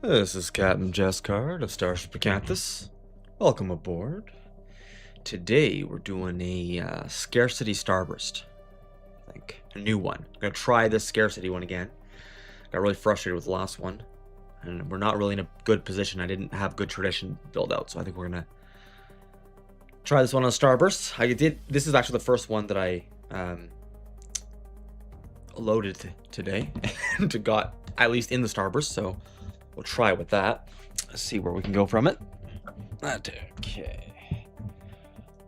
This is Captain Jess of Starship Acanthus. Welcome aboard. Today we're doing a Scarcity Starburst. I think. A new one. I'm going to try this Scarcity one again. Got really frustrated with the last one. And we're not really in a good position. I didn't have good tradition build out, so I think we're going to try this one on Starburst. This is actually the first one that I loaded today and got at least in the Starburst, so we'll try with that. Let's see where we can go from it. Okay.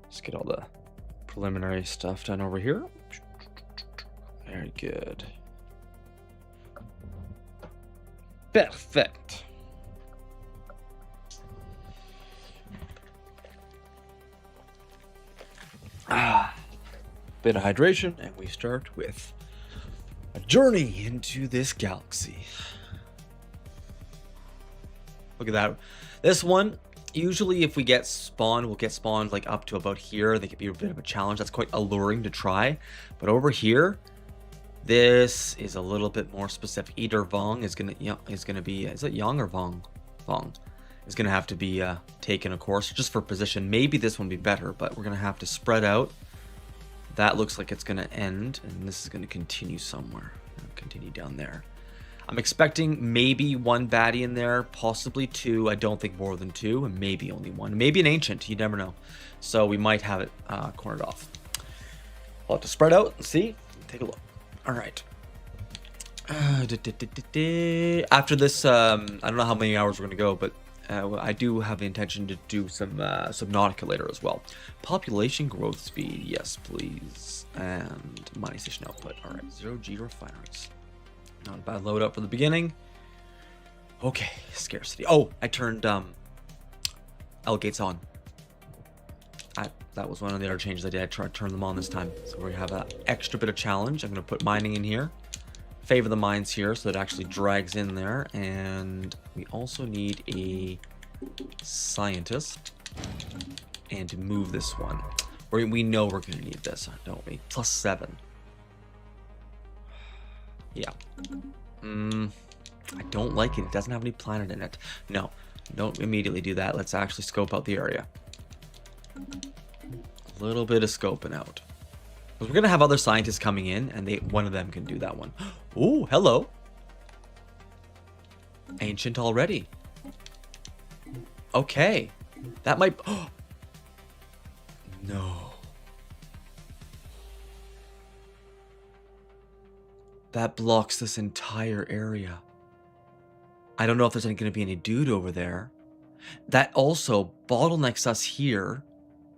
Let's get all the preliminary stuff done over here. Very good. Perfect. Bit of hydration, and we start with a journey into this galaxy. Look at that. This one, usually if we get spawned, we'll get spawned like up to about here. They could be a bit of a challenge. That's quite alluring to try. But over here, this is a little bit more specific. Either Vong is gonna be, is it Yang or Vong? Vong is gonna have to be taken, of course, just for position. Maybe this one would be better, but we're gonna have to spread out. That looks like it's gonna end, and this is gonna continue somewhere. Continue down there. I'm expecting maybe one baddie in there, possibly two. I don't think more than two, and maybe only one. Maybe an ancient, you never know. So we might have it cornered off. I'll have to spread out and see. Take a look. All right. After this, I don't know how many hours we're going to go, but I do have the intention to do some Subnautica later as well. Population growth speed, yes, please. And mining station output. All right, 0G refineries. Not a bad loadout for the beginning. Okay, Scarcity. Oh, I turned L gates on. That was one of the other changes I did. I tried to turn them on this time. So we're gonna have that extra bit of challenge. I'm gonna put mining in here. Favor the mines here so it actually drags in there. And we also need a scientist. And to move this one. We know we're gonna need this, don't we? +7. Yeah. I don't like it. It doesn't have any planet in it. No, don't immediately do that. Let's actually scope out the area. A little bit of scoping out. Because we're going to have other scientists coming in, and one of them can do that one. Oh, hello. Ancient already. Okay. That might... Oh. No. That blocks this entire area. I don't know if there's going to be any dude over there. That also bottlenecks us here,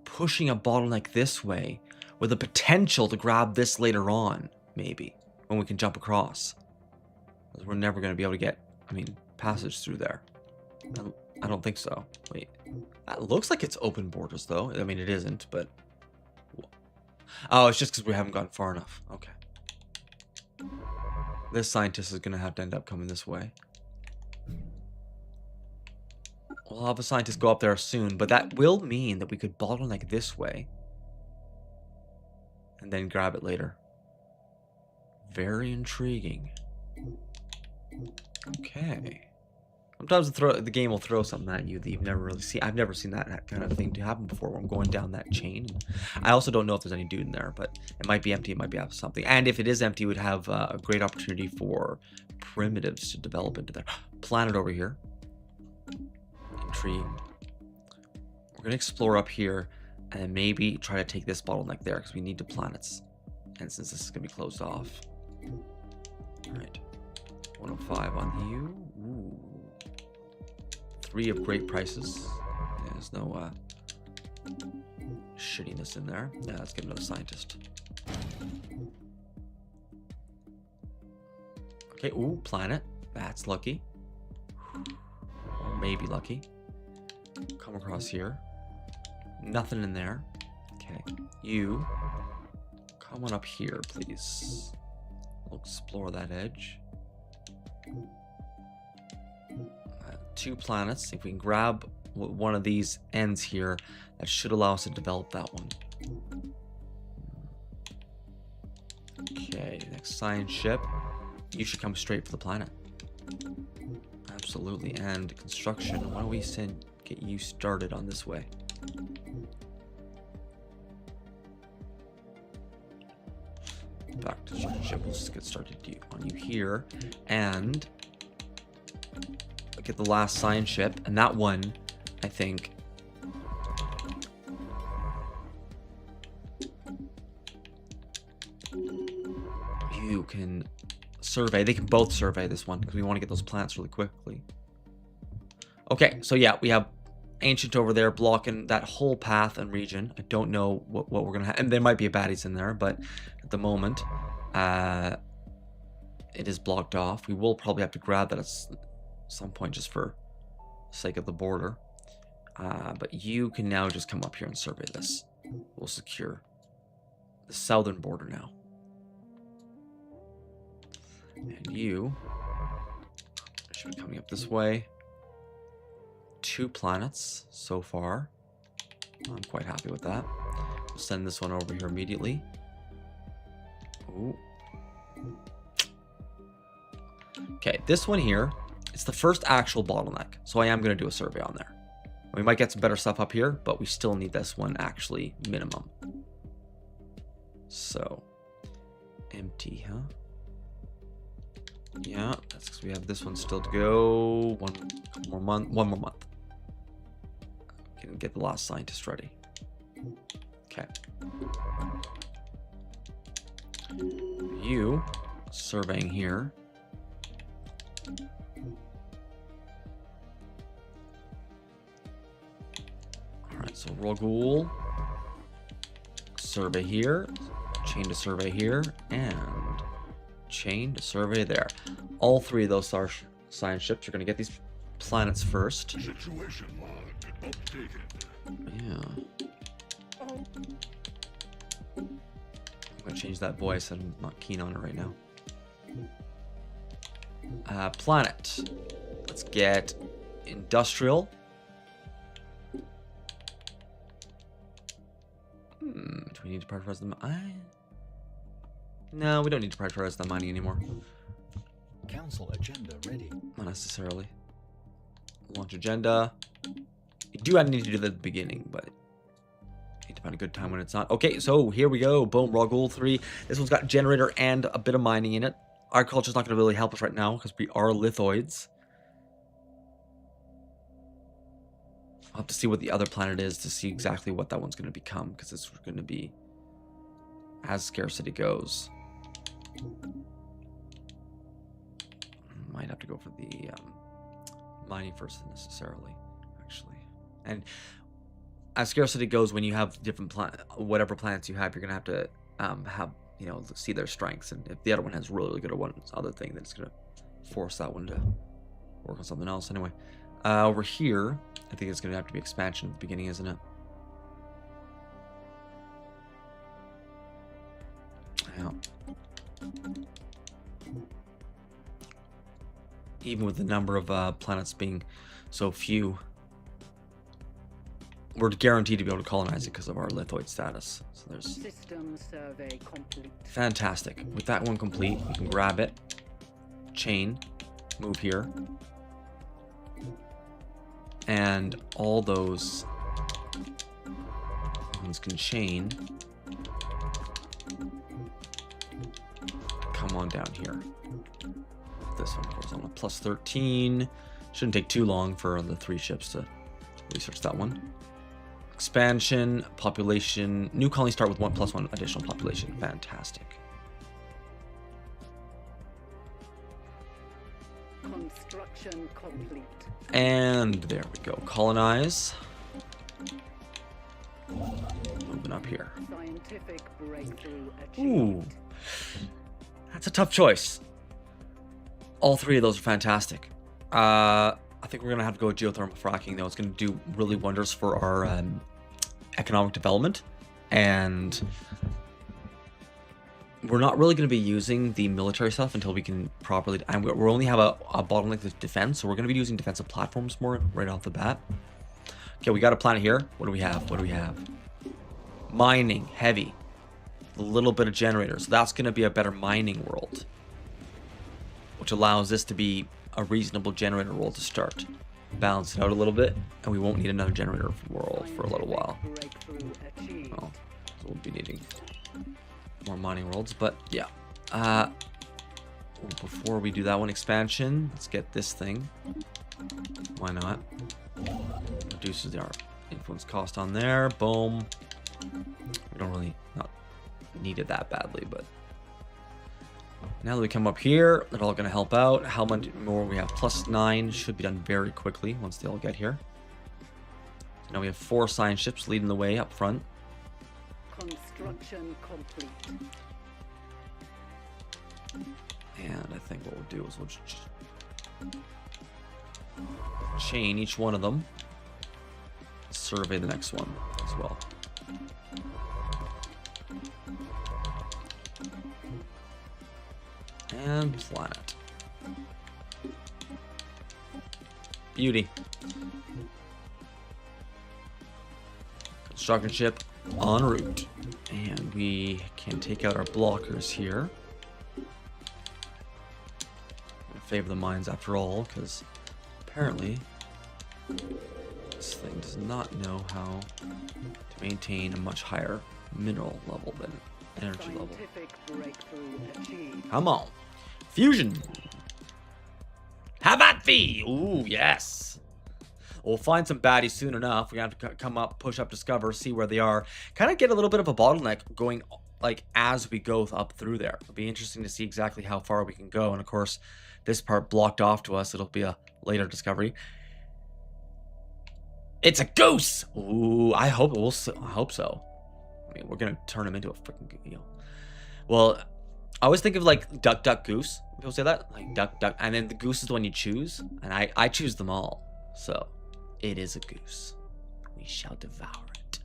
pushing a bottleneck this way, with the potential to grab this later on, maybe, when we can jump across. Because we're never going to be able to get, passage through there. I don't think so. Wait. That looks like it's open borders, though. It isn't, but... Oh, it's just because we haven't gone far enough. Okay. This scientist is going to have to end up coming this way. We'll have a scientist go up there soon, but that will mean that we could bottleneck this way. And then grab it later. Very intriguing. Okay. Sometimes the game will throw something at you that you've never really seen. I've never seen that kind of thing to happen before when I'm going down that chain. I also don't know if there's any dude in there, but it might be empty. It might be something. And if it is empty, it would have a great opportunity for primitives to develop into there. Planet over here. Intriguing. We're going to explore up here and maybe try to take this bottleneck there because we need the planets. And since this is going to be closed off. All right. 105 on you. Ooh. 3 of great prices. There's no shittiness in there. Yeah, let's get another scientist. Okay, ooh, planet. That's lucky. Or maybe lucky. Come across here. Nothing in there. Okay, you come on up here, please. We'll explore that edge. 2 planets. If we can grab one of these ends here, that should allow us to develop that one. Okay, next science ship. You should come straight for the planet. Absolutely. And construction. Why don't we get you started on this way? Back to construction ship. We'll just get started on you here. And get the last science ship. And that one, I think... you can survey. They can both survey this one because we want to get those plants really quickly. Okay, so yeah, we have Ancient over there blocking that whole path and region. I don't know what we're going to have. And there might be a baddies in there, but at the moment, it is blocked off. We will probably have to grab that at some point just for sake of the border. But you can now just come up here and survey this. We'll secure the southern border now. And you should be coming up this way. 2 planets so far. I'm quite happy with that. We'll send this one over here immediately. Ooh. Okay, this one here, it's the first actual bottleneck. So I am going to do a survey on there. We might get some better stuff up here, but we still need this one actually minimum. So, empty, huh? Yeah, that's because we have this one still to go. One more month. Can get the last scientist ready. Okay. You surveying here. All right, so Rogul survey here, chain to survey here, and chain to survey there. All 3 of those science ships are going to get these planets first. Situation log updated. Yeah. I'm going to change that voice. I'm not keen on it right now. Planet. Let's get industrial. Do we need to prioritize them? No, we don't need to prioritize the mining anymore. Council agenda ready. Not necessarily. Launch agenda. You do need to do that at the beginning, but need to find a good time when it's not. Okay, so here we go. Boom, raw gold 3. This one's got generator and a bit of mining in it. Agriculture's not going to really help us right now because we are lithoids. I'll have to see what the other planet is to see exactly what that one's going to become, because it's going to be as scarcity goes. Might have to go for the mining first necessarily, actually. And as scarcity goes, when you have different whatever planets you have, you're going to have to see their strengths. And if the other one has really good at one other thing, then it's going to force that one to work on something else. Anyway, over here, I think it's going to have to be expansion at the beginning, isn't it? Yeah. Even with the number of planets being so few, we're guaranteed to be able to colonize it because of our lithoid status. So there's system survey complete. Fantastic. With that one complete, we can grab it, chain, move here, and all those ones can chain. Come on down here. This one goes on a plus 13. Shouldn't take too long for the 3 ships to research that one. Expansion, population, new colony start with 1+1 additional population. Fantastic. Construction complete. And there we go. Colonize. Moving up here. Scientific breakthrough achieved. Ooh. That's a tough choice. All 3 of those are fantastic. I think we're going to have to go with geothermal fracking, though. It's going to do really wonders for our economic development. And we're not really going to be using the military stuff until we can properly... And we only have a bottleneck with defense, so we're going to be using defensive platforms more right off the bat. Okay, we got a planet here. What do we have? What do we have? Mining, heavy. A little bit of generators. So that's going to be a better mining world, which allows this to be a reasonable generator roll to start. Balance it out a little bit, and we won't need another generator roll for a little while. Breakthrough achieved. Well, so we'll be needing more mining rolls, but yeah. Before we do that one expansion, let's get this thing. Why not? Reduces our influence cost on there. Boom. We don't really not need it that badly, but now that we come up here, they're all going to help out. How much more we have? +9 should be done very quickly once they all get here. So now we have 4 science ships leading the way up front. Construction complete. And I think what we'll do is we'll just chain each one of them. Survey the next one as well. And planet. Beauty. Construction ship en route. And we can take out our blockers here. Favor the mines after all, because apparently this thing does not know how to maintain a much higher mineral level than energy level. Scientific breakthrough achieved. Come on. Fusion. How about thee? Ooh, yes. We'll find some baddies soon enough. We have to come up, push up, discover, see where they are. Kind of get a little bit of a bottleneck going like as we go up through there. It'll be interesting to see exactly how far we can go. And of course, this part blocked off to us. It'll be a later discovery. It's a goose. Ooh, I hope so. I mean, we're gonna turn him into a freaking Well, I always think of like duck, duck, goose. People say that, like duck, duck, and then the goose is the one you choose, and I choose them all. So, it is a goose. We shall devour it.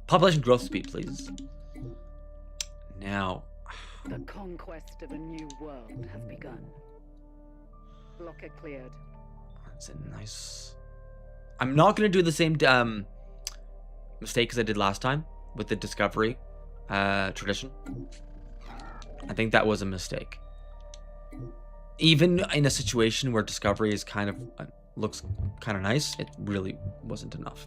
Population growth speed, please. Now, The conquest of a new world has begun. Blocker cleared. that's a nice. I'm not gonna do the same mistake as I did last time with the discovery tradition. I think that was a mistake. Even in a situation where discovery is kind of looks kind of nice, it really wasn't enough.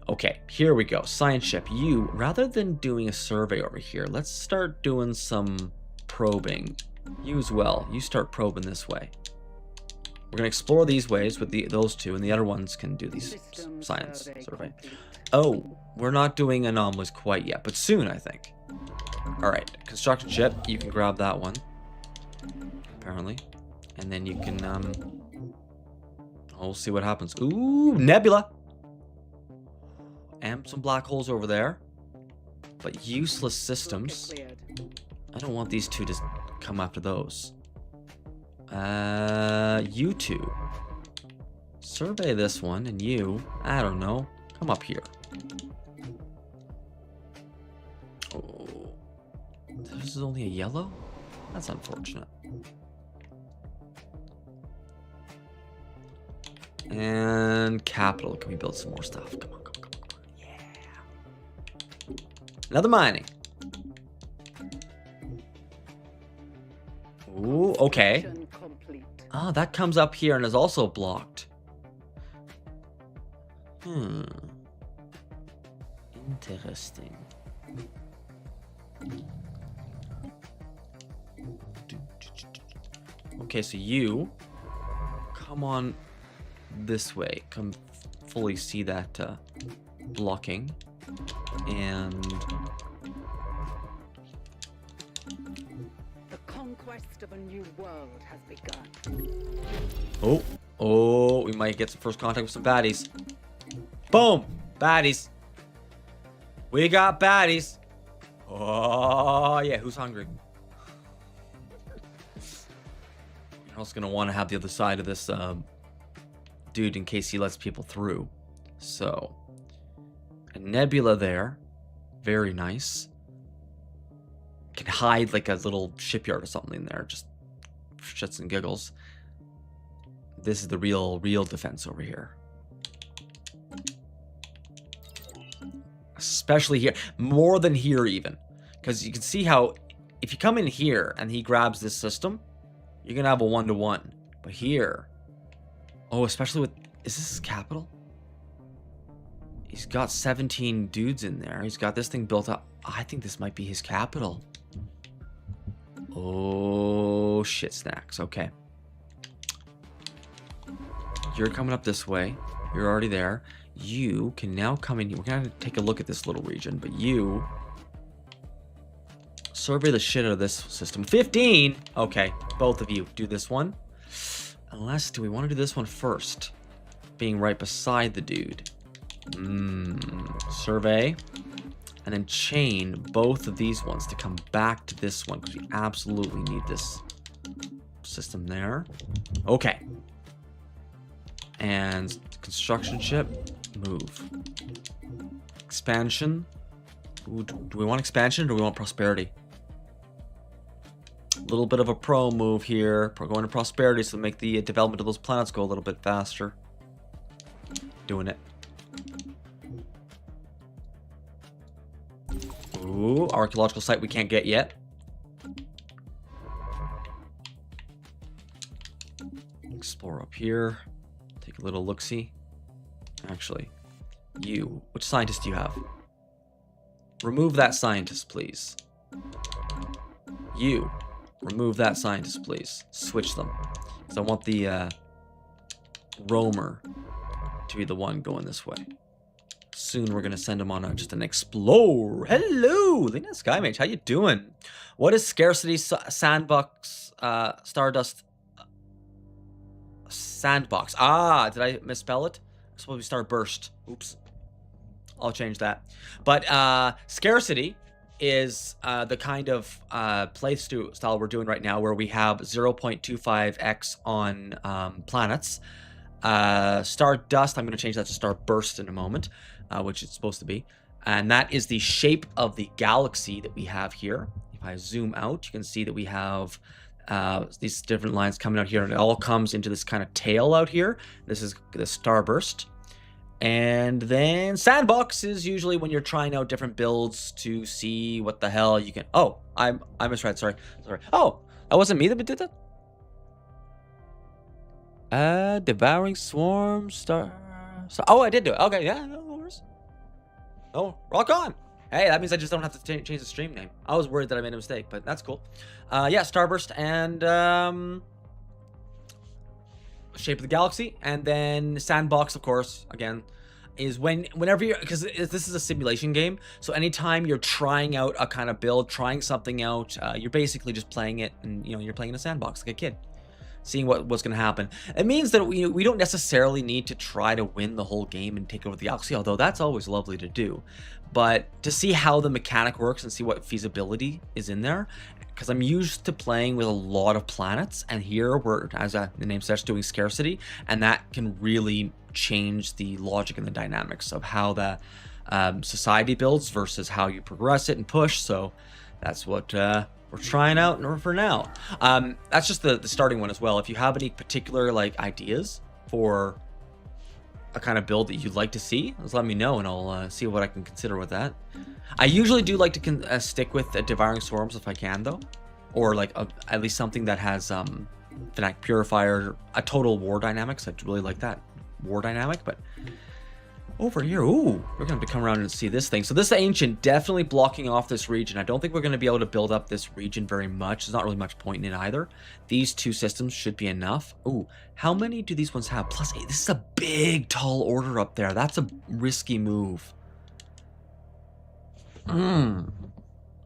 Okay, here we go. Science ship, you, rather than doing a survey over here, let's start doing some probing. You as well. You start probing this way. We're gonna explore these ways with those two, and the other ones can do these System science survey. complete. Oh, we're not doing anomalies quite yet, but soon, I think. All right, construction ship. You can grab that one, apparently, and then you can we'll see what happens. Ooh, nebula, and some black holes over there, but useless systems. Blocker cleared. I don't want these two to come after those. You two. Survey this one, and you, I don't know, come up here. Oh, this is only a yellow? That's unfortunate. And capital, can we build some more stuff? Come on, come on, come on, come on. Yeah. Another mining. Ooh, okay. Construction complete. Ah, that comes up here and is also blocked. Interesting. Okay, so you come on this way. Come fully see that blocking. And The conquest of a new world has begun. oh, we might get some first contact with some baddies. Boom! Baddies. We got baddies. Oh, yeah. Who's hungry? You're also going to want to have the other side of this dude in case he lets people through. So, a nebula there. Very nice. Can hide like a little shipyard or something in there. Just for shits and giggles. This is the real defense over here. Especially here. More than here even. Because you can see how if you come in here and he grabs this system, you're going to have a 1-to-1. But here, oh, especially with, is this his capital? He's got 17 dudes in there. He's got this thing built up. I think this might be his capital. Oh, shit snacks. Okay. You're coming up this way. You're already there. You can now come in. We're going to take a look at this little region, but you survey the shit out of this system. 15! Okay, both of you do this one. Unless, do we want to do this one first? Being right beside the dude. Survey. And then chain both of these ones to come back to this one, because we absolutely need this system there. Okay. And construction ship, move. Expansion. Ooh, do we want expansion or do we want prosperity? A little bit of a pro move here. We're going to prosperity, so make the development of those planets go a little bit faster. Doing it. Ooh, archaeological site we can't get yet. Explore up here. Take a little look-see. Actually, you. Which scientist do you have? Remove that scientist, please. You. Remove that scientist, please. Switch them. Because I want the roamer to be the one going this way. Soon we're going to send him on just an explore. Hello! Lena Skymage, how you doing? What is Scarcity Sandbox Stardust Sandbox? Ah, did I misspell it? It's supposed to be Starburst. Oops. I'll change that. But Scarcity is the kind of play style we're doing right now, where we have 0.25x on planets. Stardust, I'm going to change that to Starburst in a moment, which it's supposed to be. And that is the shape of the galaxy that we have here. If I zoom out, you can see that we have these different lines coming out here, and it all comes into this kind of tail out here. This is the Starburst. And then Sandbox is usually when you're trying out different builds to see what the hell you can... Oh, I misread. Sorry. Oh, that wasn't me that did that? Devouring Swarm, Oh, I did do it. Okay, yeah, no worries. Oh, rock on. Hey, that means I just don't have to change the stream name. I was worried that I made a mistake, but that's cool. Yeah, Starburst and shape of the galaxy, and then Sandbox, of course, again, is whenever you're, because this is a simulation game, so anytime you're trying out a kind of build, trying something out, you're basically just playing it, and you're playing in a sandbox like a kid, seeing what's going to happen. It means that we don't necessarily need to try to win the whole game and take over the galaxy, although that's always lovely to do. But to see how the mechanic works and see what feasibility is in there, because I'm used to playing with a lot of planets, and here we're, as the name says, doing Scarcity, and that can really change the logic and the dynamics of how the society builds versus how you progress it and push. So that's what we're trying out for now. That's just the starting one as well. If you have any particular ideas for a kind of build that you'd like to see, just let me know, and I'll see what I can consider with that. I usually do like to stick with Devouring Swarms if I can, though, or at least something that has Fnatic Purifier, a total war dynamics. I'd really like that war dynamic. But over here, ooh, we're gonna have to come around and see this thing. So this ancient definitely blocking off this region. I don't think we're gonna be able to build up this region very much. There's not really much point in it either. These two systems should be enough. Ooh, how many do these ones have? +8. This is a big tall order up there. That's a risky move. I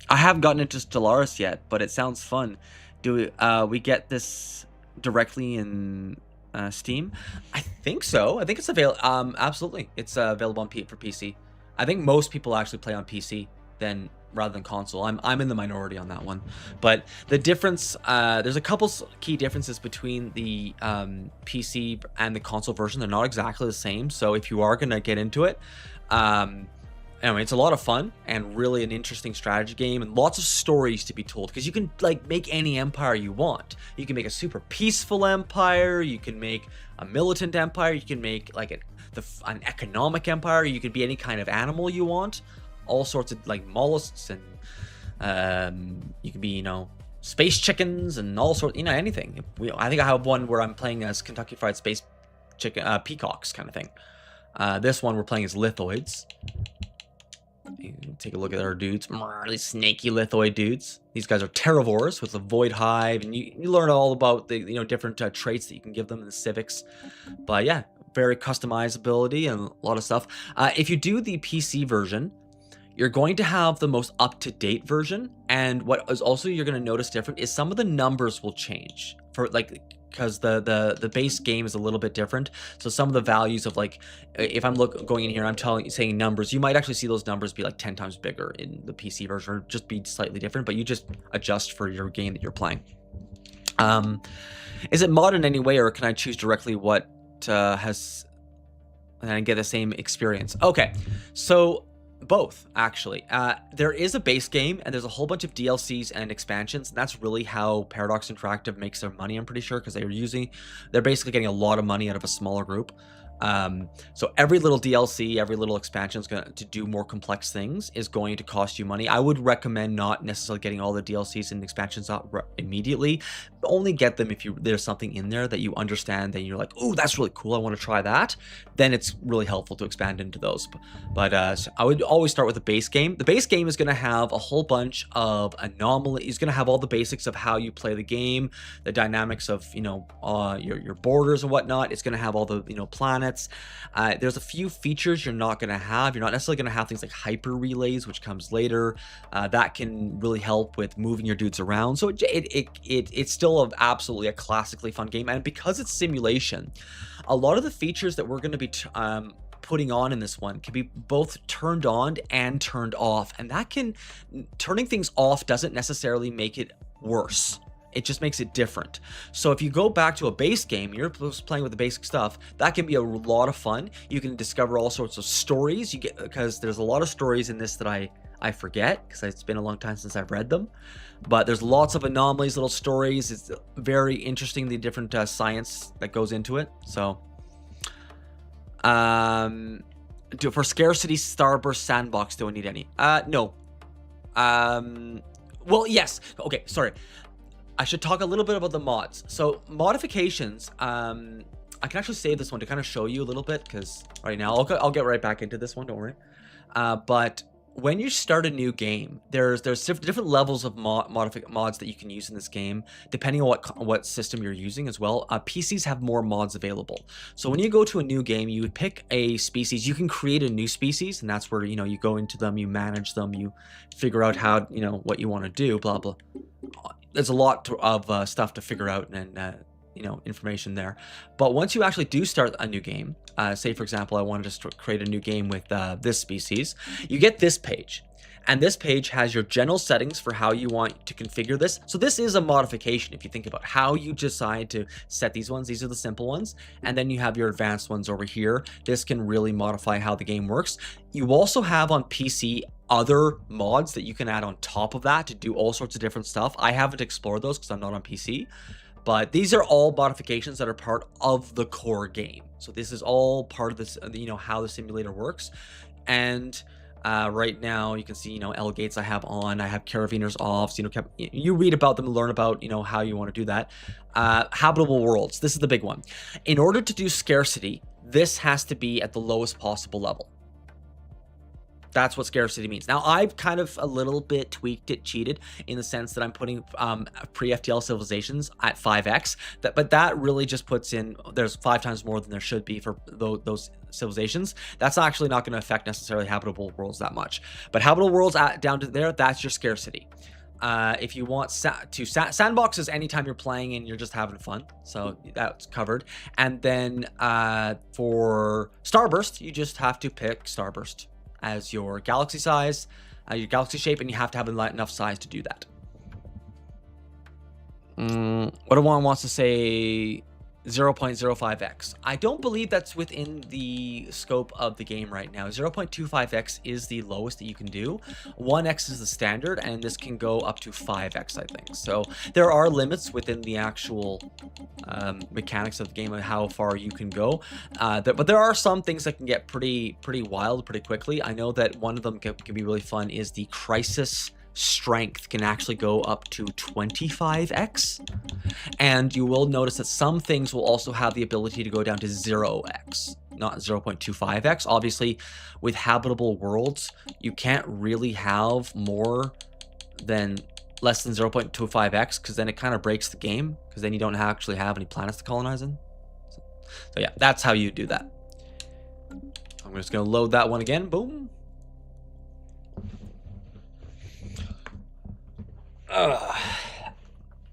haven't gotten into Stellaris yet, but it sounds fun. Do we get this directly in Steam? I think so. I think it's available. Absolutely, it's available for PC. I think most people actually play on PC rather than console. I'm in the minority on that one. But the difference, there's a couple key differences between the PC and the console version. They're not exactly the same. So if you are gonna get into it, anyway, it's a lot of fun and really an interesting strategy game, and lots of stories to be told, because you can make any empire you want. You can make a super peaceful empire, you can make a militant empire, you can make an economic empire, you could be any kind of animal you want, all sorts of mollusks, and you can be space chickens and all sorts, you know, anything. I think I have one where I'm playing as Kentucky Fried Space chicken, peacocks kind of thing. This one we're playing as lithoids. Take a look at our dudes. These snaky lithoid dudes. These guys are terravores with a void hive, and you learn all about the different traits that you can give them in the civics. But yeah, very customizability and a lot of stuff. If you do the PC version, you're going to have the most up-to-date version, and what is also you're going to notice different is some of the numbers will change for because the base game is a little bit different. So some of the values of if I'm going in here, I'm saying numbers, you might actually see those numbers be like 10 times bigger in the PC version, or just be slightly different, but you just adjust for your game that you're playing. Is it mod in any way, or can I choose directly what has and I get the same experience? Okay, so both, actually. There is a base game, and there's a whole bunch of DLCs and expansions, and that's really how Paradox Interactive makes their money, I'm pretty sure, because they're basically getting a lot of money out of a smaller group. So every little DLC, every little expansion is going to do more complex things, is going to cost you money. I would recommend not necessarily getting all the DLCs and expansions out immediately. Only get them if there's something in there that you understand, that you're like, oh, that's really cool, I want to try that. Then it's really helpful to expand into those. But I would always start with the base game. The base game is going to have a whole bunch of anomalies. It's going to have all the basics of how you play the game, the dynamics of your borders and whatnot. It's going to have all the planets. There's a few features you're not going to have. You're not necessarily going to have things like hyper relays, which comes later. That can really help with moving your dudes around. So it's still absolutely a classically fun game, and because it's simulation, a lot of the features that we're going to be putting on in this one can be both turned on and turned off, and turning things off doesn't necessarily make it worse. It just makes it different. So if you go back to a base game, you're playing with the basic stuff, that can be a lot of fun. You can discover all sorts of stories because there's a lot of stories in this that I forget, because it's been a long time since I've read them. But there's lots of anomalies, little stories. It's very interesting, the different science that goes into it. So for Scarcity, Starburst, Sandbox, do I need any? No. Well, yes. Okay, sorry. I should talk a little bit about the mods. So modifications, I can actually save this one to kind of show you a little bit, because right now I'll get right back into this one, don't worry. But when you start a new game, there's different levels of mods that you can use in this game, depending on what system you're using as well. PCs have more mods available. So when you go to a new game, you would pick a species. You can create a new species, and that's where you go into them, you manage them, you figure out how what you want to do, blah blah. There's a lot of stuff to figure out and information there. But once you actually do start a new game, say for example I wanted to create a new game with this species, you get this page, and this page has your general settings for how you want to configure this. So this is a modification if you think about how you decide to set these ones. These are the simple ones, and then you have your advanced ones over here. This can really modify how the game works. You also have on PC other mods that you can add on top of that to do all sorts of different stuff. I haven't explored those because I'm not on PC. But these are all modifications that are part of the core game. So this is all part of this, how the simulator works. And right now you can see, L gates I have on, I have carabiners off. So, you read about them and learn about, how you want to do that. Habitable worlds. This is the big one. In order to do scarcity, this has to be at the lowest possible level. That's what scarcity means. Now, I've kind of a little bit tweaked it, cheated, in the sense that I'm putting pre-FTL civilizations at 5x. But that really just puts in, there's 5 times more than there should be for those civilizations. That's actually not going to affect necessarily habitable worlds that much. But habitable worlds down to there, that's your scarcity. If you want sandbox is anytime you're playing and you're just having fun, so that's covered. And then for Starburst, you just have to pick Starburst as your galaxy size, your galaxy shape, and you have to have enough size to do that. What one wants to say 0.05x. I don't believe that's within the scope of the game right now. 0.25x is the lowest that you can do. 1x is the standard, and this can go up to 5x, I think. So there are limits within the actual mechanics of the game of how far you can go. But there are some things that can get pretty wild pretty quickly. I know that one of them can be really fun is the crisis strength can actually go up to 25x. And you will notice that some things will also have the ability to go down to 0x, not 0.25x. Obviously, with habitable worlds, you can't really have more than less than 0.25x, because then it kind of breaks the game, because then you don't actually have any planets to colonize in. So yeah, that's how you do that. I'm just going to load that one again. Boom.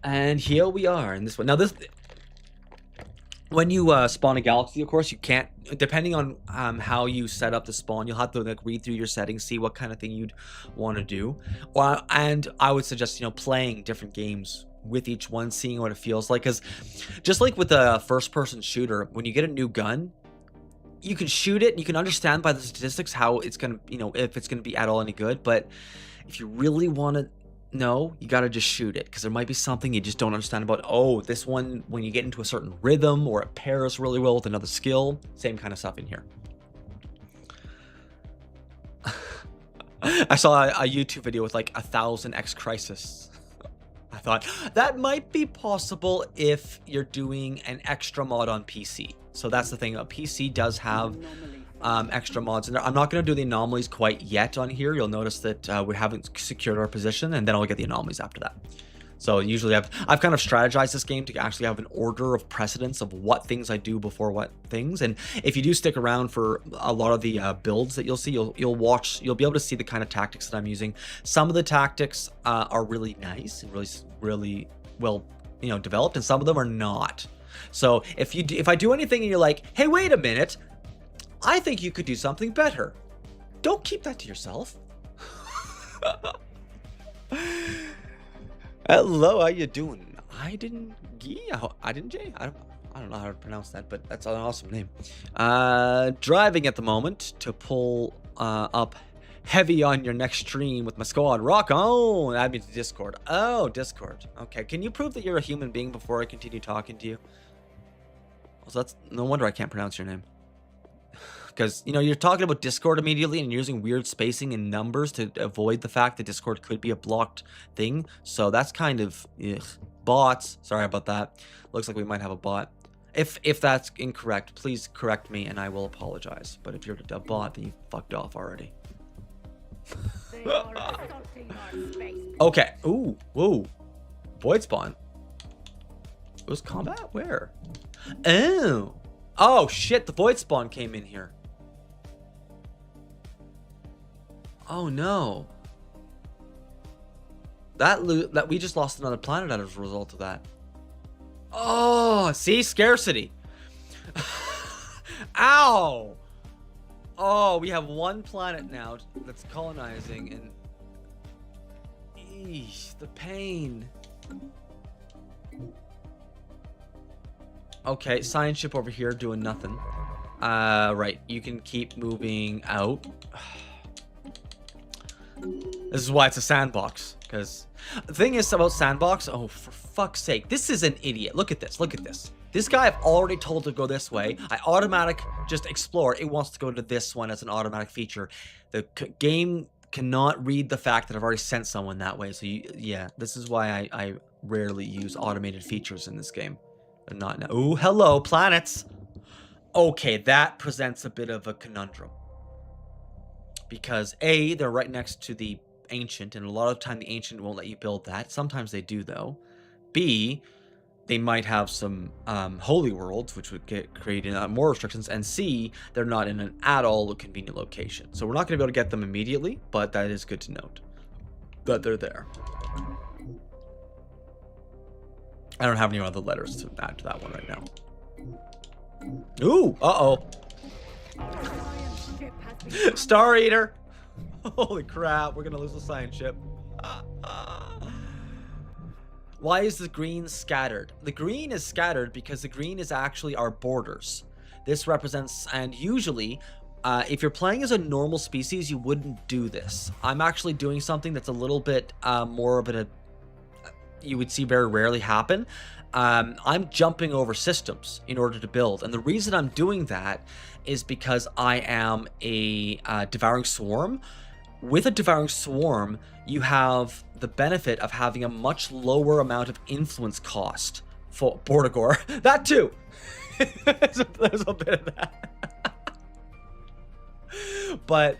And here we are in this one. Now this, when you spawn a galaxy, of course, you can't, depending on how you set up the spawn, you'll have to like read through your settings, see what kind of thing you'd want to do. And I would suggest, you know, playing different games with each one, seeing what it feels like. Because just like with a first-person shooter, when you get a new gun, you can shoot it, and you can understand by the statistics how it's going to, you know, if it's going to be at all any good. But if you really want to know, you got to just shoot it, because there might be something you just don't understand about. Oh, this one, when you get into a certain rhythm, or it pairs really well with another skill, same kind of stuff in here. I saw a YouTube video with like 1,000 X Crisis. I thought that might be possible if you're doing an extra mod on PC. So that's the thing. A PC does have extra mods in there. I'm not going to do the anomalies quite yet on here. You'll notice that we haven't secured our position, and then I'll get the anomalies after that. So usually I've kind of strategized this game to actually have an order of precedence of what things I do before what things. And if you do stick around for a lot of the builds that you'll see, you'll be able to see the kind of tactics that I'm using. Some of the tactics are really nice and really well, you know, developed, and some of them are not. So if I do anything and you're like, hey, wait a minute, I think you could do something better, don't keep that to yourself. Hello, how you doing? I didn't Jay. I don't know how to pronounce that, but that's an awesome name. Driving at the moment to pull up heavy on your next stream with my squad. Rock on! That means Discord. Oh, Discord. Okay, can you prove that you're a human being before I continue talking to you? So that's no wonder I can't pronounce your name. Because, you know, you're talking about Discord immediately and you're using weird spacing and numbers to avoid the fact that Discord could be a blocked thing. So that's kind of, ugh. Bots. Sorry about that. Looks like we might have a bot. If that's incorrect, please correct me and I will apologize. But if you're a bot, then you fucked off already. Okay. Ooh. Whoa. Void spawn. It was combat? Where? Oh. Oh, shit. The void spawn came in here. Oh, no. That we just lost another planet as a result of that. Oh, see? Scarcity. Ow. Oh, we have one planet now that's colonizing, and eesh, the pain. Okay, science ship over here doing nothing. Right, you can keep moving out. This is why it's a sandbox, because the thing is about sandbox, oh, for fuck's sake, this is an idiot. Look at this, look at this. This guy I've already told to go this way. I automatic just explore. It wants to go to this one as an automatic feature. The game cannot read the fact that I've already sent someone that way. So yeah, this is why I rarely use automated features in this game. Not now. Ooh, hello, planets. Okay, that presents a bit of a conundrum. Because A, they're right next to the ancient, and a lot of the time the ancient won't let you build that. Sometimes they do, though. B, they might have some holy worlds, which would get created more restrictions. And C, they're not in an at all convenient location. So we're not going to be able to get them immediately, but that is good to note that they're there. I don't have any other letters to add to that one right now. Ooh, uh-oh. Star Eater. Holy crap, we're going to lose the science ship. Why is the green scattered? The green is scattered because the green is actually our borders. This represents, and usually, if you're playing as a normal species, you wouldn't do this. I'm actually doing something that's a little bit more of a, you would see very rarely happen. I'm jumping over systems in order to build. And the reason I'm doing that is because I am a devouring swarm. with a devouring swarm, you have the benefit of having a much lower amount of influence cost for Bordigor. That too. there's a bit of that. But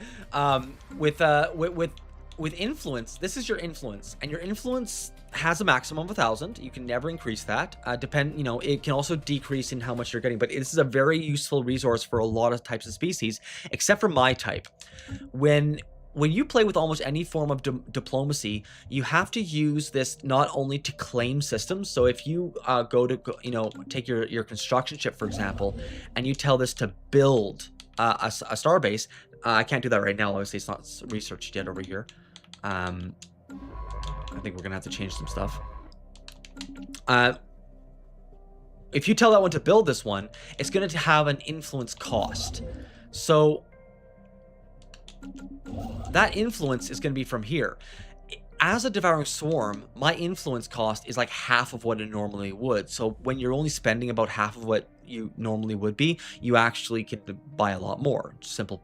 with influence, this is your influence, and your influence has a maximum of 1,000. You can never increase that. It can also decrease in how much you're getting, but this is a very useful resource for a lot of types of species, except for my type. When you play with almost any form of diplomacy, you have to use this not only to claim systems. So if you take your construction ship, for example, and you tell this to build a starbase, I can't do that right now. Obviously, it's not researched yet over here. I think we're gonna have to change some stuff. If you tell that one to build this one, it's going to have an influence cost. So that influence is going to be from here. As a devouring swarm, my influence cost is like half of what it normally would. So when you're only spending about half of what you normally would be, you actually can buy a lot more. Simple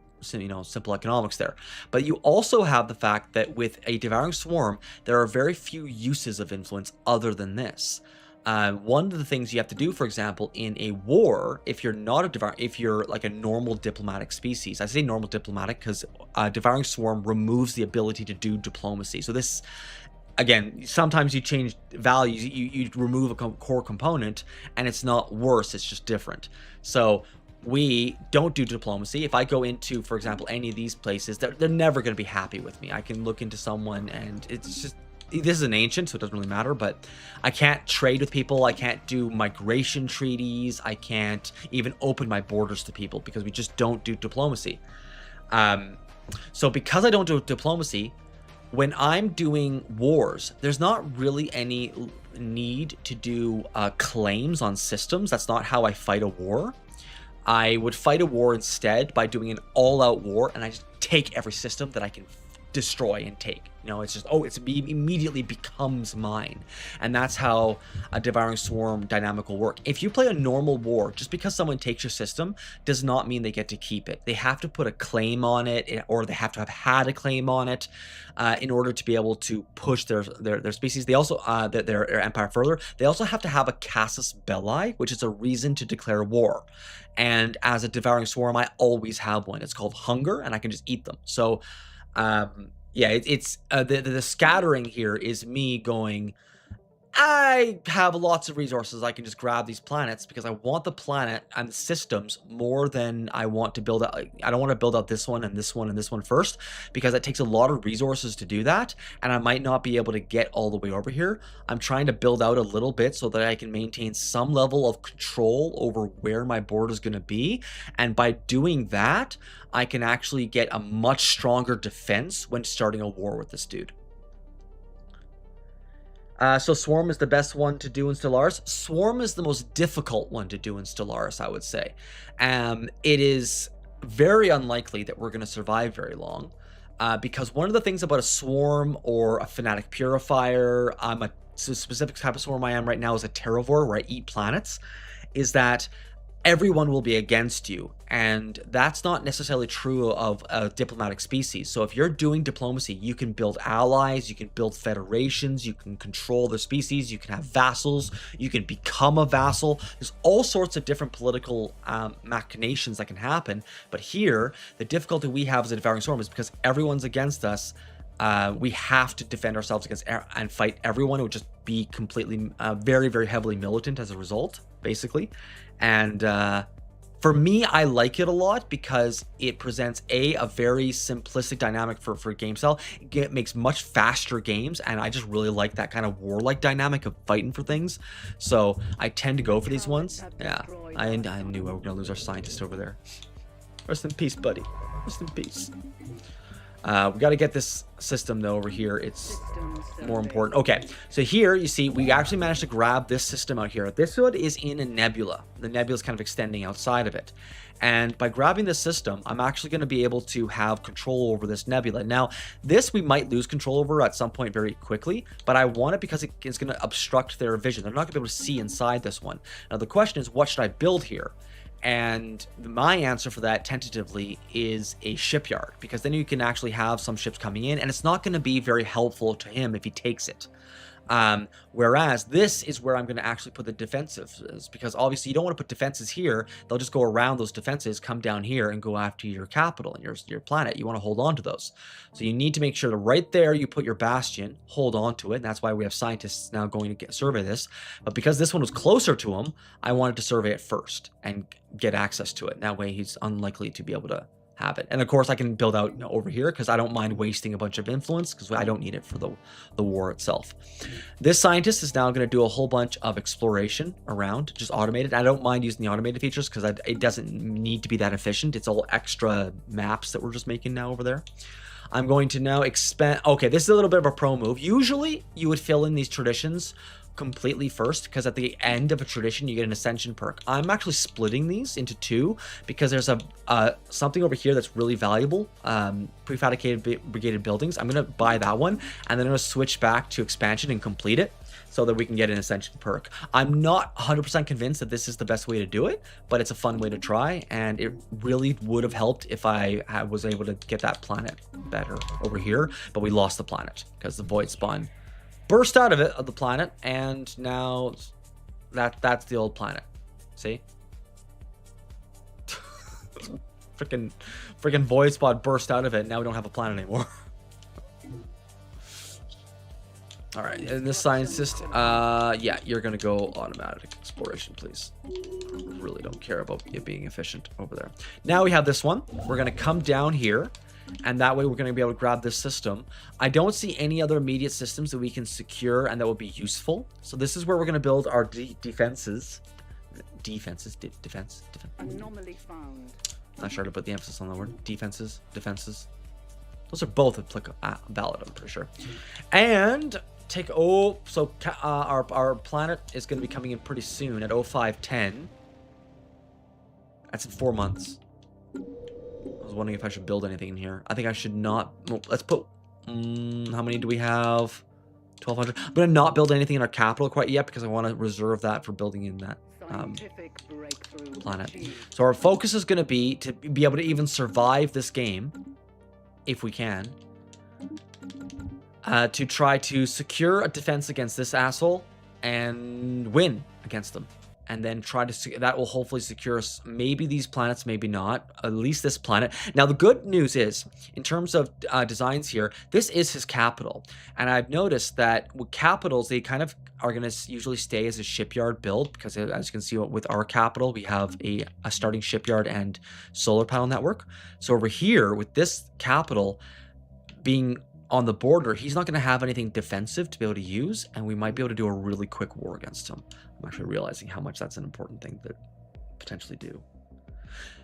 economics there. But you also have the fact that with a devouring swarm, there are very few uses of influence other than this. One of the things you have to do, for example, in a war, if you're not a devouring, if you're like a normal diplomatic species, I say normal diplomatic because devouring swarm removes the ability to do diplomacy. So this, again, sometimes you change values, you remove a core component, and it's not worse, it's just different. So we don't do diplomacy. If I go into, for example, any of these places, they're never going to be happy with me. I can look into someone, and it's just, this is an ancient, so it doesn't really matter, but I can't trade with people. I can't do migration treaties. I can't even open my borders to people because we just don't do diplomacy. So because I don't do diplomacy, when I'm doing wars, there's not really any need to do claims on systems. That's not how I fight a war. I would fight a war instead by doing an all-out war, and I just take every system that I can destroy and take. It's just, immediately becomes mine. And that's how a devouring swarm dynamic will work. If you play a normal war, just because someone takes your system does not mean they get to keep it. They have to put a claim on it, or they have to have had a claim on it in order to be able to push their species. They also their empire further. They also have to have a casus belli, which is a reason to declare war. And as a devouring swarm, I always have one. It's called hunger, and I can just eat them. So it's the scattering here is me going, I have lots of resources. I can just grab these planets because I want the planet and the systems more than I want to build out. I don't want to build out this one and this one and this one first, because it takes a lot of resources to do that, and I might not be able to get all the way over here. I'm trying to build out a little bit so that I can maintain some level of control over where my board is going to be, and by doing that, I can actually get a much stronger defense when starting a war with this dude. So Swarm is the best one to do in Stellaris. Swarm is the most difficult one to do in Stellaris, I would say. It is very unlikely that we're going to survive very long, because one of the things about a Swarm or a Fanatic Purifier, a specific type of Swarm I am right now is a Terravore, where I eat planets, is that everyone will be against you, and that's not necessarily true of a diplomatic species. So if you're doing diplomacy, you can build allies, you can build federations, you can control the species, you can have vassals, you can become a vassal. There's all sorts of different political machinations that can happen. But here, the difficulty we have as a devouring swarm is because everyone's against us. We have to defend ourselves against and fight everyone. It would just be completely, very, very heavily militant as a result, basically. And for me, I like it a lot because it presents a very simplistic dynamic for game style. It makes much faster games, and I just really like that kind of warlike dynamic of fighting for things. So I tend to go for these ones. Yeah, I knew we were gonna lose our scientist over there. Rest in peace, buddy. Rest in peace. We got to get this system though over here. It's more important. Okay, so here you see we actually managed to grab this system out here. This one is in a nebula. The nebula is kind of extending outside of it. And by grabbing this system, I'm actually going to be able to have control over this nebula. Now, this we might lose control over at some point very quickly, but I want it because it is going to obstruct their vision. They're not going to be able to see inside this one. Now, the question is, what should I build here? And my answer for that, tentatively, is a shipyard, because then you can actually have some ships coming in, and it's not going to be very helpful to him if he takes it. Whereas this is where I'm going to actually put the defensives, because obviously you don't want to put defenses here. They'll just go around those defenses, come down here, and go after your capital and your planet. You want to hold on to those. So you need to make sure that right there you put your bastion, hold on to it, and that's why we have scientists now going to survey this. But because this one was closer to him, I wanted to survey it first and get access to it. That way he's unlikely to be able to have it. And of course I can build out over here, because I don't mind wasting a bunch of influence, because I don't need it for the war itself. This scientist is now going to do a whole bunch of exploration around, just automated. I don't mind using the automated features, because it doesn't need to be that efficient. It's all extra maps that we're just making now over there. I'm going to now expand. Okay, this is a little bit of a pro move. Usually you would fill in these traditions completely first, because at the end of a tradition you get an ascension perk. I'm actually splitting these into two, because there's something over here that's really valuable, prefabricated brigaded buildings. I'm gonna buy that one, and then I'm gonna switch back to expansion and complete it, so that we can get an ascension perk. I'm not 100% convinced that this is the best way to do it, but it's a fun way to try, and it really would have helped if I was able to get that planet better over here, but we lost the planet because the void spawn burst out of the planet, and now that's the old planet. See? freaking void spawn burst out of it, and now we don't have a planet anymore. All right, and this scientist, yeah, you're gonna go automatic exploration, please. Really don't care about it being efficient over there. Now we have this one. We're gonna come down here, and that way we're going to be able to grab this system. I don't see any other immediate systems that we can secure and that will be useful. So this is where we're going to build our defenses. Defense. Anomaly found. Not sure to put the emphasis on the word. Defenses. Those are both valid, I'm pretty sure. And take, so our planet is going to be coming in pretty soon at 0510. That's in 4 months. I was wondering if I should build anything in here. I think I should not. Well, let's put. How many do we have? 1,200. I'm gonna not build anything in our capital quite yet, because I want to reserve that for building in that planet. So our focus is gonna be to be able to even survive this game, if we can. To try to secure a defense against this asshole and win against them. And then try to, that will hopefully secure us maybe these planets, maybe not, at least this planet. Now the good news is, in terms of designs here, this is his capital, and I've noticed that with capitals, they kind of are going to usually stay as a shipyard build, because as you can see with our capital, we have a starting shipyard and solar panel network. So over here with this capital being on the border, he's not going to have anything defensive to be able to use, and we might be able to do a really quick war against him. I'm actually realizing how much that's an important thing to potentially do.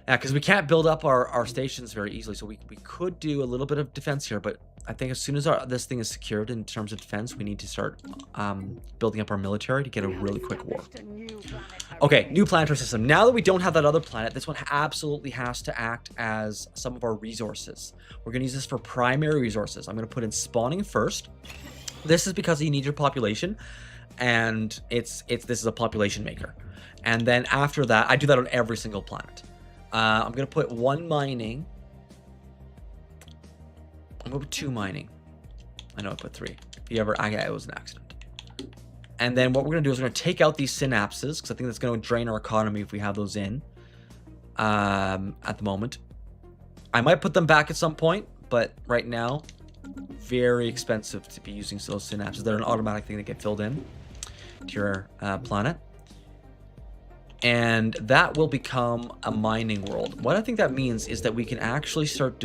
Yeah, because we can't build up our stations very easily, so we could do a little bit of defense here, but I think as soon as this thing is secured in terms of defense, we need to start building up our military to get a really quick war. Okay, new planetary system. Now that we don't have that other planet, this one absolutely has to act as some of our resources. We're going to use this for primary resources. I'm going to put in spawning first. This is because you need your population, and this is a population maker. And then after that, I do that on every single planet. I'm going to put 1 mining. I'm going to put 2 mining. I know I put 3. If you ever, it was an accident. And then what we're going to do is we're going to take out these synapses, because I think that's going to drain our economy if we have those in at the moment. I might put them back at some point, but right now, very expensive to be using those synapses. They're an automatic thing that get filled in to your planet. And that will become a mining world. What I think that means is that we can actually start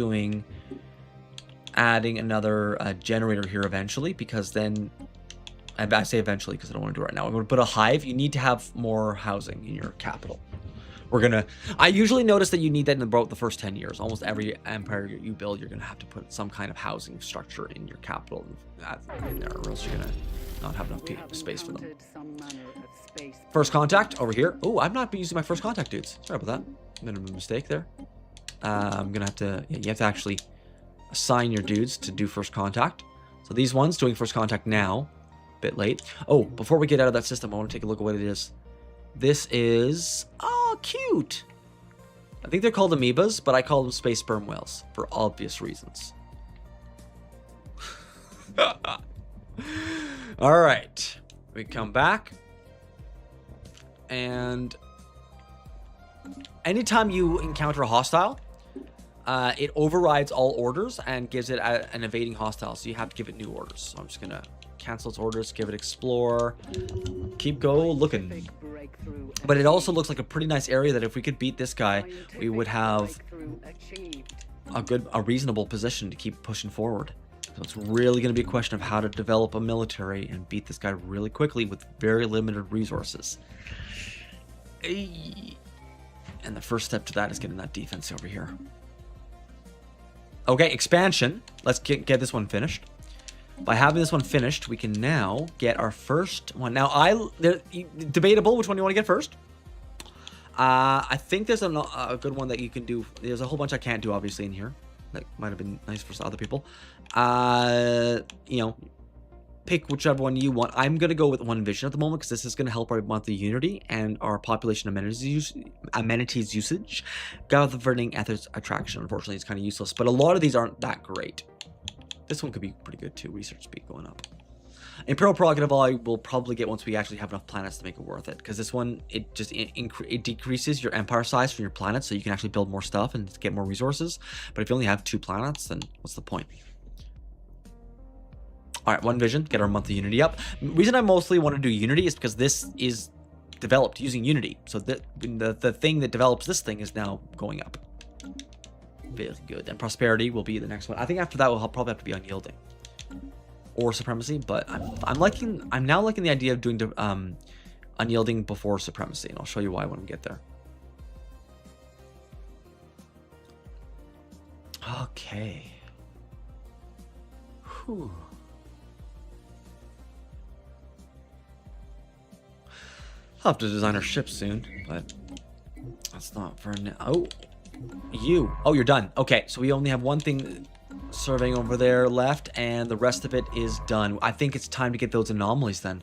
adding another generator here eventually, because then, I say eventually because I don't want to do it right now. I'm going to put a hive. You need to have more housing in your capital. I usually notice that you need that in about the first 10 years. Almost every empire you build, you're going to have to put some kind of housing structure in your capital in there, or else you're going to not have enough space for them. First contact over here. Oh, I've not been using my first contact dudes. Sorry about that. Been a mistake there. I'm going to have to, you have to actually assign your dudes to do first contact. So these ones doing first contact now. Bit late. Oh, before we get out of that system, I want to take a look at what it is. This is, oh, cute. I think they're called amoebas, but I call them space sperm whales for obvious reasons. All right, we come back, and anytime you encounter a hostile, it overrides all orders and gives it an evading hostile, so you have to give it new orders. So I'm just gonna cancel its orders, give it explore, keep looking. But it also looks like a pretty nice area that if we could beat this guy, we would have a reasonable position to keep pushing forward. So it's really going to be a question of how to develop a military and beat this guy really quickly with very limited resources. And the first step to that is getting that defense over here. Okay, expansion. Let's get this one finished. By having this one finished, we can now get our first one. Now, debatable which one you want to get first. I think there's a good one that you can do. There's a whole bunch I can't do, obviously, in here. That might have been nice for other people. You know, pick whichever one you want. I'm going to go with One Vision at the moment because this is going to help our monthly unity and our population amenities usage. Governing ethics attraction, unfortunately, is kind of useless. But a lot of these aren't that great. This one could be pretty good too. Research speed going up. Imperial Prerogative I will probably get once we actually have enough planets to make it worth it. Because this one, it decreases your empire size from your planets, so you can actually build more stuff and get more resources. But if you only have 2 planets, then what's the point? All right, One Vision, get our monthly unity up. The reason I mostly want to do unity is because this is developed using unity. So the thing that develops this thing is now going up. Very good. And prosperity will be the next one. I think after that we'll probably have to be unyielding or supremacy, but I'm now liking the idea of doing unyielding before supremacy, and I'll show you why when we get there. Okay. Whew. I'll have to design our ship soon, but that's not for now. Oh, you're done. Okay, so we only have one thing surveying over there left, and the rest of it is done. I think it's time to get those anomalies then.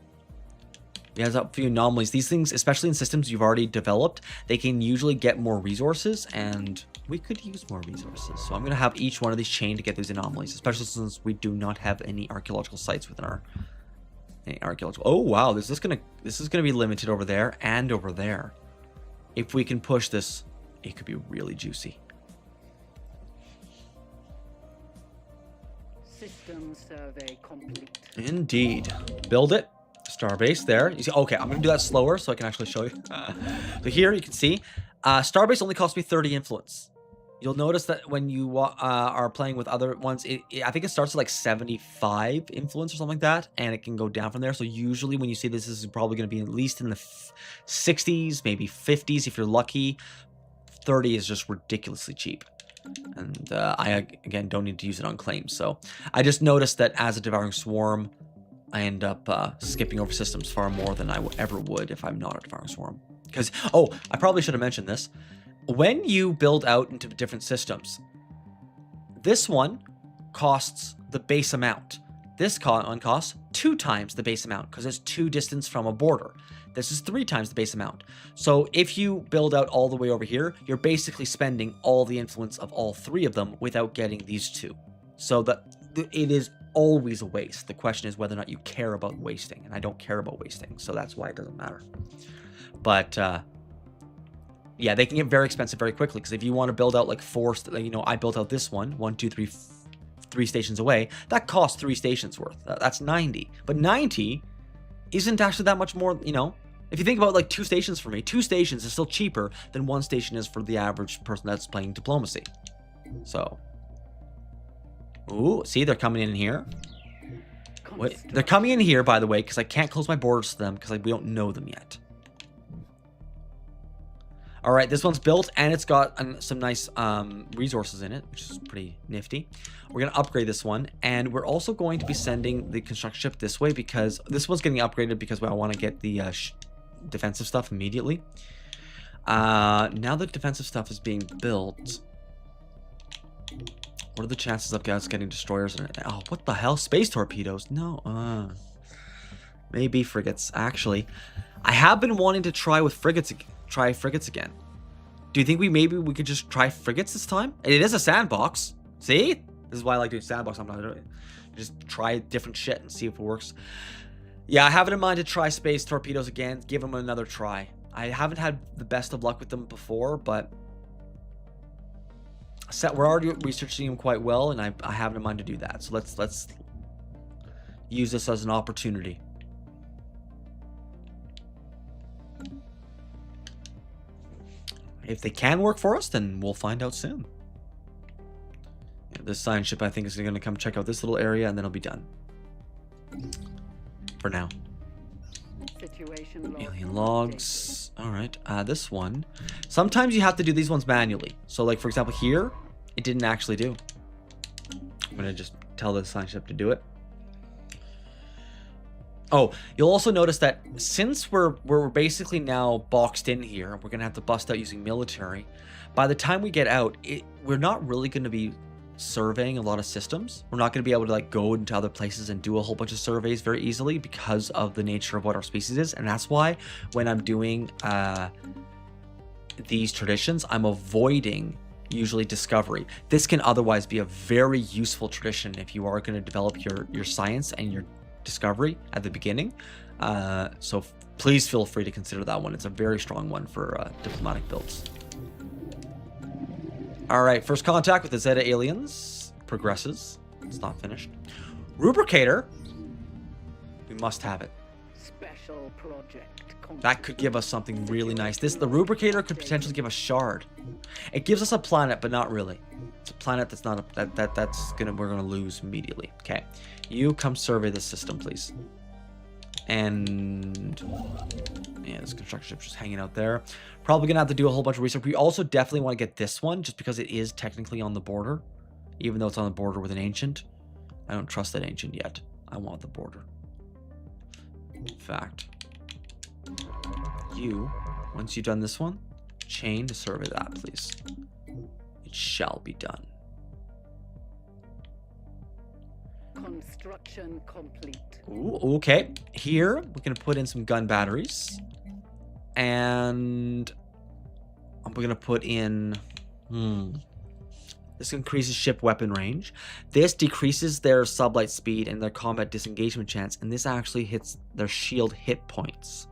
There's a few anomalies. These things, especially in systems you've already developed, they can usually get more resources, and we could use more resources. So I'm going to have each one of these chained to get these anomalies, especially since we do not have any archaeological sites within our archaeological. Oh wow, this is gonna be limited over there and over there. If we can push this, it could be really juicy. System survey complete. Indeed. Build it. Starbase there. You see, okay, I'm gonna do that slower so I can actually show you. So here you can see, Starbase only cost me 30 influence. You'll notice that when you are playing with other ones, I think it starts at like 75 influence or something like that, and it can go down from there. So usually when you see this is probably going to be at least in the 60s, maybe 50s if you're lucky. 30 is just ridiculously cheap. And I, again, don't need to use it on claims. So I just noticed that as a Devouring Swarm, I end up skipping over systems far more than I ever would if I'm not a Devouring Swarm. Because, oh, I probably should have mentioned this. When you build out into different systems, this one costs the base amount. This one costs 2 times the base amount because it's 2 distance from a border. This is 3 times the base amount. So if you build out all the way over here, you're basically spending all the influence of all 3 of them without getting these 2. So that it is always a waste. The question is whether or not you care about wasting, and I don't care about wasting, so that's why it doesn't matter. But yeah, they can get very expensive very quickly, because if you want to build out like 4, you know, I built out this one, 1, 2, 3, 3 stations away. That costs 3 stations worth. That's 90. But 90 isn't actually that much more, you know. If you think about like 2 stations for me, 2 stations is still cheaper than 1 station is for the average person that's playing diplomacy. So, ooh, see, they're coming in here. Wait, they're coming in here, by the way, because I can't close my borders to them because we don't know them yet. All right, this one's built, and it's got some nice resources in it, which is pretty nifty. We're going to upgrade this one, and we're also going to be sending the construction ship this way because this one's getting upgraded because I want to get the defensive stuff immediately. Now that defensive stuff is being built, what are the chances of us getting destroyers? Oh, what the hell? Space torpedoes? No. Maybe frigates. Actually, I have been wanting to try with frigates. Try frigates again. Do you think maybe we could just try frigates this time? It is a sandbox. See? This is why I like doing sandbox. I'm not doing it. Just try different shit and see if it works. Yeah, I have it in mind to try space torpedoes again. Give them another try. I haven't had the best of luck with them before, but we're already researching them quite well, and I have it in mind to do that. So let's use this as an opportunity. If they can work for us, then we'll find out soon. Yeah, this science ship, I think, is going to come check out this little area, and then it'll be done. For now. Alien logs. Alright, this one. Sometimes you have to do these ones manually. So, like, for example, here, it didn't actually do. I'm going to just tell the science ship to do it. Oh, you'll also notice that since we're basically now boxed in here, we're going to have to bust out using military. By the time we get out, we're not really going to be surveying a lot of systems. We're not going to be able to like go into other places and do a whole bunch of surveys very easily because of the nature of what our species is. And that's why when I'm doing these traditions, I'm avoiding usually discovery. This can otherwise be a very useful tradition if you are going to develop your science and your discovery at the beginning. So please feel free to consider that one. It's a very strong one for diplomatic builds. Alright, first contact with the Zeta aliens progresses. It's not finished. Rubricator. We must have it. Special project. That could give us something really nice. The Rubricator could potentially give us Shard. It gives us a planet, but not really. It's a planet that's not we're gonna lose immediately. Okay. You come survey this system, please. And yeah, this construction ship's just hanging out there. Probably gonna have to do a whole bunch of research. We also definitely want to get this one just because it is technically on the border, even though it's on the border with an ancient. I don't trust that ancient yet. I want the border. In fact, once you've done this one, chain to survey that, please. It shall be done. Construction complete. Ooh, okay. Here, we're going to put in some gun batteries. And we're going to put in... This increases ship weapon range. This decreases their sublight speed and their combat disengagement chance. And this actually hits their shield hit points.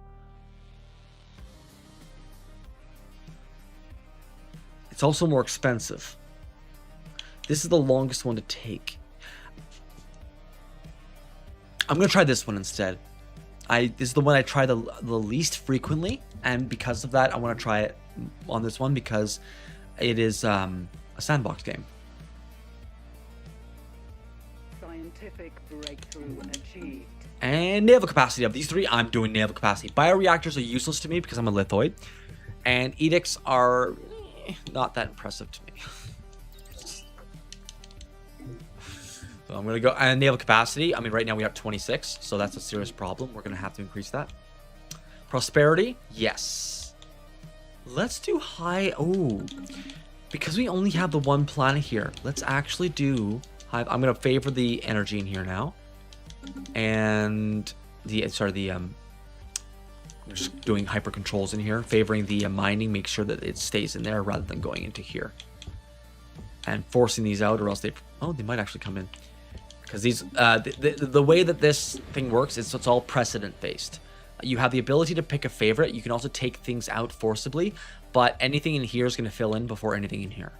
It's also more expensive. This is the longest one to take. I'm going to try this one instead. This is the one I try the least frequently, and because of that, I want to try it on this one because it is a sandbox game. Scientific breakthrough achieved. And naval capacity of these three, I'm doing naval capacity. Bioreactors are useless to me because I'm a lithoid, and edicts are not that impressive to me. So I'm going to go, and naval capacity, I mean, right now we have 26, so that's a serious problem. We're going to have to increase that. Prosperity, yes. Let's do high, because we only have the one planet here, let's actually do high. I'm going to favor the energy in here now. And I'm just doing hyper controls in here, favoring the mining, make sure that it stays in there rather than going into here. And forcing these out, or else they might actually come in. Because these, the way that this thing works is it's all precedent based. You have the ability to pick a favorite. You can also take things out forcibly, but anything in here is going to fill in before anything in here.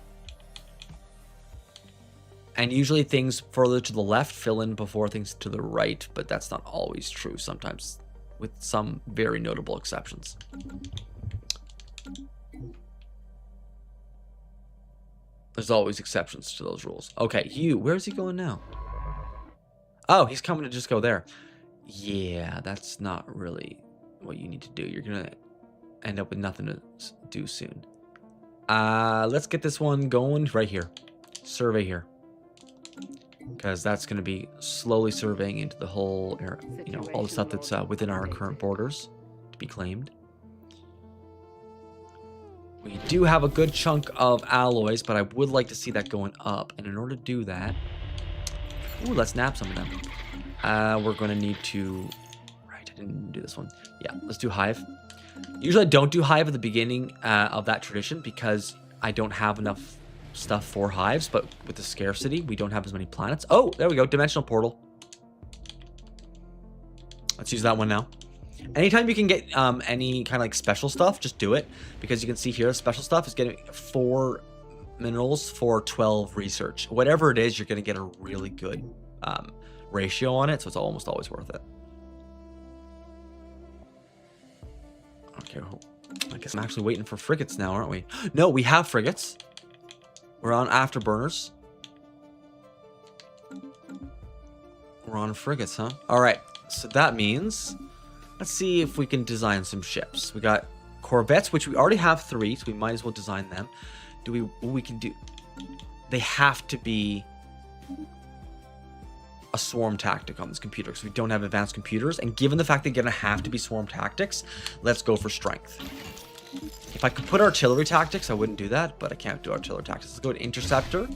And usually things further to the left fill in before things to the right, but that's not always true sometimes, with some very notable exceptions. There's always exceptions to those rules. Okay, where's he going now? Oh, he's coming to just go there. Yeah, that's not really what you need to do. You're going to end up with nothing to do soon. Let's get this one going right here. Survey here. Because that's going to be slowly surveying into the whole area, all the stuff that's within our current borders to be claimed. We do have a good chunk of alloys, but I would like to see that going up. And in order to do that, let's nab some of them. We're going to need to... Right, I didn't do this one. Yeah, let's do hive. Usually I don't do hive at the beginning of that tradition because I don't have enough stuff for hives, but with the scarcity, we don't have as many planets. Oh, there we go. Dimensional portal. Let's use that one now. Anytime you can get any kind of like special stuff, just do it. Because you can see here, special stuff is getting 4 minerals for 12 research. Whatever it is, you're going to get a really good ratio on it. So it's almost always worth it. Okay, well, I guess I'm actually waiting for frigates now, aren't we? No, we have frigates. We're on afterburners. We're on frigates, huh? All right, so that means, let's see if we can design some ships. We got corvettes, which we already have 3, so we might as well design them. We can do, they have to be a swarm tactic on this computer because we don't have advanced computers. And given the fact they're going to have to be swarm tactics, let's go for strength. If I could put artillery tactics, I wouldn't do that, but I can't do artillery tactics. Let's go to interceptor.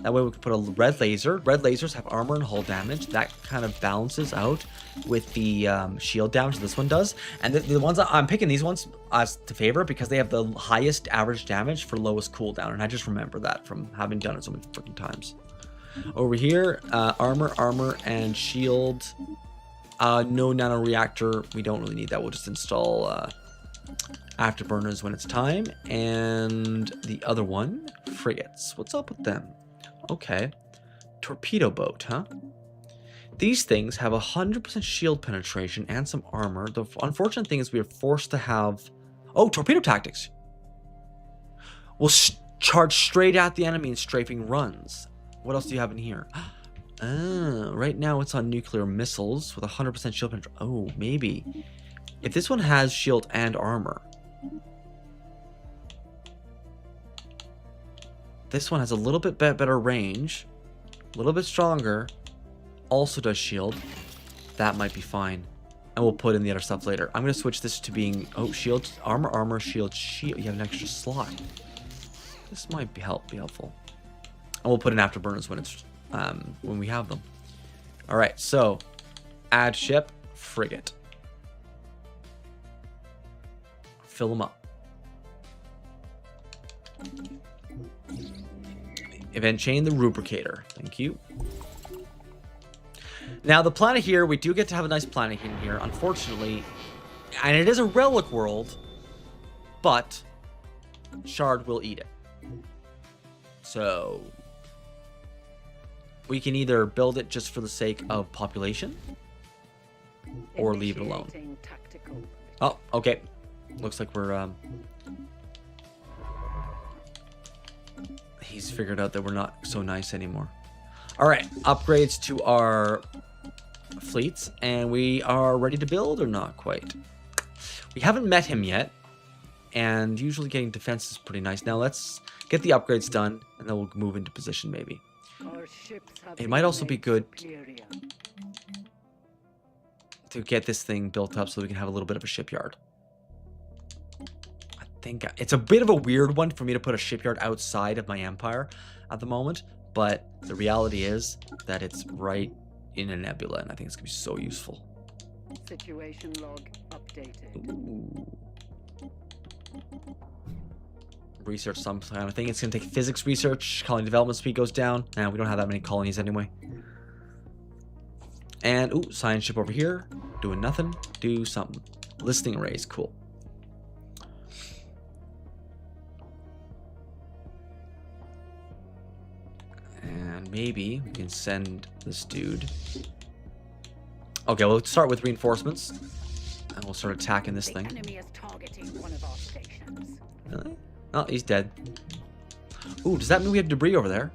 That way we can put a red laser. Red lasers have armor and hull damage. That kind of balances out with the shield damage this one does. And the ones I'm picking these ones as to favor because they have the highest average damage for lowest cooldown. And I just remember that from having done it so many freaking times. Over here, armor, and shield. No nano reactor. We don't really need that. We'll just install afterburners when it's time. And the other one, frigates. What's up with them? Okay. Torpedo boat, huh? These things have 100% shield penetration and some armor. The unfortunate thing is we are forced to have... Oh, torpedo tactics. We'll charge straight at the enemy in strafing runs. What else do you have in here? Right now it's on nuclear missiles with 100% shield penetration. Oh, maybe. If this one has shield and armor. This one has a little bit better range. A little bit stronger. Also does shield. That might be fine. And we'll put in the other stuff later. I'm going to switch this to being... Oh, shield, armor, shield, shield. You have an extra slot. This might be helpful. And we'll put in afterburners when it's when we have them. All right, so add ship, frigate. Fill them up. Event chain the rubricator. Thank you. Now the planet here, we do get to have a nice planet in here. Unfortunately, and it is a relic world, but Shard will eat it. So we can either build it just for the sake of population or leave it alone. Oh, okay. Looks like we're he's figured out that we're not so nice anymore. All right, upgrades to our fleets, and we are ready to build or not quite. We haven't met him yet, and usually getting defense is pretty nice. Now let's get the upgrades done, and then we'll move into position maybe. It might also be good to get this thing built up so we can have a little bit of a shipyard. I think it's a bit of a weird one for me to put a shipyard outside of my empire at the moment, but the reality is that it's right in a nebula, and I think it's gonna be so useful. Situation log updated. Ooh. Research some kind of thing. It's gonna take physics research. Colony development speed goes down. Now we don't have that many colonies anyway. And ooh, science ship over here, doing nothing. Do something. Listening arrays, cool. And maybe we can send this dude. Okay, we'll start with reinforcements, and we'll start attacking this thing. The enemy is targeting one of our stations. Really? Oh, he's dead. Ooh, does that mean we have debris over there?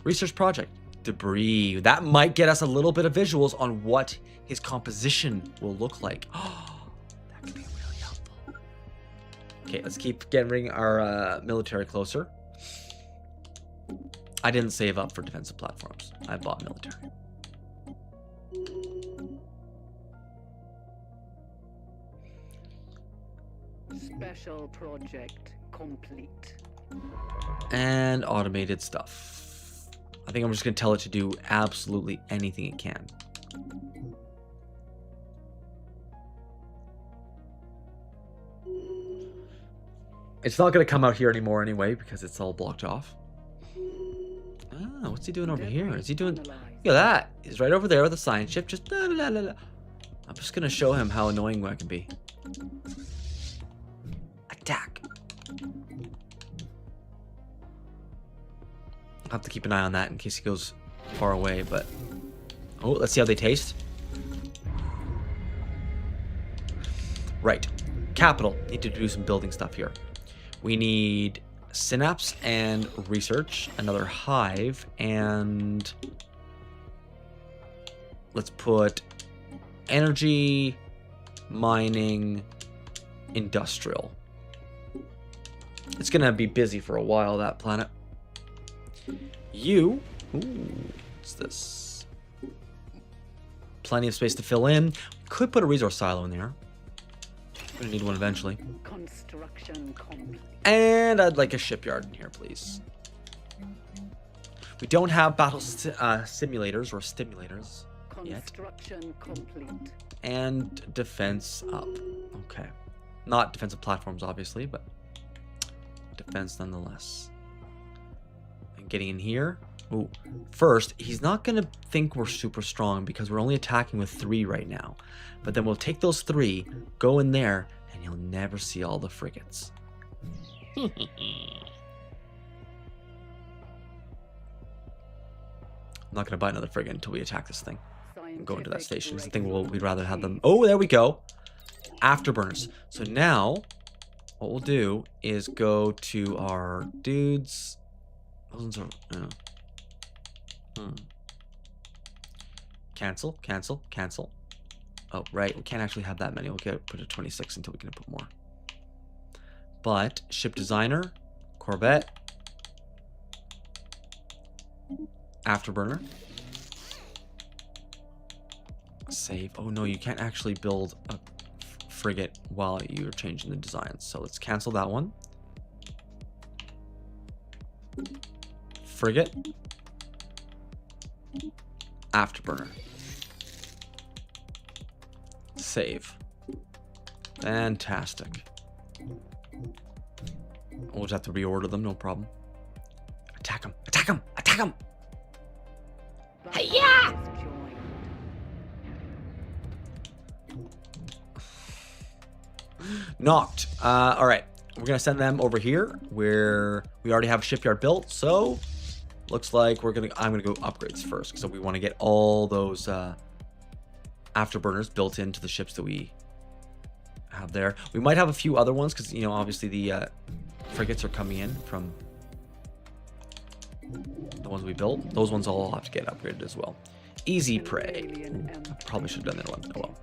Research project. Debris. That might get us a little bit of visuals on what his composition will look like. Oh, that could be really helpful. Okay, let's keep getting our military closer. I didn't save up for defensive platforms. I bought military. Special project complete. And automated stuff. I think I'm just going to tell it to do absolutely anything it can. It's not going to come out here anymore anyway because it's all blocked off. Ah, what's he doing over here? Is he doing... Look at that. He's right over there with the science ship. Just... La, la, la, la. I'm just going to show him how annoying I can be. Attack. I'll have to keep an eye on that in case he goes far away, but... Oh, let's see how they taste. Right. Capital. Need to do some building stuff here. We need synapse and research, another hive, and let's put energy, mining, industrial. It's gonna be busy for a while, that planet. Ooh, what's this? Plenty of space to fill in. Could put a resource silo in there. Gonna need one eventually. Construction complete. And I'd like a shipyard in here, please. We don't have battle simulators or stimulators yet. Construction complete. And defense up. Okay. Not defensive platforms, obviously, but defense nonetheless. And getting in here. Ooh. First, he's not going to think we're super strong because we're only attacking with 3 right now. But then we'll take those 3, go in there, and you'll never see all the frigates. I'm not going to buy another frigate until we attack this thing. And go into that station. It's the thing we'd rather have them... Oh, there we go. Afterburners. So now, what we'll do is go to our dudes. Those ones are... Cancel, cancel, cancel. Oh, right. We can't actually have that many. We'll put it 26 until we can put more. But ship designer, Corvette, afterburner, save. Oh no, you can't actually build a frigate while you're changing the designs. So let's cancel that one. Frigate, afterburner, save. Fantastic. We'll just have to reorder them, no problem. Attack him! Attack him! Attack him! Hiya! Knocked. All right, we're gonna send them over here where we already have a shipyard built. So looks like I'm gonna go upgrades first, so we want to get all those afterburners built into the ships that we have there. We might have a few other ones because, you know, obviously the frigates are coming in from the ones we built. Those ones all have to get upgraded as well. Easy prey. Ooh, I probably should have done that one. Oh well.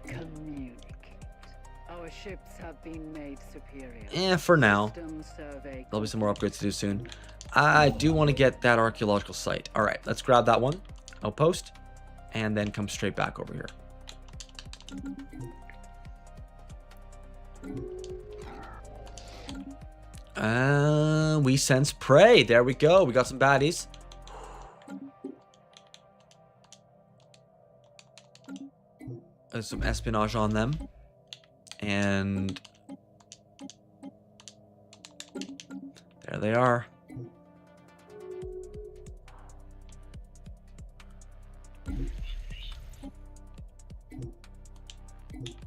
Our ships have been made superior. For now. There'll be some more upgrades to do soon. I do want to get that archaeological site. All right, let's grab that one. Outpost. And then come straight back over here. We sense prey. There we go. We got some baddies. There's some espionage on them. And there they are.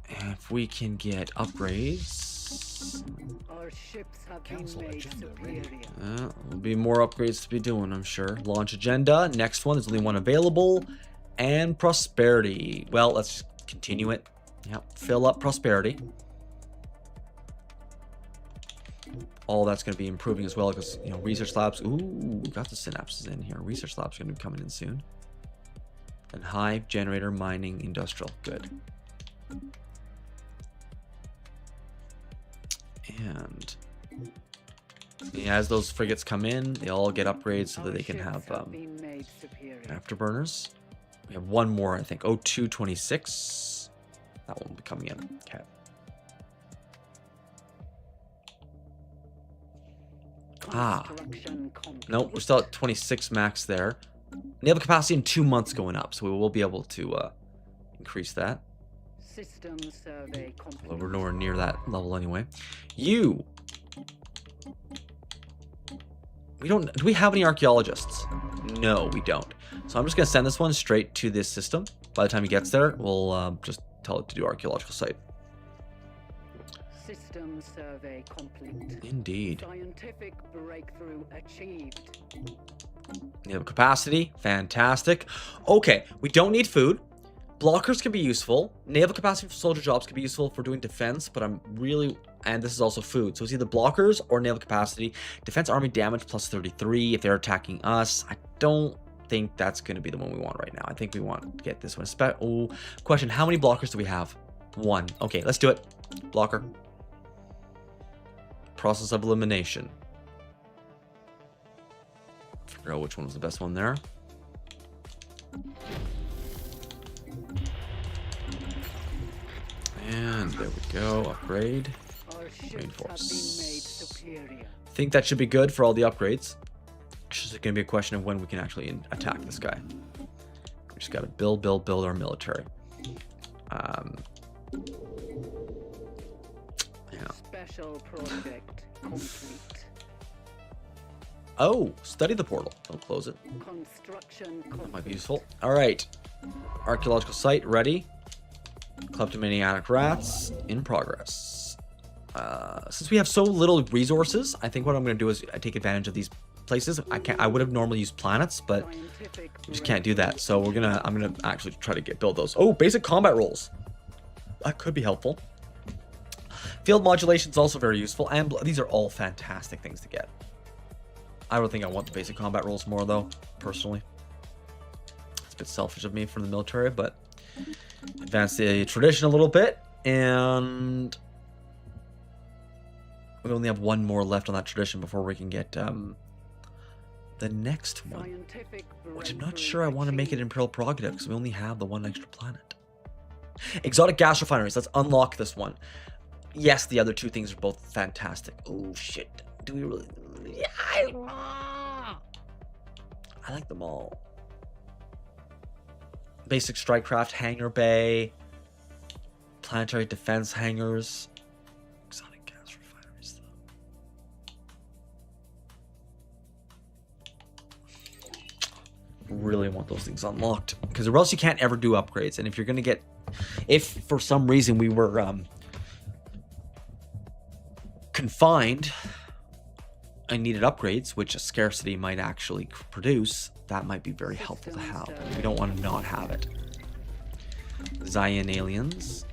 If we can get upgrades, our ships have been made superior. There'll be more upgrades to be doing, I'm sure. Launch agenda. Next one. There's only one available. And prosperity. Well, let's continue it. Yep. Fill up prosperity. All that's going to be improving as well because, you know, research labs. Ooh, we got the synapses in here. Research labs are going to be coming in soon. And hive, generator, mining, industrial. Good. And as those frigates come in, they all get upgrades so that they can have afterburners. We have one more, I think. 0226. That one will be coming in. Okay. Nope, we're still at 26 max there. Naval capacity in 2 months going up, so we will be able to increase that. System survey complete. Well, we're nowhere near that level anyway. You We don't... Do we have any archaeologists? No, we don't. So I'm just going to send this one straight to this system. By the time he gets there, we'll just tell it to do archaeological site. System survey complete. Indeed. Scientific breakthrough achieved. Naval capacity. Fantastic. Okay, we don't need food. Blockers can be useful. Naval capacity for soldier jobs can be useful for doing defense, but I'm really... And this is also food. So it's either blockers or naval capacity. Defense army damage plus 33 if they're attacking us. I don't think that's going to be the one we want right now. I think we want to get this one. Oh, question. How many blockers do we have? 1. Okay, let's do it. Blocker. Process of elimination. Figure out which one was the best one there. And there we go. Upgrade. Our ships Reinforce. have been made superior. I think that should be good for all the upgrades. It's just going to be a question of when we can actually attack this guy. We just got to build our military. Yeah. Special project complete. Oh, study the portal. Don't close it. Construction That might be complete. useful. All right. Archaeological site ready. Kleptomaniac rats in progress. Since we have so little resources, I think what I'm going to do is I take advantage of these places. I would have normally used planets, but Scientific we just can't do that. So I'm gonna actually try to build those. Oh, basic combat rolls. That could be helpful. Field modulation is also very useful, and these are all fantastic things to get. I don't think I want the basic combat rolls more though, personally. It's a bit selfish of me for the military, but advance the tradition a little bit, and we only have one more left on that tradition before we can get the next one, Scientific which I'm not breakthrough sure I want to make it achieved. Imperial Prerogative because we only have the one extra planet. Exotic gas refineries. Let's unlock this one. Yes, the other two things are both fantastic. Oh shit! Do we really? Yeah, I like them all. Basic strike craft hangar bay, planetary defense hangars. Exotic gas refineries, though. Really want those things unlocked because or else you can't ever do upgrades. And if you're gonna get, if for some reason we were confined and needed upgrades, which a scarcity might actually produce, that might be very helpful to have. We don't want to not have it. Zion aliens.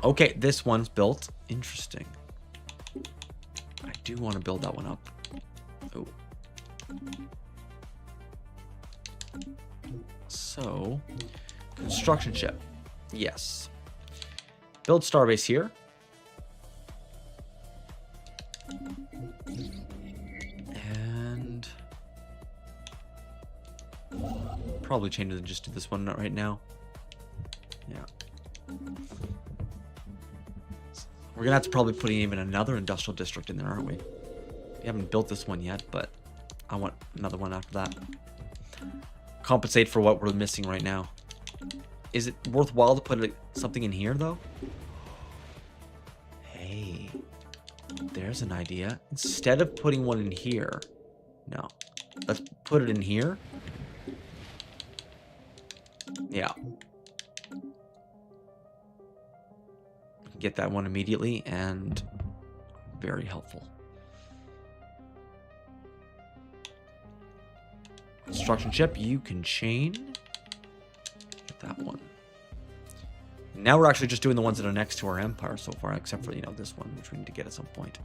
Okay, this one's built. Interesting. I do want to build that one up. Oh. So, construction ship. Yes. Build starbase here. And probably change it and just do this one right now. Yeah. We're gonna have to probably put even another industrial district in there, aren't we? We haven't built this one yet, but I want another one after that. Compensate for what we're missing right now. Is it worthwhile to put something in here, though? Hey, there's an idea. Instead of putting one in here, no. Let's put it in here. Yeah. Get that one immediately, and very helpful. Construction ship, you can chain. Get that one. Now we're actually just doing the ones that are next to our empire so far, except for, you know, this one, which we need to get at some point.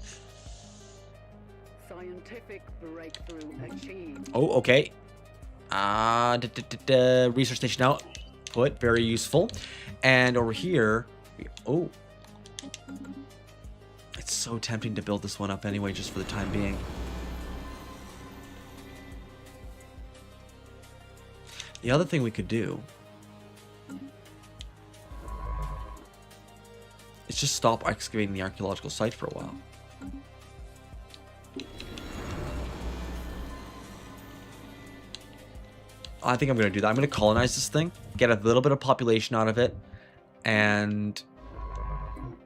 Scientific breakthrough achieved. Oh, okay. Research station output, very useful. And over here, oh. It's so tempting to build this one up anyway, just for the time being. The other thing we could do is just stop excavating the archaeological site for a while. I think I'm going to do that. I'm going to colonize this thing, get a little bit of population out of it, and I'm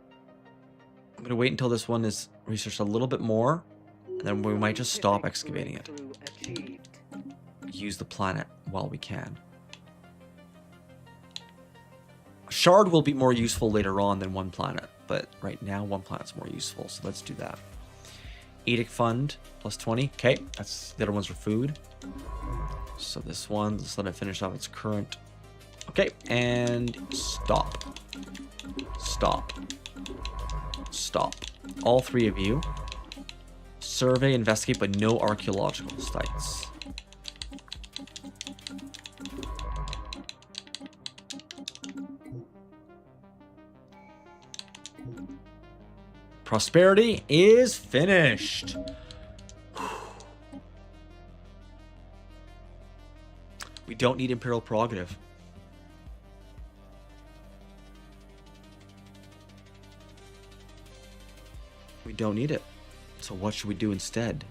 going to wait until this one is researched a little bit more. And then we might just stop Scientific excavating it. breakthrough achieved. Use the planet while we can. Shard will be more useful later on than one planet, but right now one planet's more useful, so let's do that. Edict Fund, plus 20. Okay, that's the other ones are food. So this one, let's let it finish off its current. Okay, and stop. Stop. Stop. All three of you. Survey, investigate, but no archaeological sites. Prosperity is finished. We don't need Imperial Prerogative. We don't need it. So what should we do instead?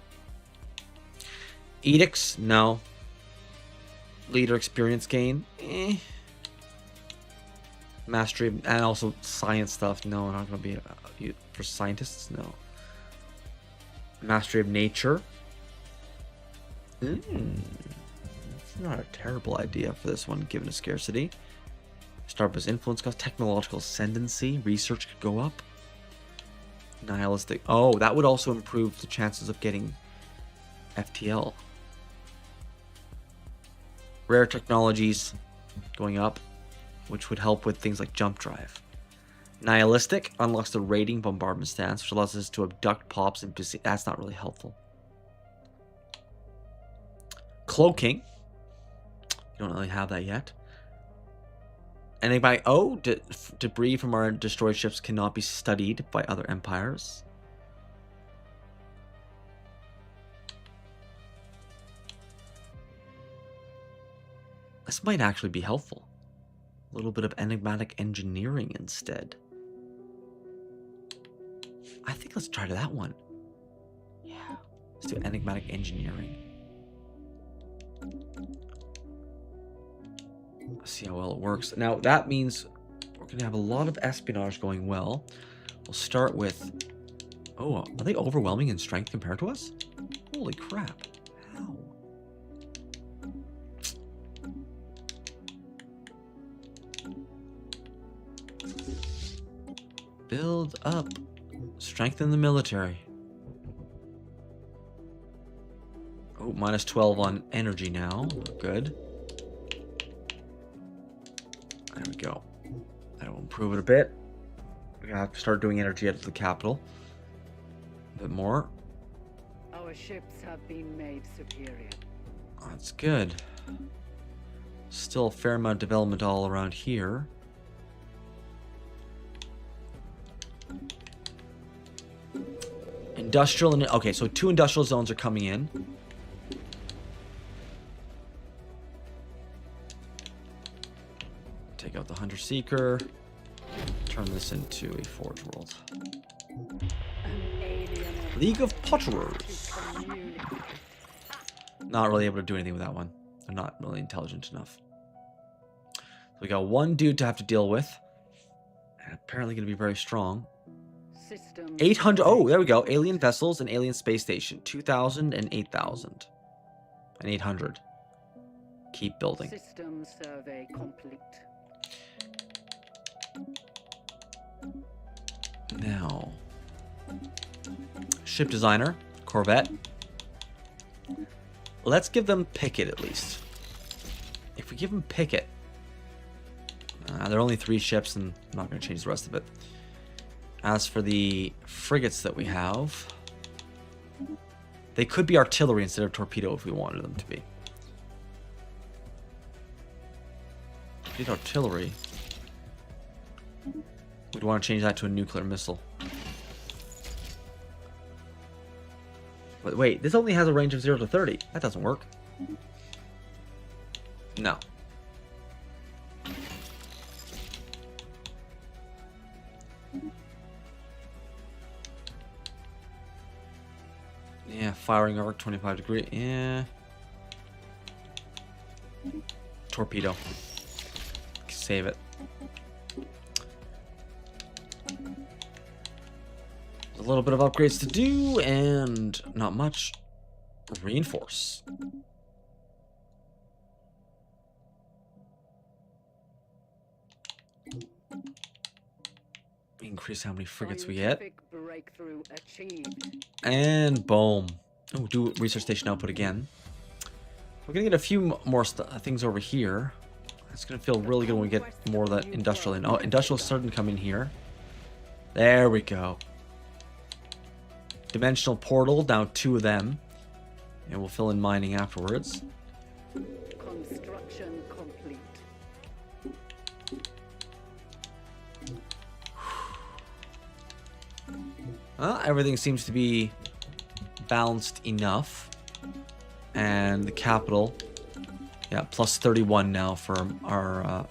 Edicts? No. Leader experience gain? Eh. Mastery and also science stuff? No, not going to be for scientists. No. Mastery of nature? It's not a terrible idea for this one, given a scarcity. Starburst influence cost, technological ascendancy, research could go up. Nihilistic. Oh, that would also improve the chances of getting FTL. Rare technologies going up, which would help with things like jump drive. Nihilistic unlocks the raiding bombardment stance, which allows us to abduct pops and that's not really helpful. Cloaking. You don't really have that yet. Anybody? Oh, debris from our destroyed ships cannot be studied by other empires. This might actually be helpful. A little bit of enigmatic engineering instead. I think let's try that one. Yeah, let's do enigmatic engineering. Let's see how well it works. Now, that means we're going to have a lot of espionage going well. We'll start with... Oh, are they overwhelming in strength compared to us? Holy crap. How? Build up. Strengthen the military. Oh, minus 12 on energy now. Good. There we go. That'll improve it a bit. We're gonna have to start doing energy out of the capital. A bit more. Our ships have been made superior. That's good. Still a fair amount of development all around here. Industrial and... Okay, so 2 industrial zones are coming in. Take out the Hunter Seeker. Turn this into a Forge World. League of Potterers. Not really able to do anything with that one. They're not really intelligent enough. So we got one dude to have to deal with. And apparently going to be very strong. 800. Oh, there we go. Alien vessels and alien space station. 2,000 and 8,000. And 800. Keep building. System survey complete. Now, ship designer, Corvette. Let's give them Picket at least. If we give them Picket, there are only 3 ships, and I'm not going to change the rest of it. As for the frigates that we have, they could be artillery instead of torpedo if we wanted them to be. If we did artillery, we'd want to change that to a nuclear missile. But wait, this only has a range of 0 to 30. That doesn't work. No. Yeah, firing arc, 25 degree. Yeah. Torpedo. Save it. A little bit of upgrades to do, and not much. Reinforce. Increase how many frigates we get. Scientific breakthrough achieved. And boom. Oh, do research station output again. We're gonna get a few more things over here. It's gonna feel really good when we get more of that industrial in. Oh, industrial starting to come in here. There we go. Dimensional portal, now 2 of them. And we'll fill in mining afterwards. Construction complete. Everything seems to be balanced enough. And the capital, yeah, plus 31 now for our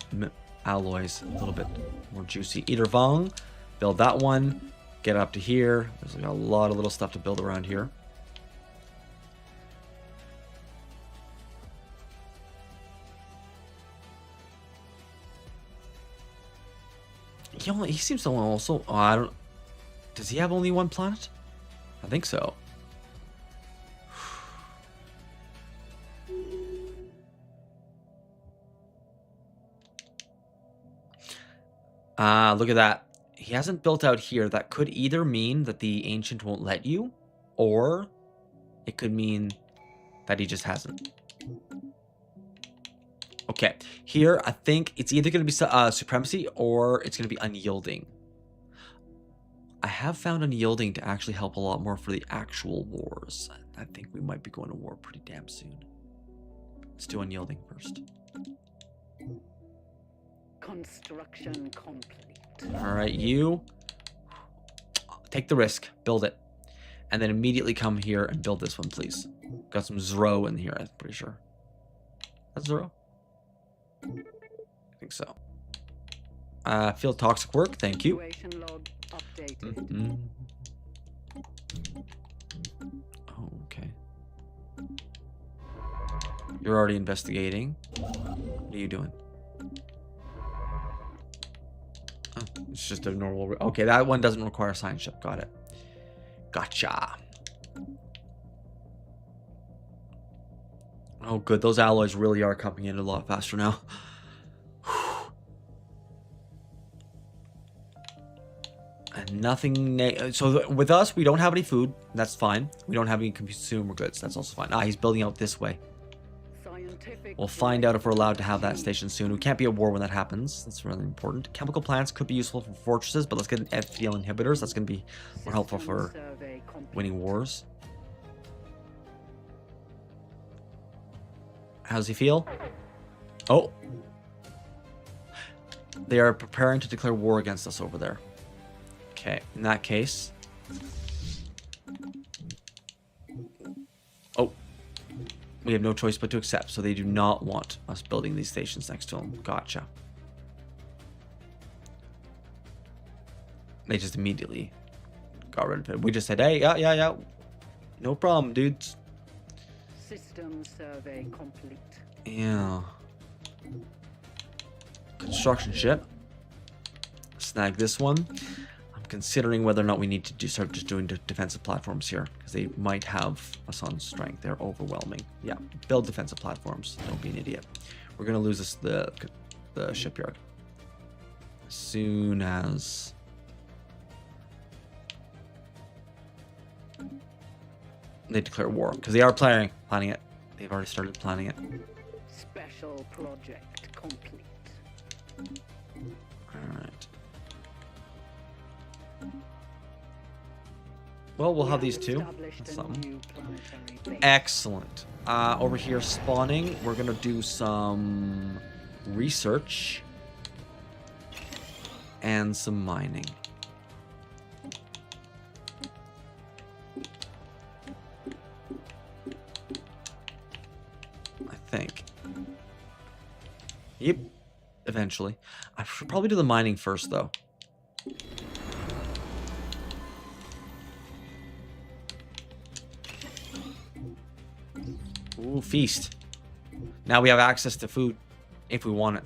alloys. A little bit more juicy. Eater Vong, build that one. Get up to here. There's like a lot of little stuff to build around here. He seems to also. Oh, I don't. Does he have only one planet? I think so. Look at that. He hasn't built out here. That could either mean that the Ancient won't let you, or it could mean that he just hasn't. Okay, here I think it's either going to be Supremacy or it's going to be Unyielding. I have found Unyielding to actually help a lot more for the actual wars. I think we might be going to war pretty damn soon. Let's do Unyielding first. Construction complete. Alright, you take the risk, build it. And then immediately come here and build this one, please. Got some Zero in here, I'm pretty sure. That's Zero? I think so. Field toxic work, thank you. Situation log updated. Oh, okay. You're already investigating. What are you doing? Oh, it's just a normal. Okay, that one doesn't require a science ship. Got it. Gotcha. Oh, good. Those alloys really are coming in a lot faster now. And nothing. So with us, we don't have any food. That's fine. We don't have any consumer goods. That's also fine. He's building out this way. We'll find out if we're allowed to have that station soon. We can't be at war when that happens. That's really important. Chemical plants could be useful for fortresses, but let's get an FTL inhibitors. That's going to be more helpful for winning wars. How's he feel? Oh. They are preparing to declare war against us over there. Okay, in that case. Oh. We have no choice but to accept, so they do not want us building these stations next to them. Gotcha. They just immediately got rid of it. We just said, hey, yeah. No problem, dudes. System survey complete. Yeah. Construction ship. Snag this one. I'm considering whether or not we need to start just doing defensive platforms here, because they might have us on strength. They're overwhelming. Yeah, build defensive platforms. Don't be an idiot. We're gonna lose the shipyard as soon as they declare war, because they are planning it. They've already started planning it. Special project complete. All right. Well, we'll have these two. That's something. Excellent. Over here spawning, we're gonna do some research and some mining. I think. Yep. Eventually. I should probably do the mining first, though. Ooh, feast. Now we have access to food if we want it.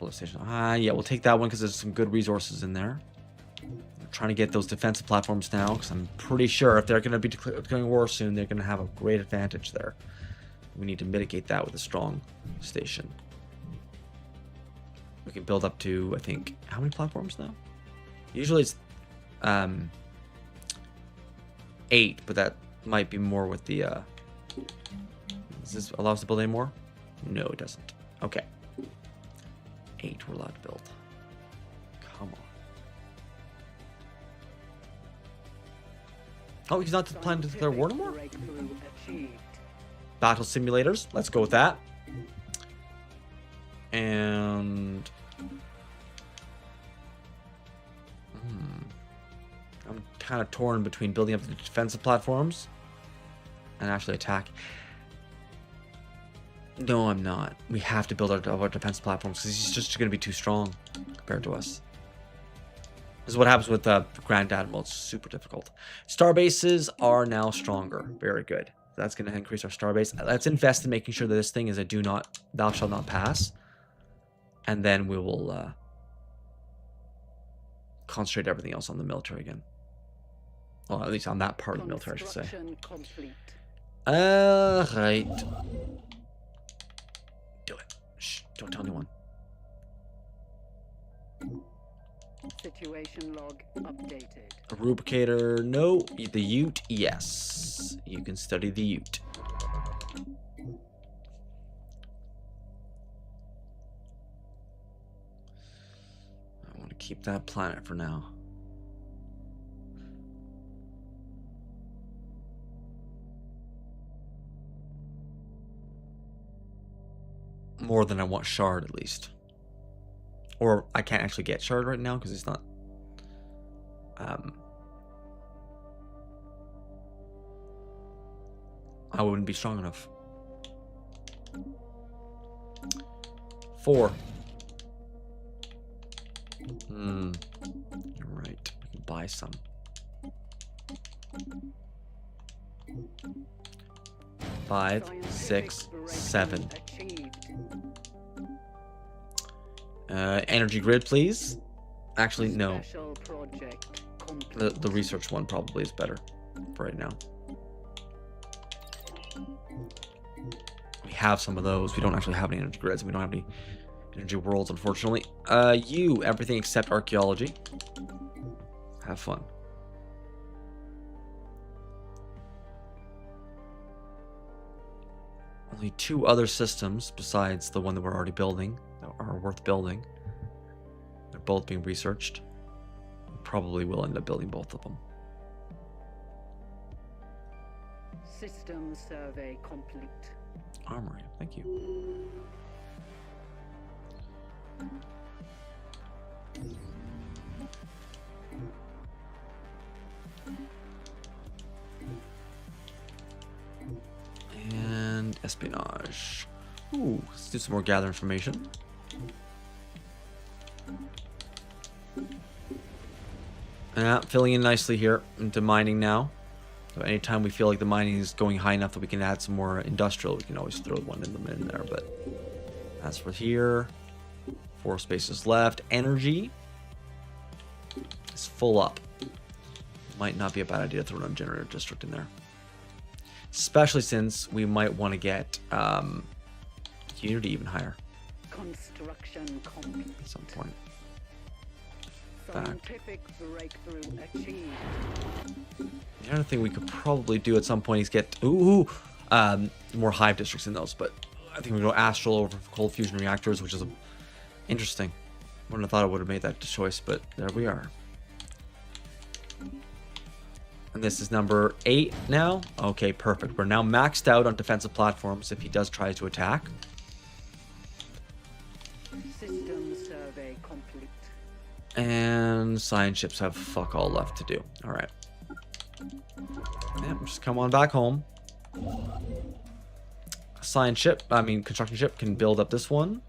Nuclear station. Yeah, we'll take that one because there's some good resources in there. We're trying to get those defensive platforms now because I'm pretty sure if they're going to be declaring war soon, they're going to have a great advantage there. We need to mitigate that with a strong station. We can build up to, I think, how many platforms now? Usually it's 8, but that might be more with the... Does this allow us to build any more? No, it doesn't. Okay. 8 we're allowed to build. Come on. Oh, he's not planning to declare war no more? Battle simulators. Let's go with that. And... I'm kind of torn between building up the defensive platforms and actually attack. No, I'm not. We have to build our defense platforms because he's just going to be too strong compared to us. This is what happens with the Grand Admiral. It's super difficult. Star bases are now stronger. Very good. That's going to increase our star base. Let's invest in making sure that this thing is a thou shalt not pass. And then we will concentrate everything else on the military again. Well, at least on that part of the military, I should say. Right. Do it. Shh, don't tell anyone. Situation log updated. A rubricator, no. The Ute, yes. You can study the Ute. I want to keep that planet for now. More than I want Shard, at least. Or I can't actually get Shard right now because it's not... I wouldn't be strong enough. 4. You're right. I can buy some. 5, 6, 7. Energy grid, please. Actually, no. The research one probably is better for right now. We have some of those. We don't actually have any energy grids. We don't have any energy worlds, unfortunately. Everything except archaeology. Have fun. Only 2 other systems besides the one that we're already building that are worth building. They're both being researched. We probably will end up building both of them. System survey complete. Armory, thank you. And espionage. Ooh, let's do some more gather information. Filling in nicely here into mining now. So anytime we feel like the mining is going high enough that we can add some more industrial, we can always throw one in there. But as for here, 4 spaces left. Energy is full up. Might not be a bad idea to throw a generator district in there. Especially since we might want to get unity even higher. Construction complete. At some point. Scientific breakthrough achieved. The other thing we could probably do at some point is get more hive districts in those, but I think we go astral over cold fusion reactors, which is interesting. Wouldn't have thought I would have made that choice, but there we are. And this is number 8 now. Okay, perfect. We're now maxed out on defensive platforms if he does try to attack. System survey complete. And science ships have fuck all left to do. All right. Yeah, just come on back home. Construction ship can build up this one.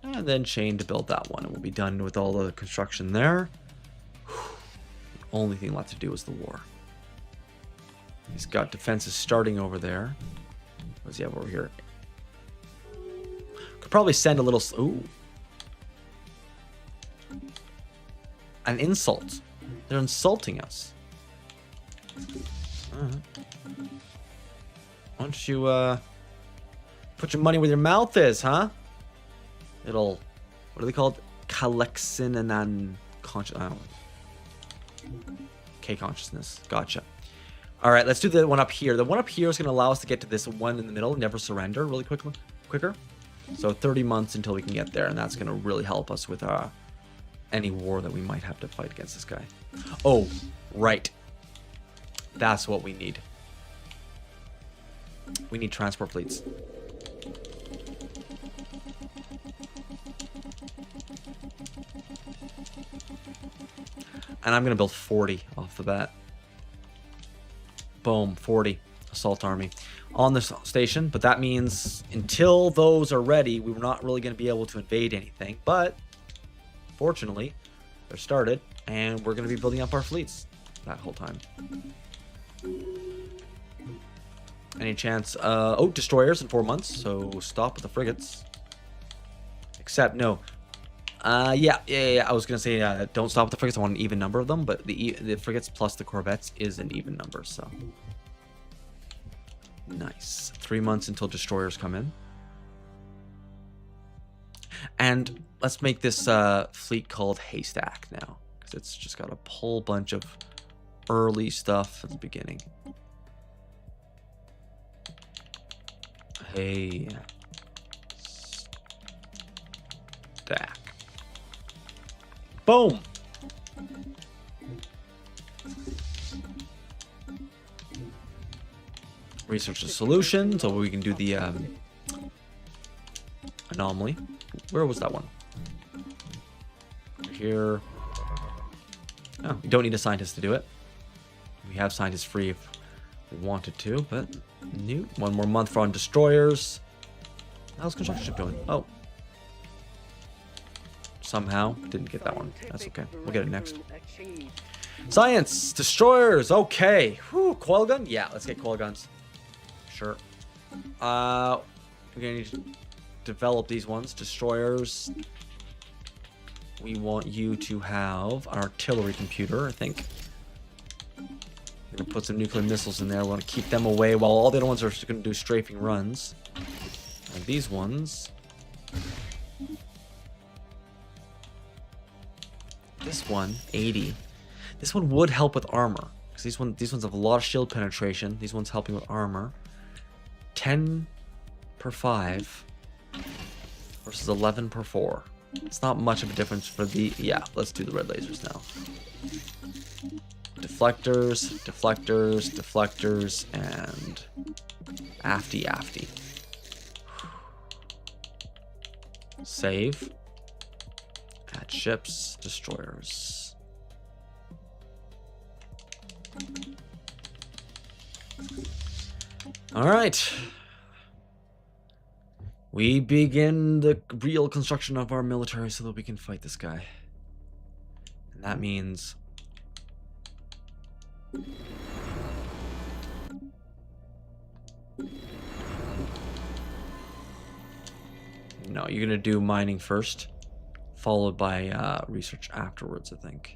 And then chain to build that one. And we'll be done with all the construction there. The only thing left to do is the war. He's got defenses starting over there. What does he have over here? Could probably send a little... Ooh. an insult. They're insulting us. Alright. Why don't you, put your money where your mouth is, huh? It'll... What are they called? Kalexin conscious... I don't know. K consciousness. Gotcha. Alright, let's do the one up here. The one up here is going to allow us to get to this one in the middle. Never surrender really quicker. So 30 months until we can get there. And that's going to really help us with any war that we might have to fight against this guy. Oh, right. That's what we need. We need transport fleets. And I'm going to build 40 off the bat. Boom, 40 assault army on the station. But that means until those are ready, we're not really going to be able to invade anything. But fortunately, they're started, and we're going to be building up our fleets that whole time. Any chance? Oh, destroyers in 4 months, so stop with the frigates. Except, no. Yeah. I was going to say, don't stop with the frigates. I want an even number of them, but the frigates plus the corvettes is an even number, so. Nice. 3 months until destroyers come in. And let's make this fleet called Haystack now, because it's just got a whole bunch of early stuff at the beginning. Haystack. Boom. Research the solution, so we can do the anomaly. Where was that one? Here. Oh, we don't need a scientist to do it. We have scientists free if we wanted to, but new. 1 more month for on destroyers. How's construction ship going? Oh. Somehow didn't get that one. That's okay. We'll get it next. Science! Destroyers! Okay. Whew, coil gun? Yeah, let's get coil guns. Sure. We're gonna need to develop these ones. Destroyers. We want you to have an artillery computer, I think. We're gonna put some nuclear missiles in there. We want to keep them away while all the other ones are just gonna do strafing runs. And these ones. This one, 80. This one would help with armor. Because these ones have a lot of shield penetration. These ones helping with armor. 10 per 5 versus 11 per 4. It's not much of a difference for the... Yeah, let's do the red lasers now. Deflectors, deflectors, deflectors, and... Afty. Save. Add ships, destroyers. Alright. We begin the real construction of our military so that we can fight this guy. And that means... No, you're going to do mining first. Followed by research afterwards, I think.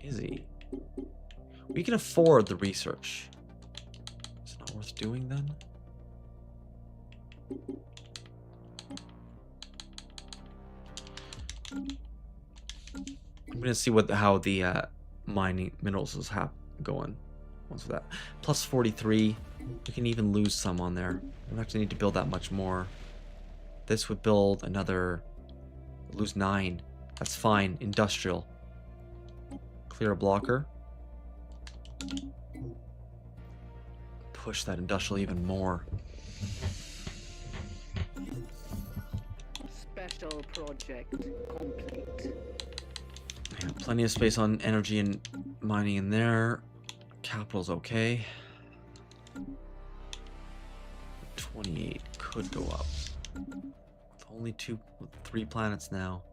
Is he? We can afford the research. Is it not worth doing then? I'm gonna see how the mining minerals is going. Once for that, plus 43. We can even lose some on there. We don't actually need to build that much more. This would build another. Lose 9. That's fine. Industrial. Clear a blocker. Push that industrial even more. Special project complete. Yeah, plenty of space on energy and mining in there. Capital's okay. 28 could go up. Only 3 planets now.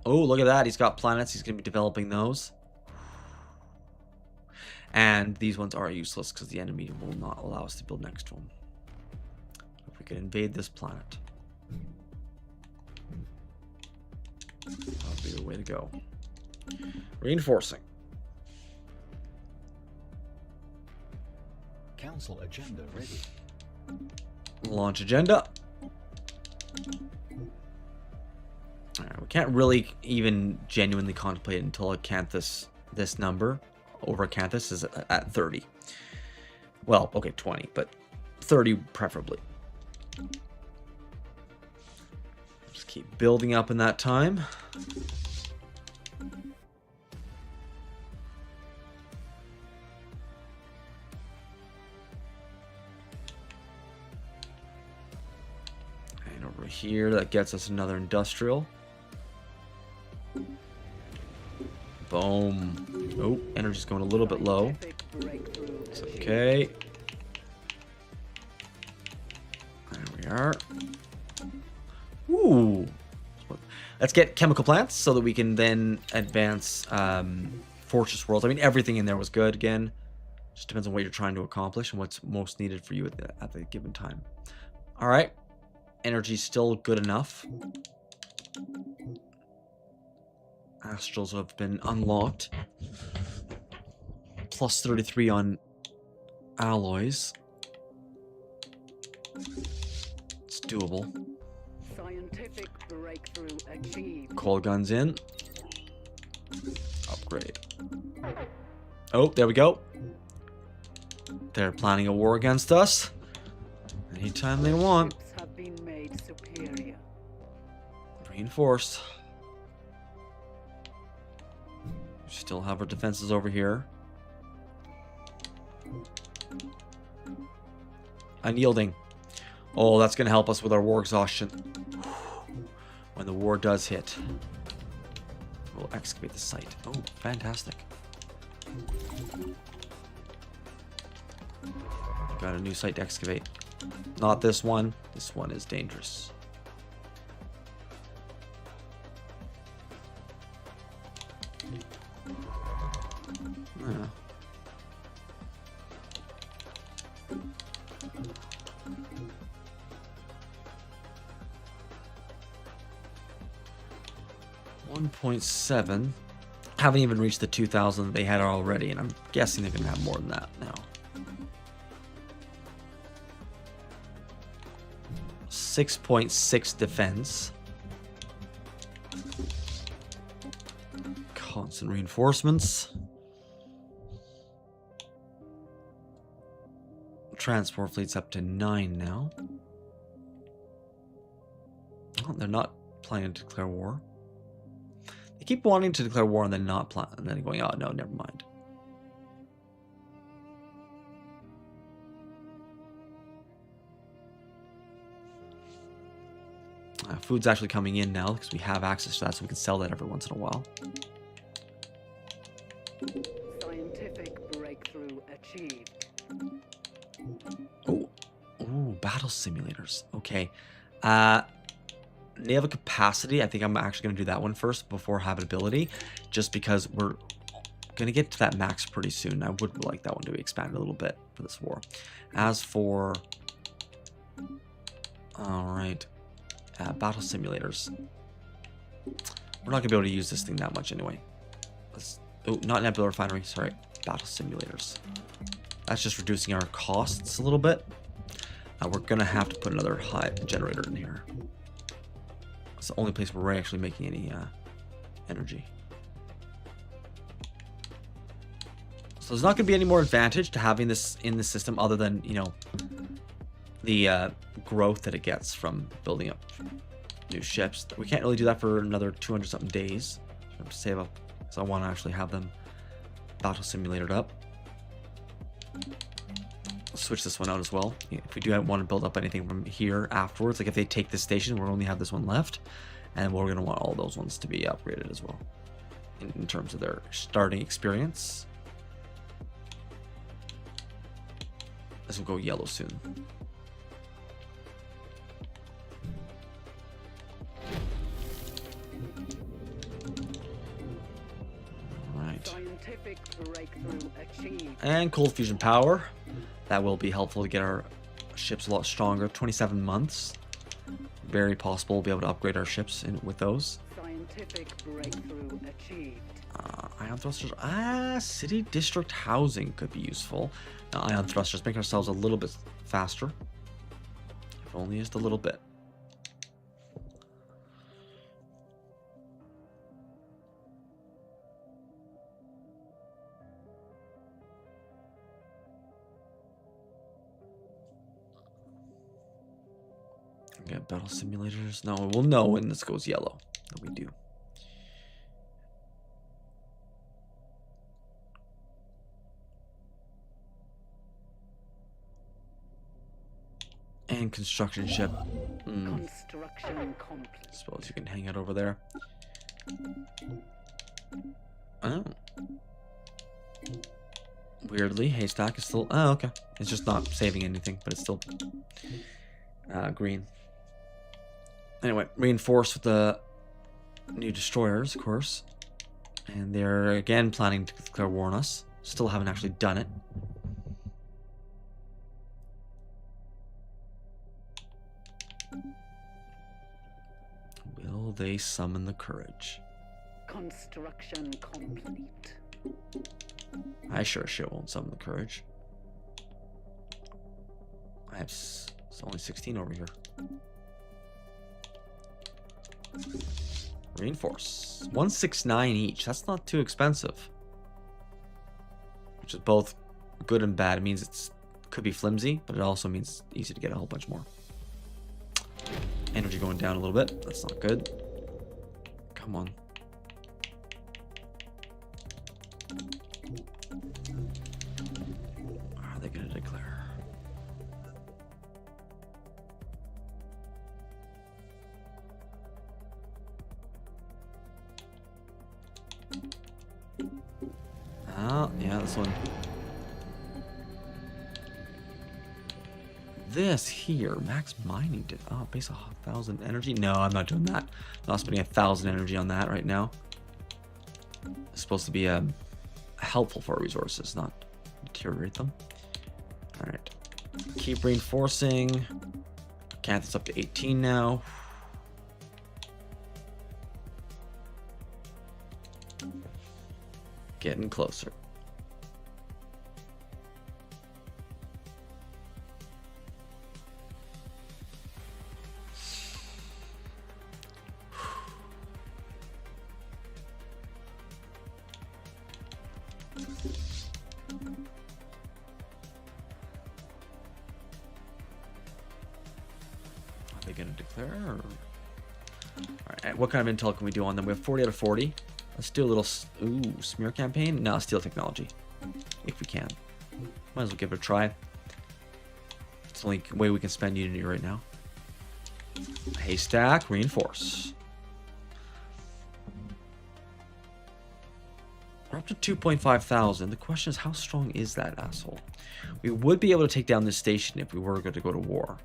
Oh, look at that. He's got planets. He's going to be developing those. And these ones are useless because the enemy will not allow us to build next to them. If we could invade this planet. That'll be the way to go. Reinforcing. Council agenda ready. Launch agenda. Alright, we can't really even genuinely contemplate it until Acanthus, this number over Acanthus is at 30. Well, okay, 20, but 30 preferably. Just keep building up in that time. And over here, that gets us another industrial. Boom. Oh, energy's going a little bit low. It's okay. There we are. Ooh. Let's get chemical plants so that we can then advance Fortress Worlds. I mean, everything in there was good again. Just depends on what you're trying to accomplish and what's most needed for you at the given time. All right. Energy's still good enough. Astrals have been unlocked. Plus 33 on alloys. It's doable. Scientific breakthrough achieved. Coal guns in. Upgrade. Oh, there we go. They're planning a war against us. Anytime they want. Ships have been made superior. Reinforced. Still have our defenses over here. Unyielding. Oh, that's going to help us with our war exhaustion. When the war does hit. We'll excavate the site. Oh, fantastic. Got a new site to excavate. Not this one. This one is dangerous. Yeah. .7. Haven't even reached the 2,000 they had already, and I'm guessing they're gonna have more than that now. 6.6 defense. Constant reinforcements. Transport fleet's up to 9 now. Oh, they're not planning to declare war. They keep wanting to declare war and then not plan, and then going, oh no, never mind. Food's actually coming in now because we have access to that, so we can sell that every once in a while. Scientific breakthrough achieved. Oh, ooh, battle simulators. Okay. Naval capacity. I think I'm actually going to do that one first before habitability, just because we're going to get to that max pretty soon. I would like that one to be expanded a little bit for this war. As for... Alright. Battle simulators. We're not going to be able to use this thing that much anyway. Oh, not Nebula Refinery. Sorry. Battle simulators. That's just reducing our costs a little bit. We're going to have to put another hive generator in here. It's the only place where we're actually making any energy. So there's not going to be any more advantage to having this in the system other than, you know, the growth that it gets from building up new ships. We can't really do that for another 200 something days. I have to save up, so I want to actually have them battle simulated up. I'll switch this one out as well. If we do want to build up anything from here afterwards, like if they take this station, we'll only have this one left, and we're going to want all those ones to be upgraded as well in terms of their starting experience. This will go yellow soon. Right. Scientific breakthrough achieved. And cold fusion power. That will be helpful to get our ships a lot stronger. 27 months. Very possible we'll be able to upgrade our ships with those. Scientific breakthrough achieved. Ion thrusters. City district housing could be useful. Now, ion thrusters, make ourselves a little bit faster. If only just a little bit. Get battle simulators. No, we'll know when this goes yellow. That we do. And construction ship. Construction complete. Suppose you can hang out over there. Oh. Weirdly, haystack is still. Oh, okay. It's just not saving anything, but it's still green. Anyway, reinforced with the new destroyers, of course. And they're again planning to declare war on us. Still haven't actually done it. Will they summon the courage? Construction complete. I sure as shit won't summon the courage. I have it's only 16 over here. Reinforce. 169 each. That's not too expensive. Which is both good and bad. It means it's could be flimsy, but it also means easy to get a whole bunch more. Energy going down a little bit. That's not good. Come on. Are they going to declare? Oh, yeah, this one. This here, max mining did. Oh, base 1,000 energy. No, I'm not doing that. I'm not spending 1,000 energy on that right now. It's supposed to be helpful for our resources, not deteriorate them. All right, keep reinforcing. Canthus up to 18 now. Getting closer. Are they going to declare? Or... All right, what kind of intel can we do on them? We have 40 out of 40. Let's do a little smear campaign. No, steel technology, if we can. Might as well give it a try. It's the only way we can spend Unity right now. Haystack, reinforce. We're up to 2.5 thousand. The question is, how strong is that asshole? We would be able to take down this station if we were going to go to war.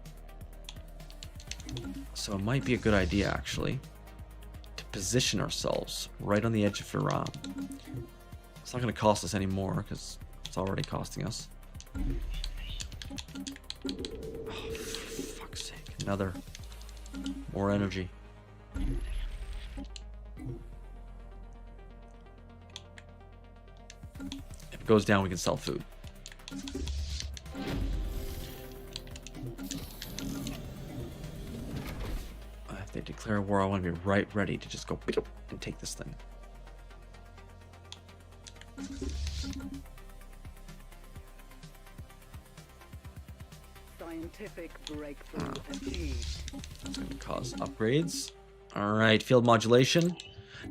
So it might be a good idea, actually, to position ourselves right on the edge of Iran. It's not going to cost us any more because it's already costing us. Oh, for fuck's sake. Another. More energy. If it goes down, we can sell food. If they declare war, I want to be right ready to just go and take this thing. Scientific breakthrough achieved. That's going to cause upgrades. All right, field modulation.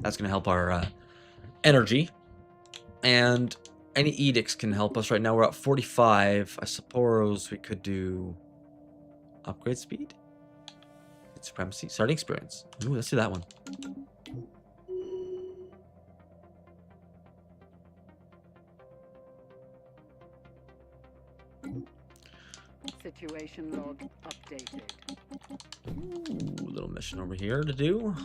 That's going to help our energy. And any edicts can help us. Right now we're at 45. I suppose we could do upgrade speed. Supremacy. Starting experience. Ooh, let's do that one. Situation log updated. Ooh, little mission over here to do.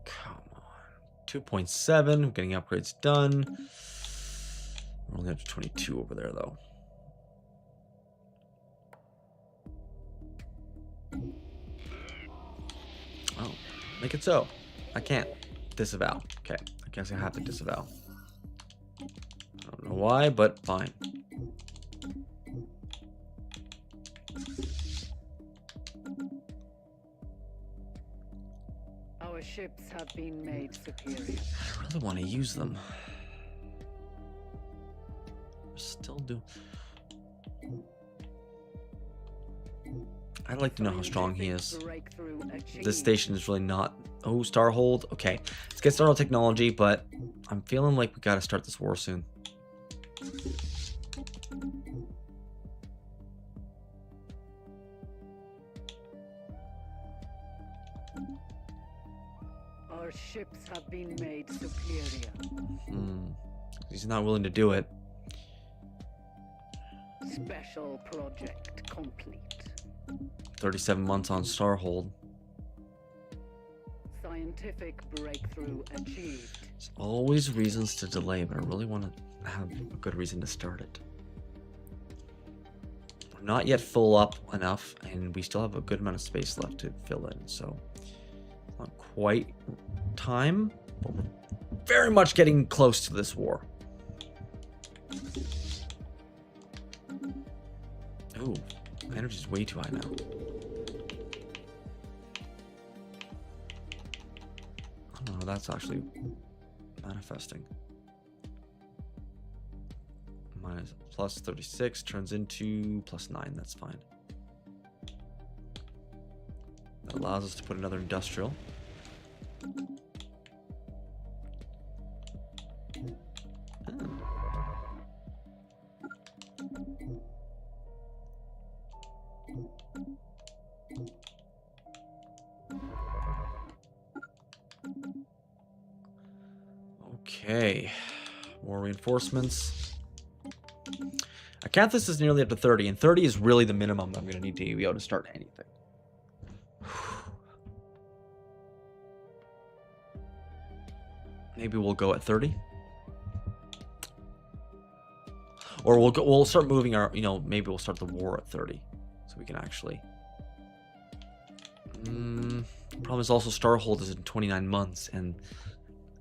Come on. 2.7. Getting upgrades done. We're only up to 22 over there, though. Oh, make it so. I can't disavow. Okay, I guess I have to disavow. I don't know why, but fine. Our ships have been made superior. I really want to use them. Still do. I'd like to know how strong he is. This station is really not... Oh, Starhold. Okay, let's get started on technology, but I'm feeling like we gotta start this war soon. Our ships have been made superior. He's not willing to do it. Special project complete. 37 months on Starhold. Scientific breakthrough achieved. There's always reasons to delay, but I really want to have a good reason to start it. We're not yet full up enough, and we still have a good amount of space left to fill in, so not quite time, but we're very much getting close to this war. Ooh, energy's way too high now. Oh, that's actually manifesting. Minus plus 36 turns into plus 9. That's fine. That allows us to put another industrial. Okay, more reinforcements. Acanthus is nearly up to 30, and 30 is really the minimum I'm going to need to be able to start anything. Maybe we'll go at 30, or we'll start moving our, maybe we'll start the war at 30, so we can actually. Problem is also Starhold is in 29 months, and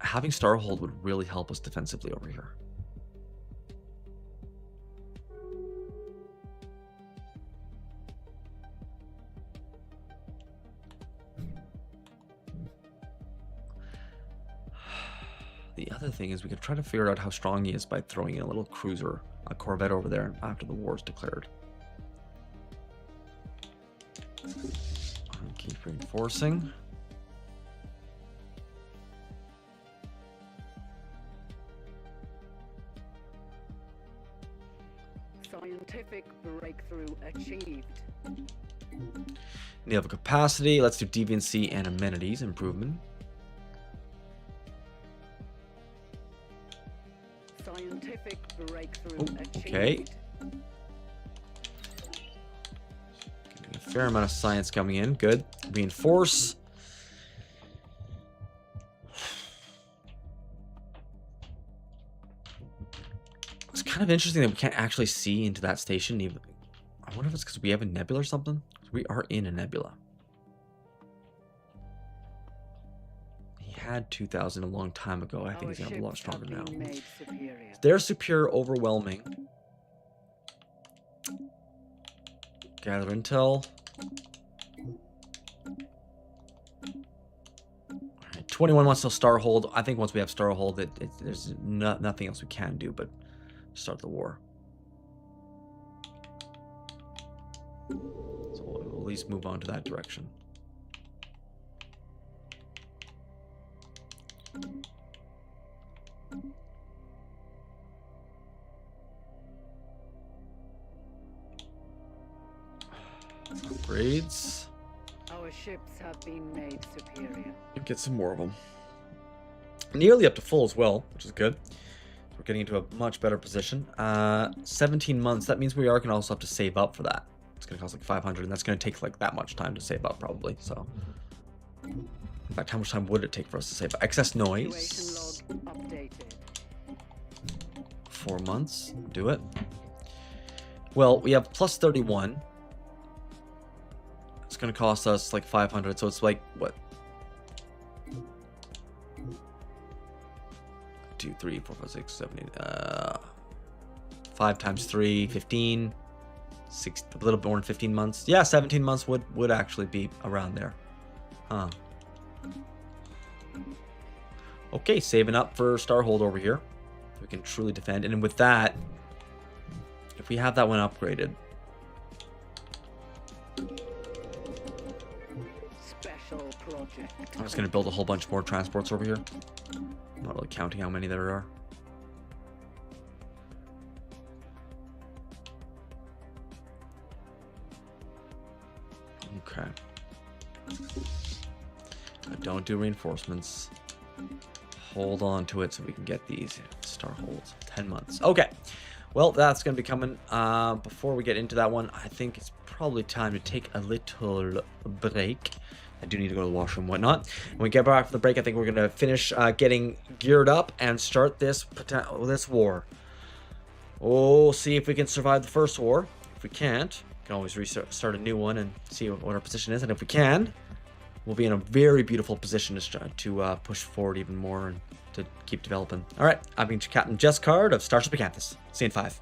having Starhold would really help us defensively over here. The other thing is we could try to figure out how strong he is by throwing in a little cruiser, a corvette over there after the war is declared. Keep reinforcing. Scientific breakthrough achieved. Naval capacity. Let's do deviancy and amenities improvement. Scientific breakthrough achieved. Okay. Getting a fair amount of science coming in. Good. Reinforce. It's kind of interesting that we can't actually see into that station. Even I wonder if it's because we have a nebula or something. We are in a nebula. He had 2,000 a long time ago. I think he's gonna be a lot stronger now. They're superior, overwhelming. Gather intel. Alright, 21 wants to Starhold. I think once we have Starhold, there's nothing else we can do but start the war. So we'll at least move on to that direction. Upgrades. Our ships have been made superior. Get some more of them. Nearly up to full as well, which is good. We're getting into a much better position. 17 months. That means we are going to also have to save up for that. It's going to cost like 500, and that's going to take like that much time to save up, probably. So, in fact, how much time would it take for us to save up? Excess noise. 4 months. Do it. Well, we have plus 31. It's going to cost us like 500. So it's like, what? 2, 3, 4, 5, 6, 7, 8. 5 times 3, 15. 6, a little bit more than 15 months. Yeah, 17 months would actually be around there. Huh. Okay, saving up for Starhold over here. We can truly defend. And with that, if we have that one upgraded. Special project. I'm just going to build a whole bunch more transports over here. I'm not really counting how many there are. Okay. Don't do reinforcements. Hold on to it so we can get these star holds. 10 months. Okay. Well, that's going to be coming. Before we get into that one, I think it's probably time to take a little break. I do need to go to the washroom and whatnot. When we get back from the break, I think we're going to finish getting geared up and start this war. We'll see if we can survive the first war. If we can't, we can always start a new one and see what our position is. And if we can, we'll be in a very beautiful position to push forward even more and to keep developing. All right, I've been Captain Jess Card of Starship Acanthus. See you in 5.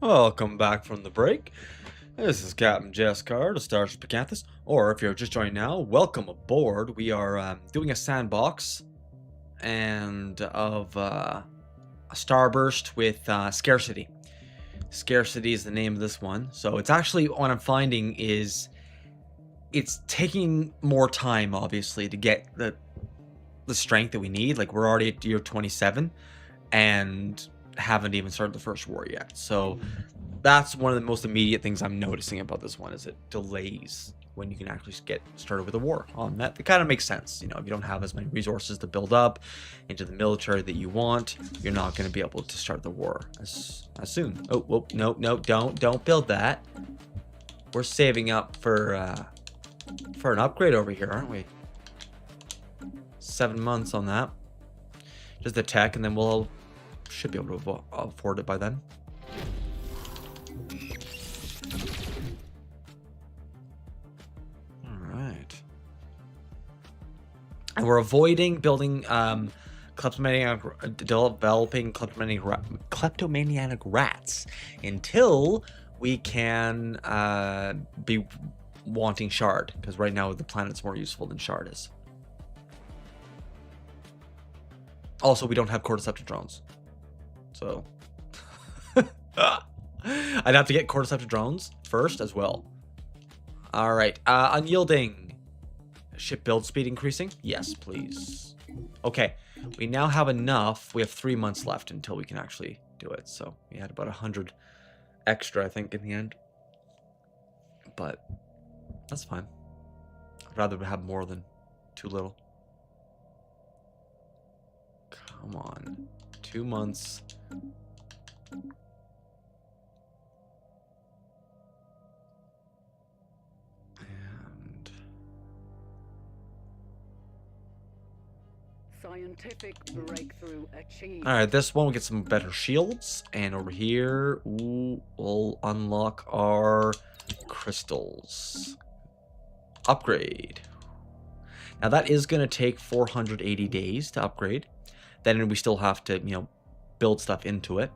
Welcome back from the break. This is Captain Jess Card of Starship Acanthus, or if you're just joining now, welcome aboard. We are doing a sandbox and of a Starburst with Scarcity. Scarcity is the name of this one. So it's actually, what I'm finding is it's taking more time, obviously, to get the strength that we need. Like, we're already at year 27 and haven't even started the first war yet. So that's one of the most immediate things I'm noticing about this one, is it delays when you can actually get started with a war on that. It kind of makes sense. You know, if you don't have as many resources to build up into the military that you want, you're not going to be able to start the war as soon. Oh, whoa, no, don't build that. We're saving up for an upgrade over here, aren't we? 7 months on that. Just the tech, and then we'll should be able to afford it by then. And we're avoiding building developing kleptomaniac rats until we can be wanting shard, because right now the planet's more useful than shard is. Also, we don't have cordyceps drones, so I'd have to get cordyceps drones first as well. All right, unyielding. Ship build speed increasing? Yes, please. Okay, we now have enough. We have 3 months left until we can actually do it. So we had about 100 extra, I think, in the end. But that's fine. I'd rather have more than too little. Come on. 2 months. Scientific breakthrough achieved. All right, this one will get some better shields, and over here, we'll unlock our crystals. Upgrade. Now that is going to take 480 days to upgrade. Then we still have to, you know, build stuff into it.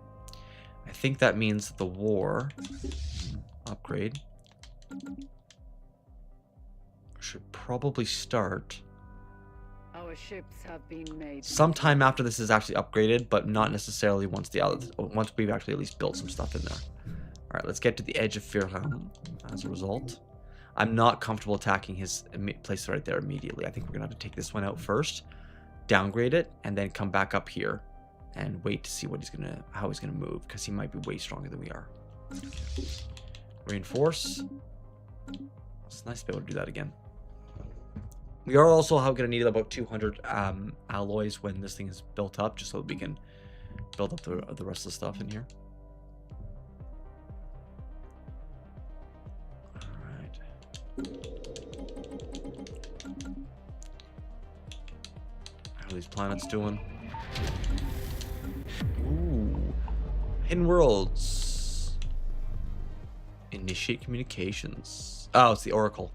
I think that means the war upgrade should probably start Our ships have been made sometime after this is actually upgraded, but not necessarily once we've actually at least built some stuff in there. All right, let's get to the edge of Firhelm. As a result, I'm not comfortable attacking his place right there immediately. I think we're gonna have to take this one out first, downgrade it, and then come back up here and wait to see how he's gonna move, because he might be way stronger than we are. Okay. Reinforce. It's nice to be able to do that again. We are also going to need about 200 alloys when this thing is built up, just so that we can build up the rest of the stuff in here. Alright. How are these planets doing? Ooh. Hidden worlds. Initiate communications. Oh, it's the Oracle.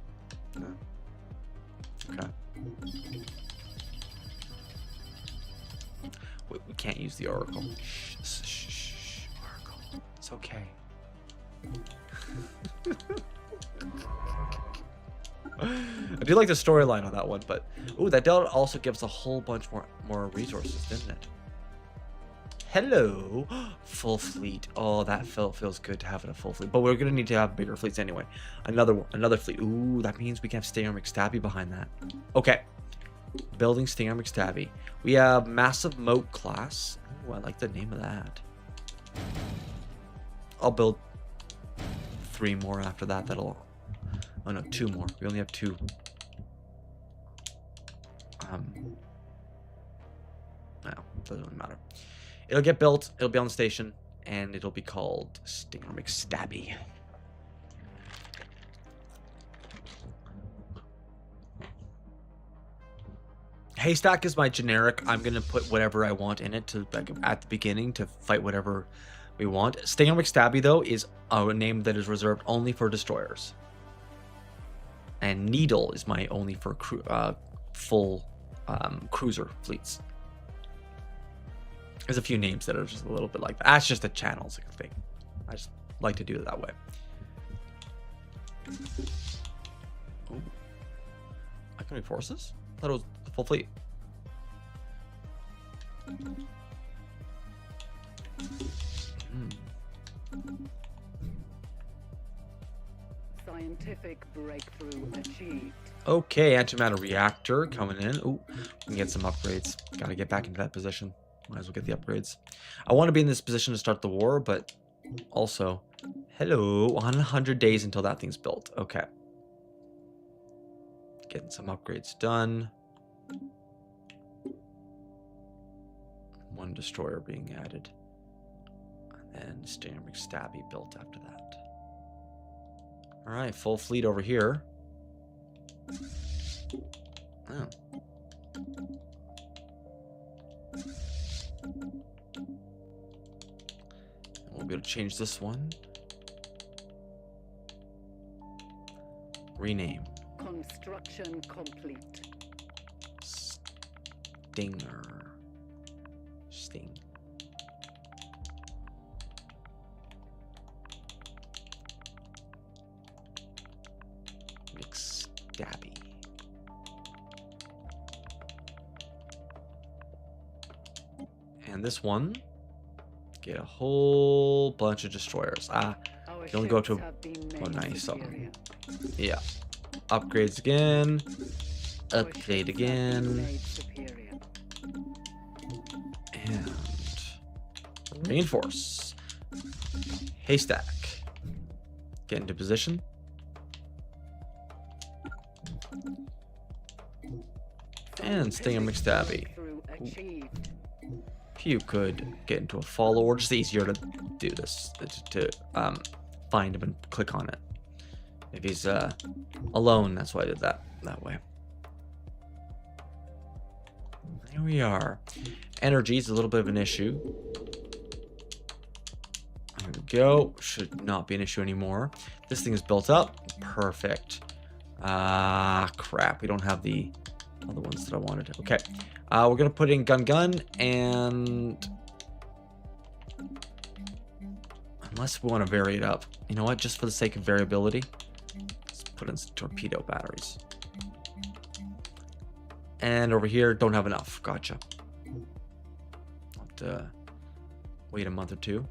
Yeah. Okay. We can't use the Oracle. Shh, Oracle. It's okay. I do like the storyline on that one, but ooh, that also gives a whole bunch more resources, didn't it? Hello, full fleet. Oh, that feels good to have it a full fleet, but we're gonna need to have bigger fleets anyway. Another fleet. Ooh, that means we can have Stinger McStabby behind that. Okay, building Stinger McStabby. We have massive moat class. Ooh, I like the name of that. I'll build 3 more after that. Oh no, 2 more. We only have 2. No, doesn't really matter. It'll get built, it'll be on the station, and it'll be called Stinger McStabby. Haystack is my generic. I'm going to put whatever I want in it to, like, at the beginning to fight whatever we want. Stinger McStabby, though, is a name that is reserved only for destroyers. And Needle is my only for full cruiser fleets. There's a few names that are just a little bit like that. That's just a channels thing. I just like to do it that way. Ooh. I can reinforce this? I thought it was the full fleet. Scientific breakthrough achieved. Okay, antimatter reactor coming in. Ooh, we can get some upgrades. Gotta get back into that position. Might as well get the upgrades. I want to be in this position to start the war, but also, hello, 100 days until that thing's built. Okay. Getting some upgrades done. One destroyer being added. And then Stinger McStabby built after that. Alright, full fleet over here. Oh. We'll be able to change this one. Rename. Construction complete. Stinger. Sting. McStabby. And this one, get a whole bunch of destroyers. Ah, Our can only go up to ships have been made 197. superior. Yeah. Upgrades again. Our Upgrade ships have been again. made superior. And reinforce. Haystack. Get into position. And Stinger McStabby. Breakthrough achieved. If you could get into a follow, or just easier to do this, to find him and click on it. If he's alone, that's why I did that way. Here we are. Energy is a little bit of an issue. There we go. Should not be an issue anymore. This thing is built up. Perfect. Crap. We don't have the other ones that I wanted. Okay. We're going to put in gun, and unless we want to vary it up. You know what? Just for the sake of variability, let's put in some torpedo batteries. And over here, don't have enough. Gotcha. I'll have to wait a month or two.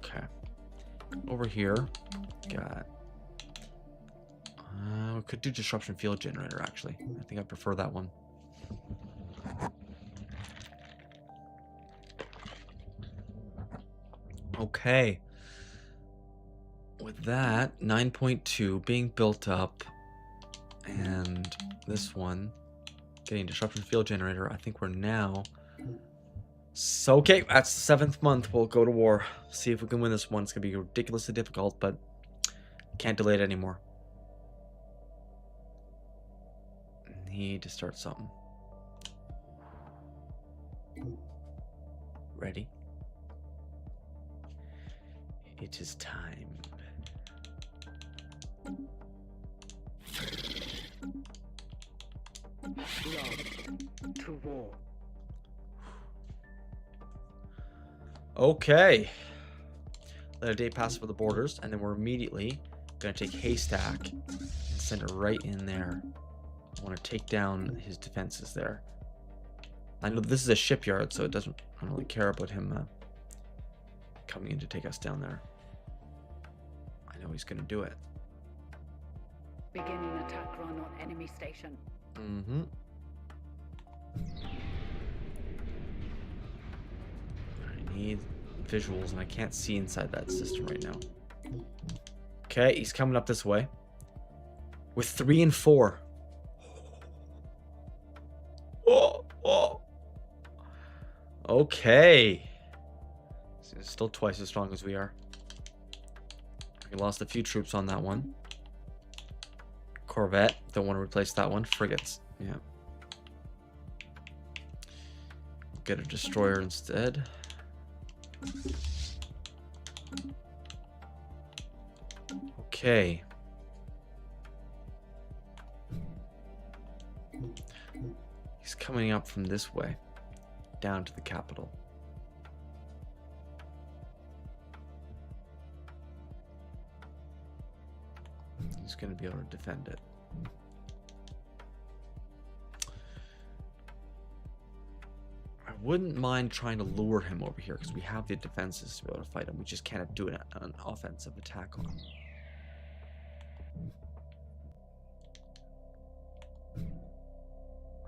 Okay. Over here, got... we could do disruption field generator, actually. I think I prefer that one. Okay. With that, 9.2 being built up, and this one getting disruption field generator, I think we're now... So, okay, that's the 7th month. We'll go to war. See if we can win this one. It's going to be ridiculously difficult, but can't delay it anymore. Need to start something. Ready? It is time. Lost to war. Okay. Let a day pass for the borders, and then we're immediately going to take Haystack and send it right in there. I want to take down his defenses there. I know this is a shipyard, so I don't really care about him coming in to take us down there. I know he's going to do it. Beginning attack run on enemy station. Mm-hmm. I need visuals, and I can't see inside that system right now. Okay, he's coming up this way. With 3 and 4. Oh. Okay. He's still twice as strong as we are. We lost a few troops on that one. Corvette. Don't want to replace that one. Frigates. Yeah. Get a destroyer instead. Okay. He's coming up from this way down to the capital. He's going to be able to defend it. I wouldn't mind trying to lure him over here because we have the defenses to be able to fight him. We just can't do an offensive attack on him.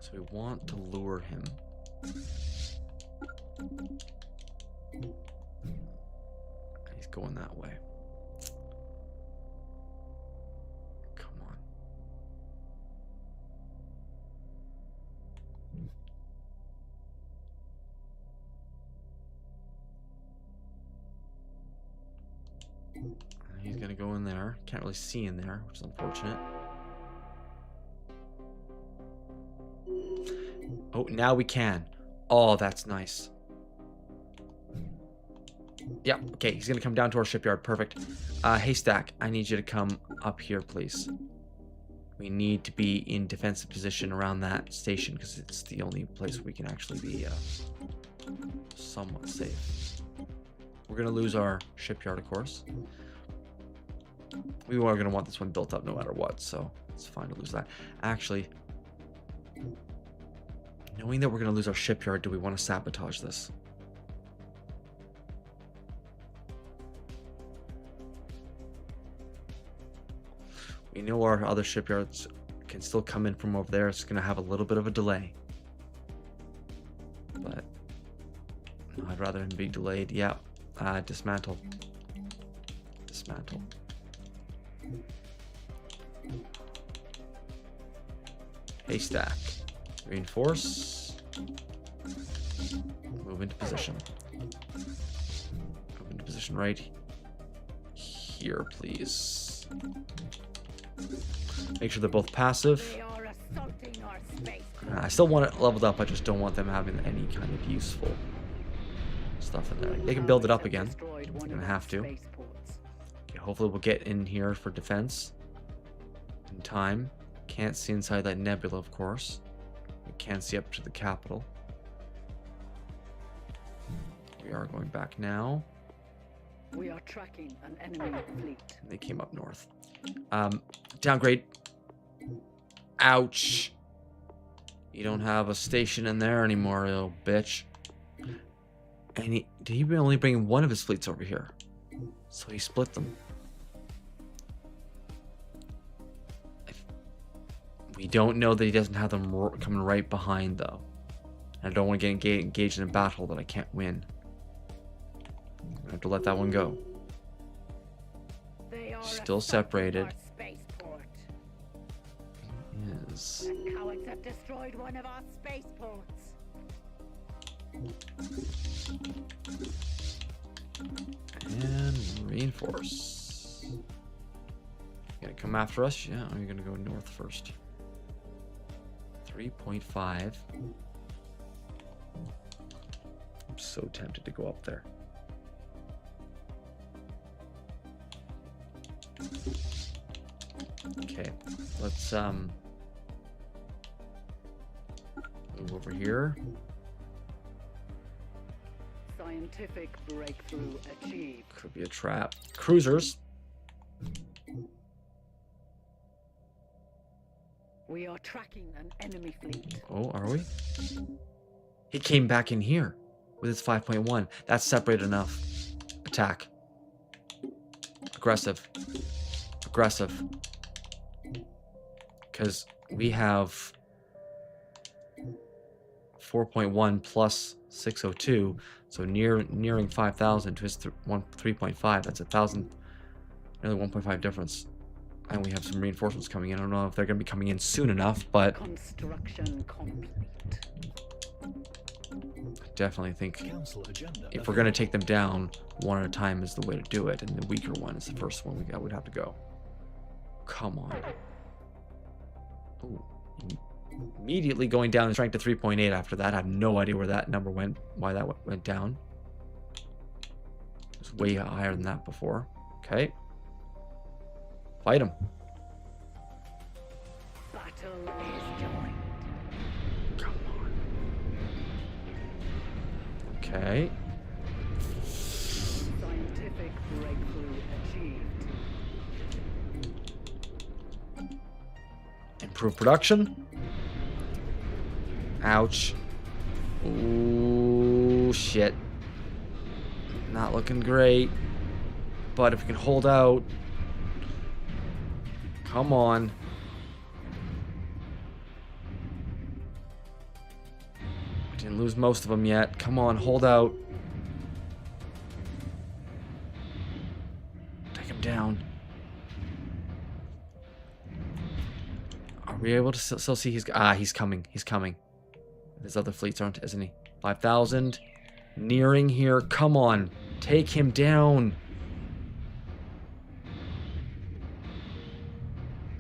So we want to lure him. He's going that way. Come on. He's gonna go in there. Can't really see in there, which is unfortunate. Oh, now we can. Oh, that's nice. Yeah, okay, he's gonna come down to our shipyard. Perfect. Haystack, I need you to come up here, please. We need to be in defensive position around that station because it's the only place we can actually be somewhat safe. We're gonna lose our shipyard, of course. We are gonna want this one built up no matter what, so it's fine to lose that. Actually, knowing that we're gonna lose our shipyard, do we want to sabotage this? We know our other shipyards can still come in from over there. It's gonna have a little bit of a delay, but I'd rather him be delayed. Yeah. Dismantle. Dismantle. Haystack. Reinforce. Move into position. Move into position right here, please. Make sure they're both passive. They are assaulting our space. I still want it leveled up. I just don't want them having any kind of useful stuff in there. They can build it up again. They're gonna have to. Okay, hopefully we'll get in here for defense in time. Can't see inside that nebula, of course. We can't see up to the capital. We are going back now. We are tracking an enemy fleet. They came up north. Downgrade. Ouch. You don't have a station in there anymore, you little bitch. And did he only bring one of his fleets over here? So he split them. We don't know that he doesn't have them coming right behind, though. I don't want to get engaged in a battle that I can't win. I have to let that one go. Still separated. Yes. The cowards have destroyed one of our spaceports. And reinforce. You gonna come after us? Yeah, or are you gonna go north first? 3.5. I'm so tempted to go up there. Okay, let's move over here. Scientific breakthrough achieved. Could be a trap. Cruisers. We are tracking an enemy fleet. Oh, are we? He came back in here with his 5.1. That's separated enough. Attack. Aggressive. Aggressive. Because we have 4.1 plus 602, so nearing 5,000 to his 3.5. That's 1,000, nearly 1.5 difference. And we have some reinforcements coming in. I don't know if they're going to be coming in soon enough, but Construction complete. I definitely think Council agenda if we're going to take them down, one at a time is the way to do it, and the weaker one is the first one we'd have to go. Come on. Ooh. Immediately going down in strength to 3.8 after that. I have no idea where that number went, why that went down. It was way higher than that before. Okay. Fight him. Battle is joined. Come on. Okay. Scientific breakthrough achieved. Improve production. Ouch. Ooh, shit. Not looking great. But if we can hold out. Come on. We didn't lose most of them yet. Come on, hold out. Take him down. Are we able to still see he's coming. He's coming. His other fleets aren't, isn't he? 5,000. Nearing here. Come on. Take him down.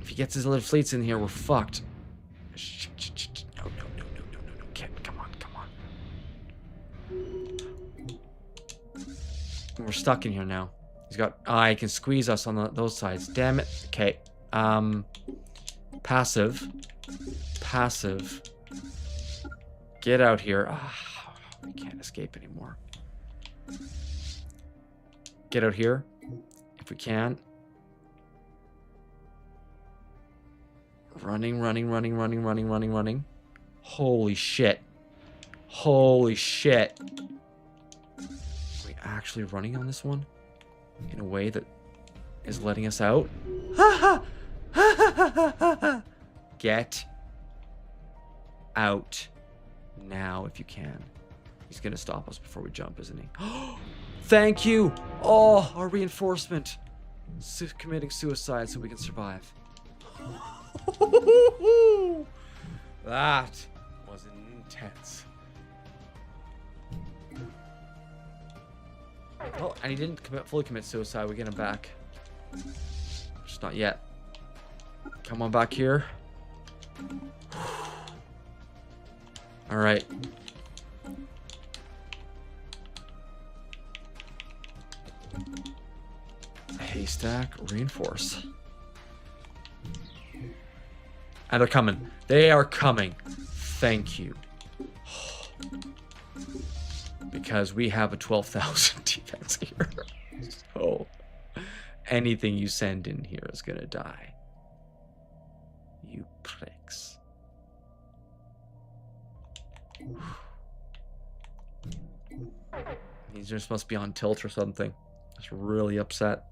If he gets his other fleets in here, we're fucked. No. Kid, come on. We're stuck in here now. He's got... he can squeeze us on those sides. Damn it. Okay. Passive. Get out here. We can't escape anymore. Get out here. If we can. Running. Holy shit. Are we actually running on this one? In a way that is letting us out? Get out now if you can. He's gonna stop us before we jump, isn't he? Thank you! Oh, our reinforcement. Committing suicide so we can survive. That was intense. Oh, and he didn't fully commit suicide. We get him back. Just not yet. Come on back here. All right. Haystack, reinforce. And they're coming. They are coming. Thank you. Because we have a 12,000 defense here. So anything you send in here is gonna die. You pricks. These just must be on tilt or something. Just really upset.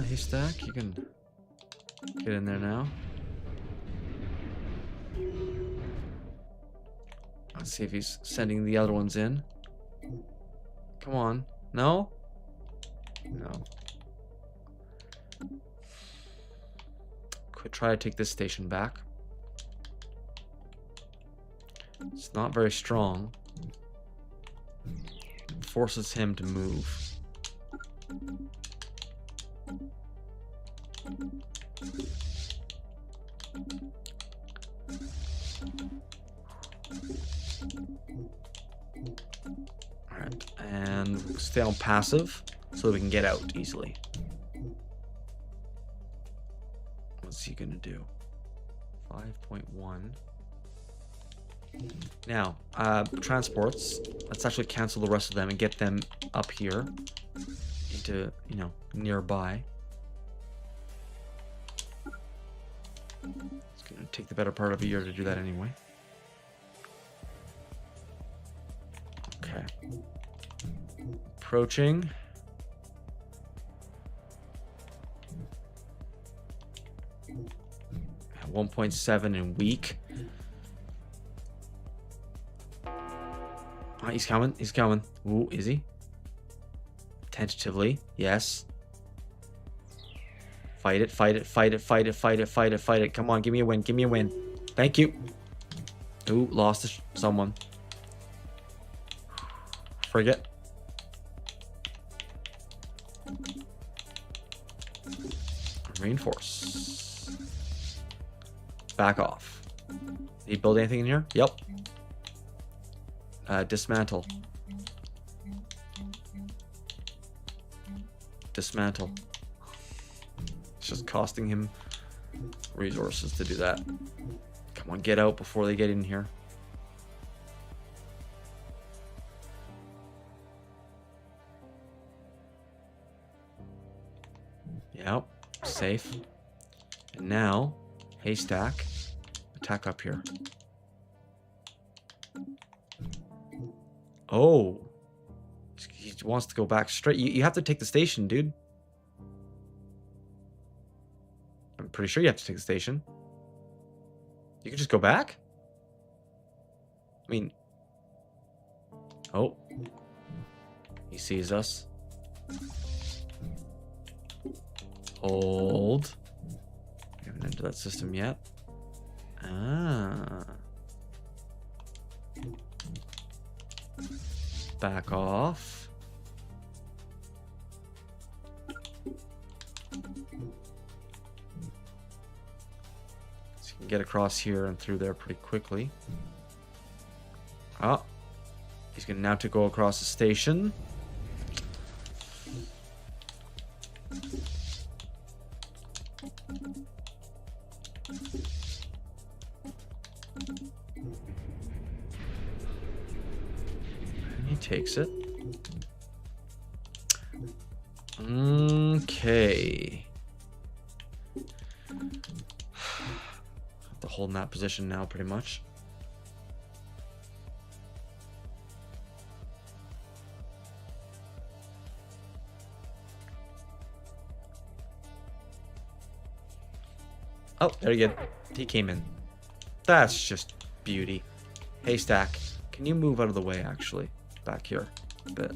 Haystack, you can get in there now. Let's see if he's sending the other ones in. Come on. No? No. Could try to take this station back. It's not very strong. It forces him to move. Alright, and stay on passive so we can get out easily. What's he gonna do? 5.1. Now, transports. Let's actually cancel the rest of them and get them up here into, you know, nearby. It's gonna take the better part of a year to do that anyway. Okay. Approaching. At 1.7 and weak. Oh, he's coming. He's coming. Ooh, is he? Tentatively, yes. Fight it, fight it, fight it, fight it, fight it, fight it, fight it. Come on, give me a win, give me a win. Thank you. Ooh, lost someone. Frigate. Reinforce. Back off. Did he build anything in here? Yep. Dismantle. Dismantle. just costing him resources to do that. Come on, get out before they get in here. Yep, safe. And now, haystack, attack up here. Oh, he wants to go back straight. You have to take the station, dude. I'm pretty sure you have to take the station. You can just go back? I mean... Oh. He sees us. Hold. We haven't entered that system yet. Ah. Back off. So you can get across here and through there pretty quickly. Oh. He's going to now to go across the station. He takes it. Okay. Have to hold in that position now, pretty much. Oh, there you go. He came in. That's just beauty. Haystack, can you move out of the way, actually? Back here a bit.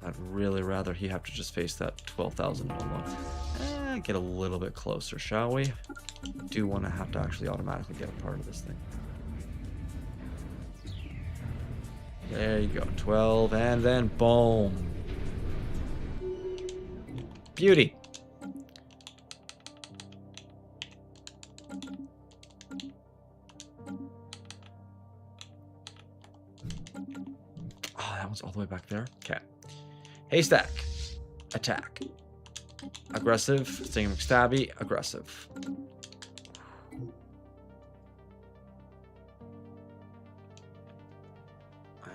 I'd really rather he have to just face that 12,000 one. Get a little bit closer, shall we? I do want to have to actually automatically get a part of this thing. There you go. 12, and then boom. Beauty. Oh, that one's all the way back there. Okay. Haystack. Attack. Aggressive. Stinging McStabby. Aggressive.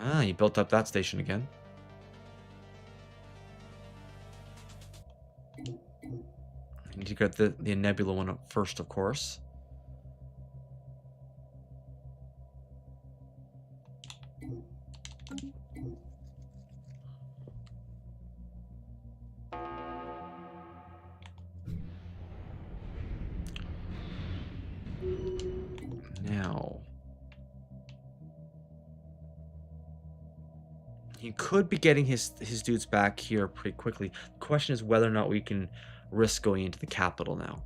Ah, he built up that station again. I need to get the Nebula one up first, of course. Now, he could be getting his dudes back here pretty quickly. The question is whether or not we can risk going into the capital now.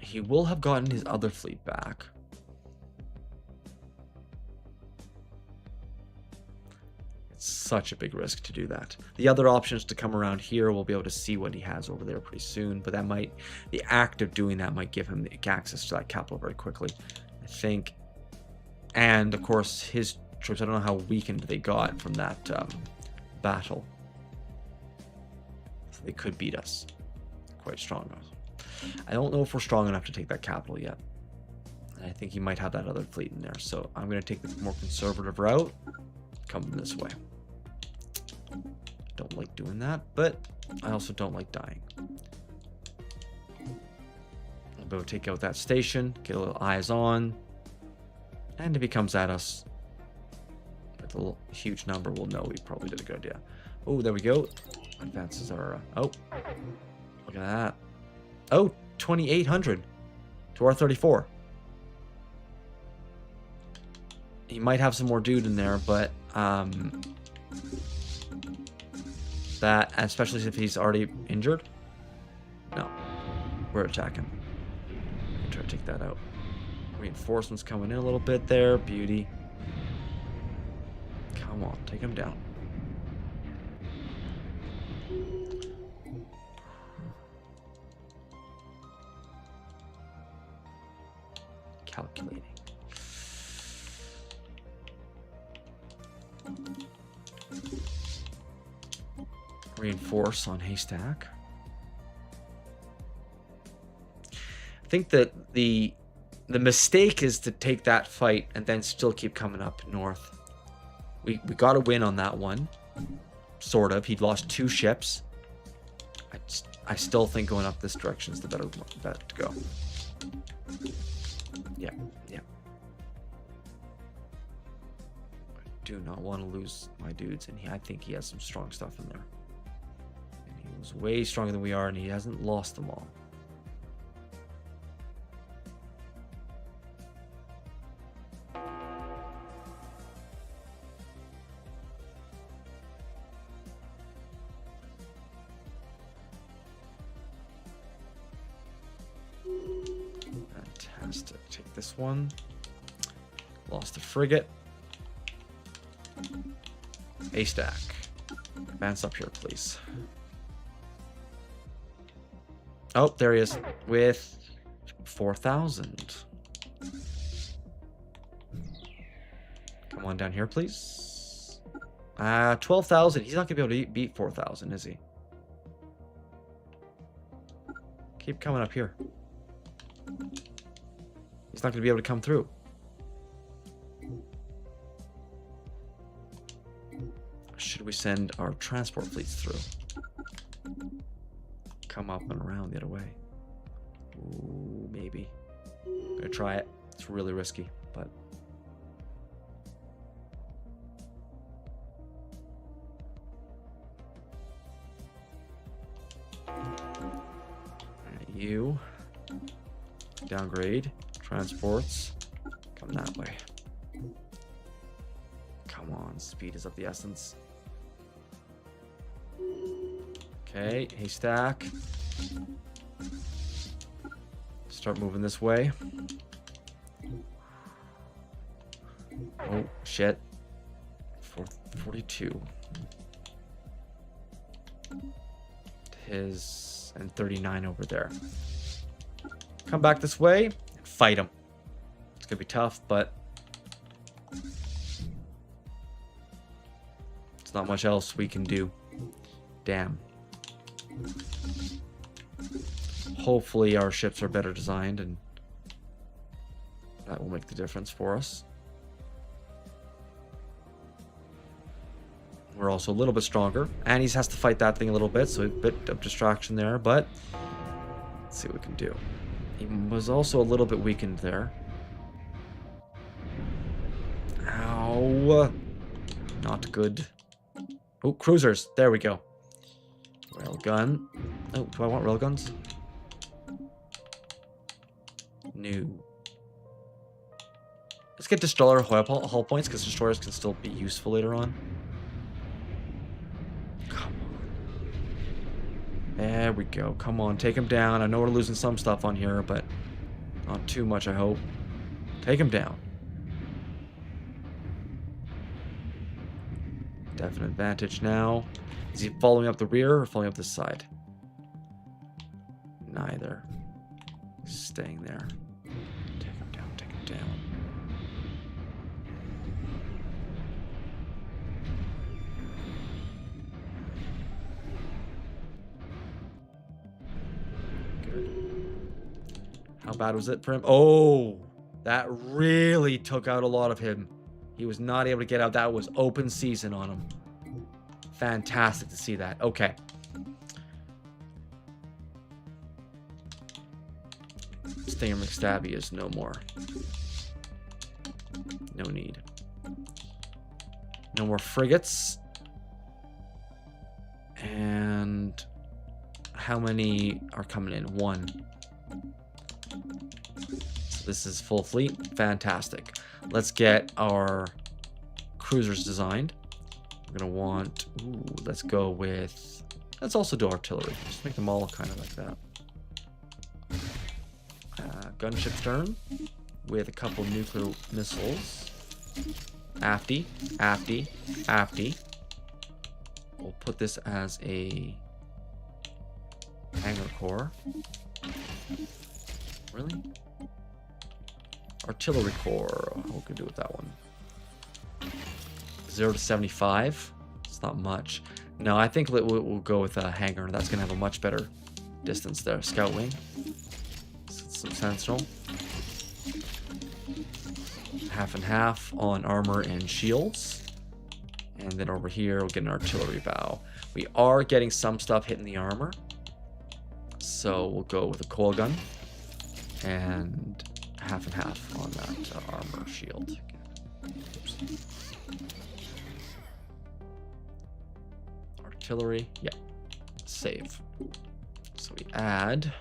He will have gotten his other fleet back. It's such a big risk to do that. The other option is to come around here. We'll be able to see what he has over there pretty soon, but that might, the act of doing that might give him the access to that capital very quickly, I think. And of course his troops, I don't know how weakened they got from that battle, so they could beat us quite strong. I don't know if we're strong enough to take that capital yet. I think he might have that other fleet in there, so I'm going to take the more conservative route, come this way. Don't like doing that, but I also don't like dying. I'll be able to take out that station, get a little eyes on, and if he comes at us with a little huge number, we'll know we probably did a good idea. Oh, there we go. Advances are... oh, look at that. Oh, 2,800 to our 34. He might have some more dude in there, but that, especially if he's already injured. No, we're attacking. Try to take that out. Reinforcements coming in a little bit there. Beauty. Come on, take him down. Calculating. Reinforce on haystack. I think that the mistake is to take that fight and then still keep coming up north. We got to win on that one. Sort of. He lost 2 ships. I still think going up this direction is the better bet to go. Yeah, yeah. I do not want to lose my dudes, and I think he has some strong stuff in there. And he was way stronger than we are, and he hasn't lost them all. Fantastic. Take this one. Lost a frigate. A stack. Advance up here, please. Oh, there he is. With 4,000. Come on down here, please. 12,000. He's not going to be able to beat 4,000, is he? Keep coming up here. He's not going to be able to come through. Should we send our transport fleets through? Come up and around the other way. Ooh, maybe. I'm gonna try it. It's really risky, but... You. Downgrade. Transports. Come that way. Come on, speed is of the essence. Okay, haystack. Start moving this way. Oh, shit. 442. His and 39 over there. Come back this way and fight him. It's gonna be tough, but it's not much else we can do. Damn. Hopefully our ships are better designed, and that will make the difference for us. We're also a little bit stronger. Annie's has to fight that thing a little bit, so a bit of distraction there, but let's see what we can do. He was also a little bit weakened there. Ow. Not good. Oh, cruisers. There we go. Railgun. Oh, do I want railguns? No. Let's get destroyer hull points, because destroyers can still be useful later on. Come on. There we go. Come on, take him down. I know we're losing some stuff on here, but not too much, I hope. Take him down. Definite advantage now. Is he following up the rear or following up this side? Neither. He's staying there. Take him down, take him down. Good. How bad was it for him? Oh, that really took out a lot of him. He was not able to get out. That was open season on him. Fantastic to see that. Okay. Stinger McStabby is no more. No need. No more frigates. And how many are coming in? 1. So this is full fleet. Fantastic. Let's get our cruisers designed. We're gonna want, ooh, let's go with, let's also do artillery. Just make them all kind of like that. Gunship stern with a couple nuclear missiles. Afty, afty, afty. We'll put this as a hangar core. Really? Artillery core. What can we do with that one? 0 to 75. It's not much. No, I think we'll go with a hangar. That's going to have a much better distance there. Scout wing. Some sentinel. Half and half on armor and shields. And then over here, we'll get an artillery bow. We are getting some stuff hitting the armor. So we'll go with a coil gun. And half and half on that armor shield. Oops. Artillery, yeah, save. So we add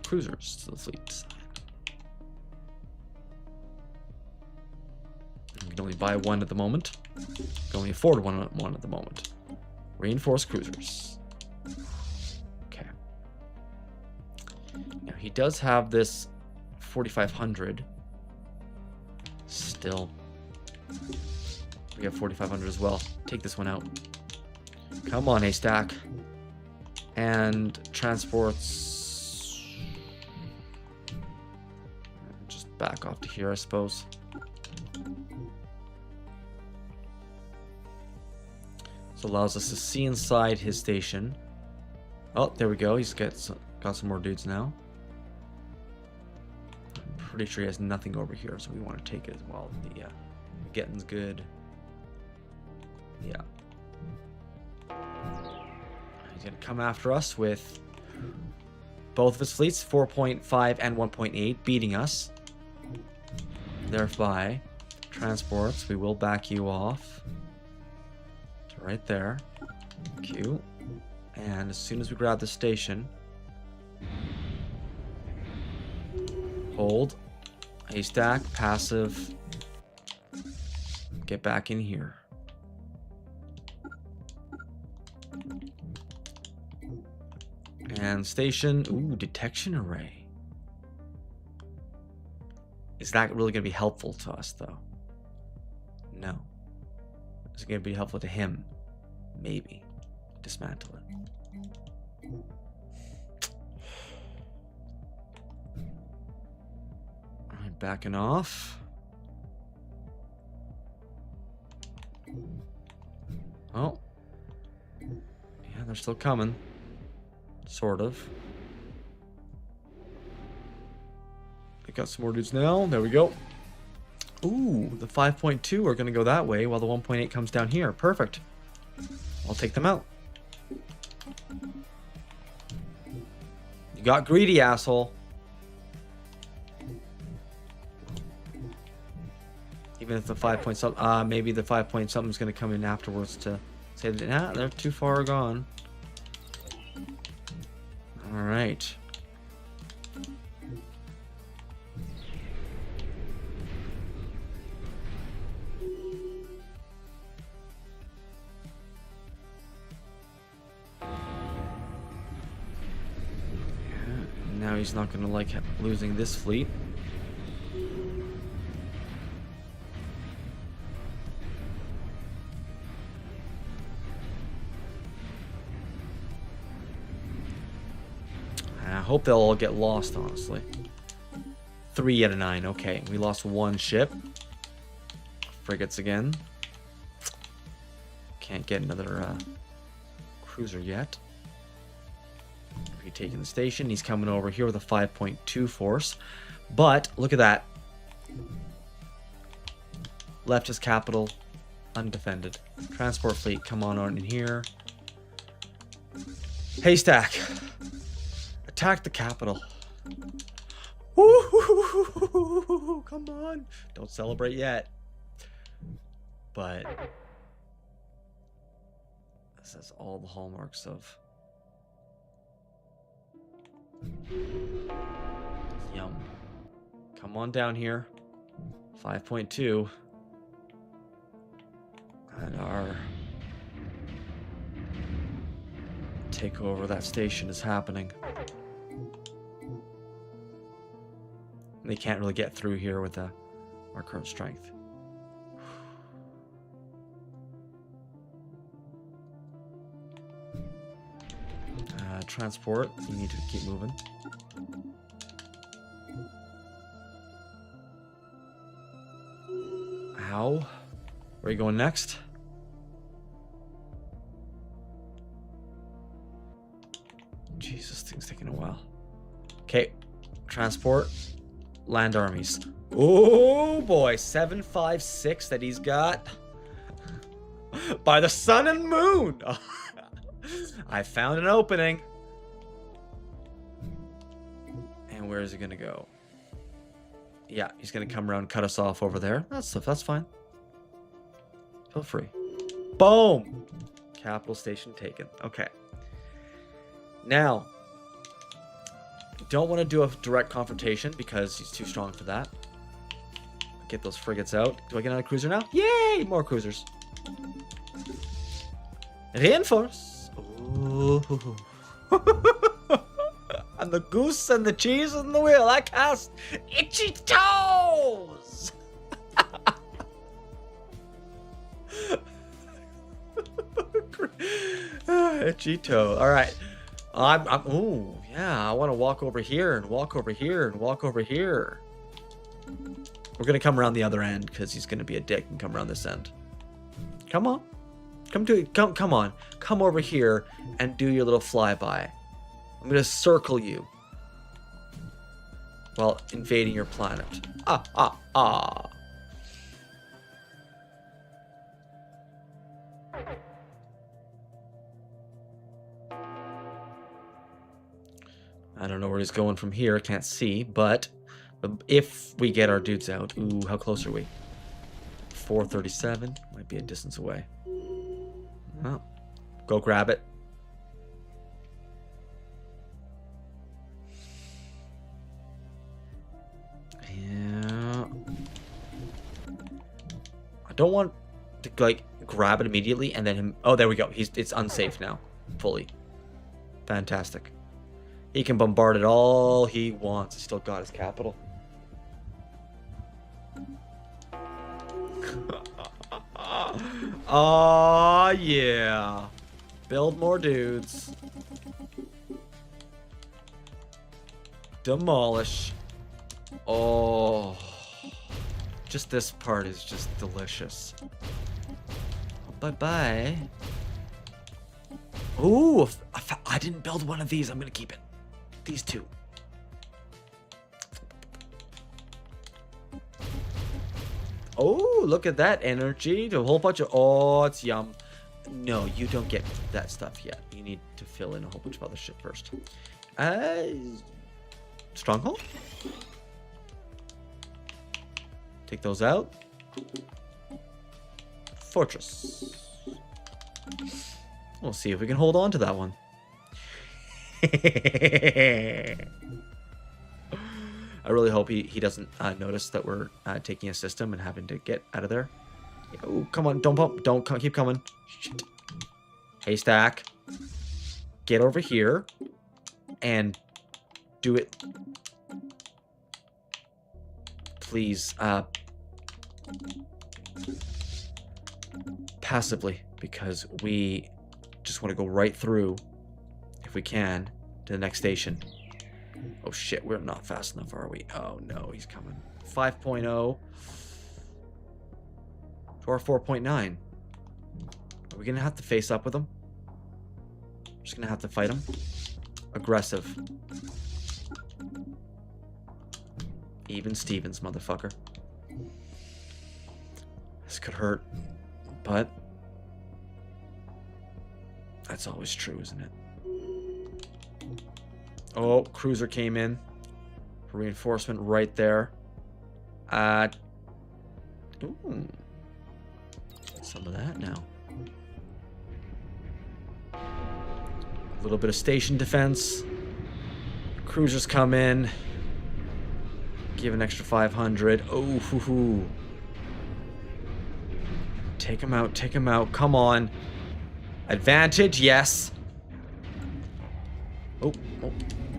cruisers to the fleet. We can only buy one at the moment. We can only afford one at the moment. Reinforced cruisers. Okay. Now he does have this 4,500. Still. We have 4,500 as well. Take this one out. Come on, haystack. And transports. Just back off to here, I suppose. This allows us to see inside his station. Oh, there we go. He's got some more dudes now. I'm pretty sure he has nothing over here, so we want to take it as well. The getting's good. Yeah. He's going to come after us with both of his fleets, 4.5 and 1.8, beating us. Thereby, transports, we will back you off to right there. Q. And as soon as we grab the station, hold, haystack, passive, get back in here. And station, ooh, detection array. Is that really going to be helpful to us, though? No. Is it going to be helpful to him? Maybe. Dismantle it. Alright, backing off. Oh. Yeah, they're still coming. Sort of. We got some more dudes now. There we go. Ooh, the 5.2 are going to go that way while the 1.8 comes down here. Perfect. I'll take them out. You got greedy, asshole. Even if the 5 point something, maybe the 5 point something's going to come in afterwards to say that, nah, they're too far gone. All right. Now he's not going to like losing this fleet. I hope they'll all get lost, honestly. 3 out of 9. Okay, we lost one ship. Frigates again. Can't get another cruiser yet. Retaking the station. He's coming over here with a 5.2 force. But, look at that. Left his capital undefended. Transport fleet, come on in here. Haystack. Attack the capital. Woo-hoo-hoo-hoo-hoo-hoo. Come on. Don't celebrate yet. But this has all the hallmarks of yum. Come on down here. 5.2. And our takeover of that station is happening. They can't really get through here with our current strength. Transport, you need to keep moving. Ow. Where are you going next? taking a while. Okay. Transport. Land armies. Oh boy. 756 that he's got. By the sun and moon. I found an opening. And where is he gonna go? Yeah, he's gonna come around, cut us off over there. That's fine. Feel free. Boom! Capital station taken. Okay. Now, don't want to do a direct confrontation because he's too strong for that. Get those frigates out. Do I get another cruiser now? Yay! More cruisers. Reinforce. Ooh. And the goose and the cheese and the wheel. I cast itchy toes. Itchy toe. All right. Ooh, yeah. I want to walk over here and walk over here and walk over here. We're gonna come around the other end because he's gonna be a dick and come around this end. Come on. Come on. Come over here and do your little flyby. I'm gonna circle you while invading your planet. Ah. I don't know where he's going from here. Can't see, but if we get our dudes out, ooh, how close are we? 437 might be a distance away. Oh, go grab it. Yeah. I don't want to like grab it immediately and then him. Oh, there we go. It's unsafe now, fully. Fantastic. He can bombard it all he wants. He's still got his capital. Oh yeah. Build more dudes. Demolish. Oh. Just this part is just delicious. Bye-bye. Ooh, I didn't build one of these. I'm gonna keep it. These two. Oh, look at that energy. A whole bunch of... Oh, it's yum. No, you don't get that stuff yet. You need to fill in a whole bunch of other shit first. Stronghold? Take those out. Fortress. We'll see if we can hold on to that one. I really hope he doesn't notice that we're taking a system and having to get out of there. Oh, come on. Don't pump. Don't come. Keep coming. Shit. Haystack. Get over here. And do it. Please. Passively. Because we just want to go right through, if we can, to the next station. Oh shit, we're not fast enough, are we? Oh no, he's coming. 5.0 to our 4.9. Are we gonna have to face up with him? We're just gonna have to fight him. Aggressive. Even Stevens, motherfucker. This could hurt, but that's always true, isn't it? Oh, cruiser came in. Reinforcement right there. Ooh. Some of that now. A little bit of station defense. Cruisers come in. Give an extra 500. Oh, hoo hoo. Take him out, take him out. Come on. Advantage, yes. Oh.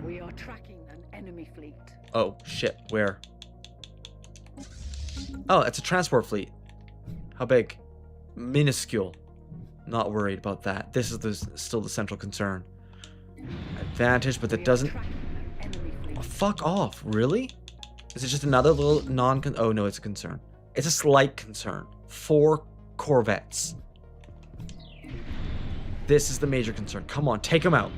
We are tracking an enemy fleet. Oh, shit. Where? Oh, it's a transport fleet. How big? Minuscule. Not worried about that. This is still the central concern. Advantage, but that doesn't... Oh, fuck off. Really? Is it just another little non-con... Oh, no, it's a concern. It's a slight concern. 4 corvettes. This is the major concern. Come on, take them out.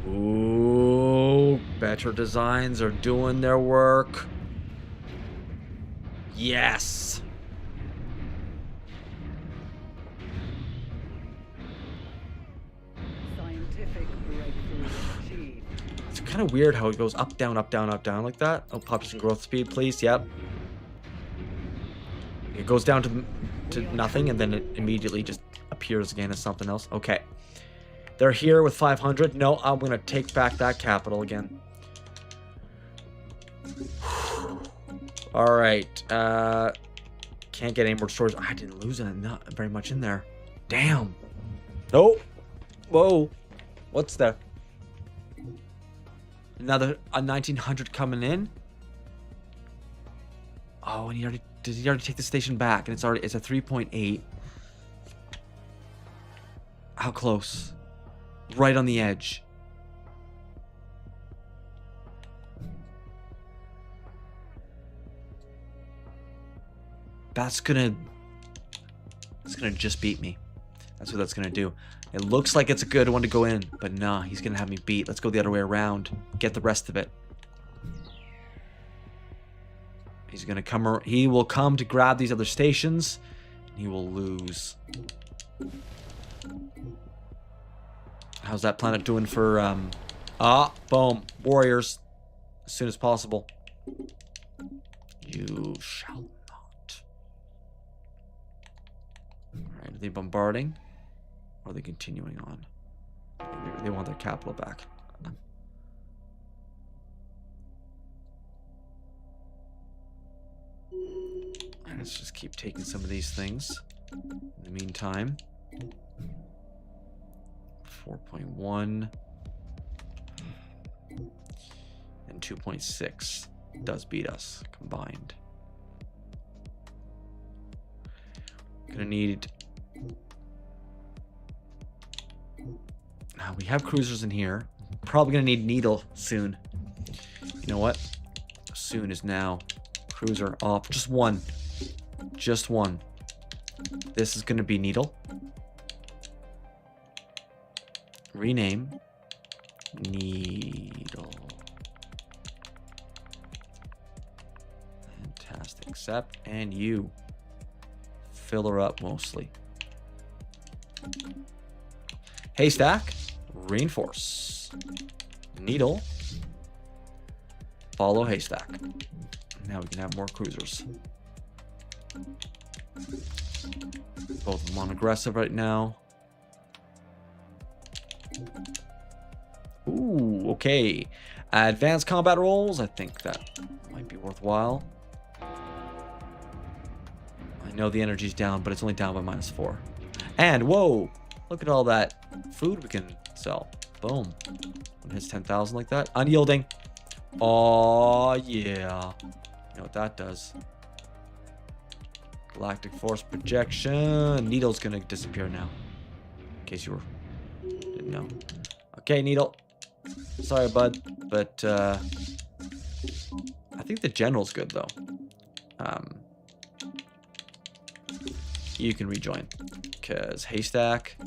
Ooh, better designs are doing their work. Yes. Scientific breakthrough achieved. It's kind of weird how it goes up, down, up, down, up, down like that. Oh, population growth speed, please. Yep. It goes down to nothing, and then it immediately just appears again as something else. Okay. They're here with 500. No, I'm going to take back that capital again. All right. Can't get any more storage. I didn't lose not very much in there. Damn. Oh. Whoa. What's that? Another 1900 coming in. Oh, and did he already take the station back? And it's a 3.8. How close? Right on the edge. It's gonna just beat me. That's what that's gonna do. It looks like it's a good one to go in, but nah, he's gonna have me beat. Let's go the other way around. Get the rest of it. He's gonna come. He will come to grab these other stations, and he will lose. How's that planet doing for? Boom, warriors, as soon as possible. You shall not. All right, are they bombarding? Or are they continuing on? They want their capital back. Let's just keep taking some of these things. In the meantime, 4.1 and 2.6 does beat us combined. Gonna need. Now we have cruisers in here. Probably gonna need needle soon. You know what? Soon is now. Cruiser off. Just one. Just one. This is gonna be needle. Rename. Needle. Fantastic. Accept. And you. Fill her up mostly. Haystack. Reinforce. Needle. Follow haystack. Now we can have more cruisers. Both of them on aggressive right now. Ooh, okay. Advanced combat roles. I think that might be worthwhile. I know the energy's down, but it's only down by -4. And, whoa! Look at all that food we can sell. Boom. When it hits 10,000 like that. Unyielding. Oh, yeah. You know what that does. Galactic force projection. Needle's gonna disappear now. In case you didn't know. Okay, Needle. Sorry, bud. But, I think the general's good, though. You can rejoin. Because Haystack,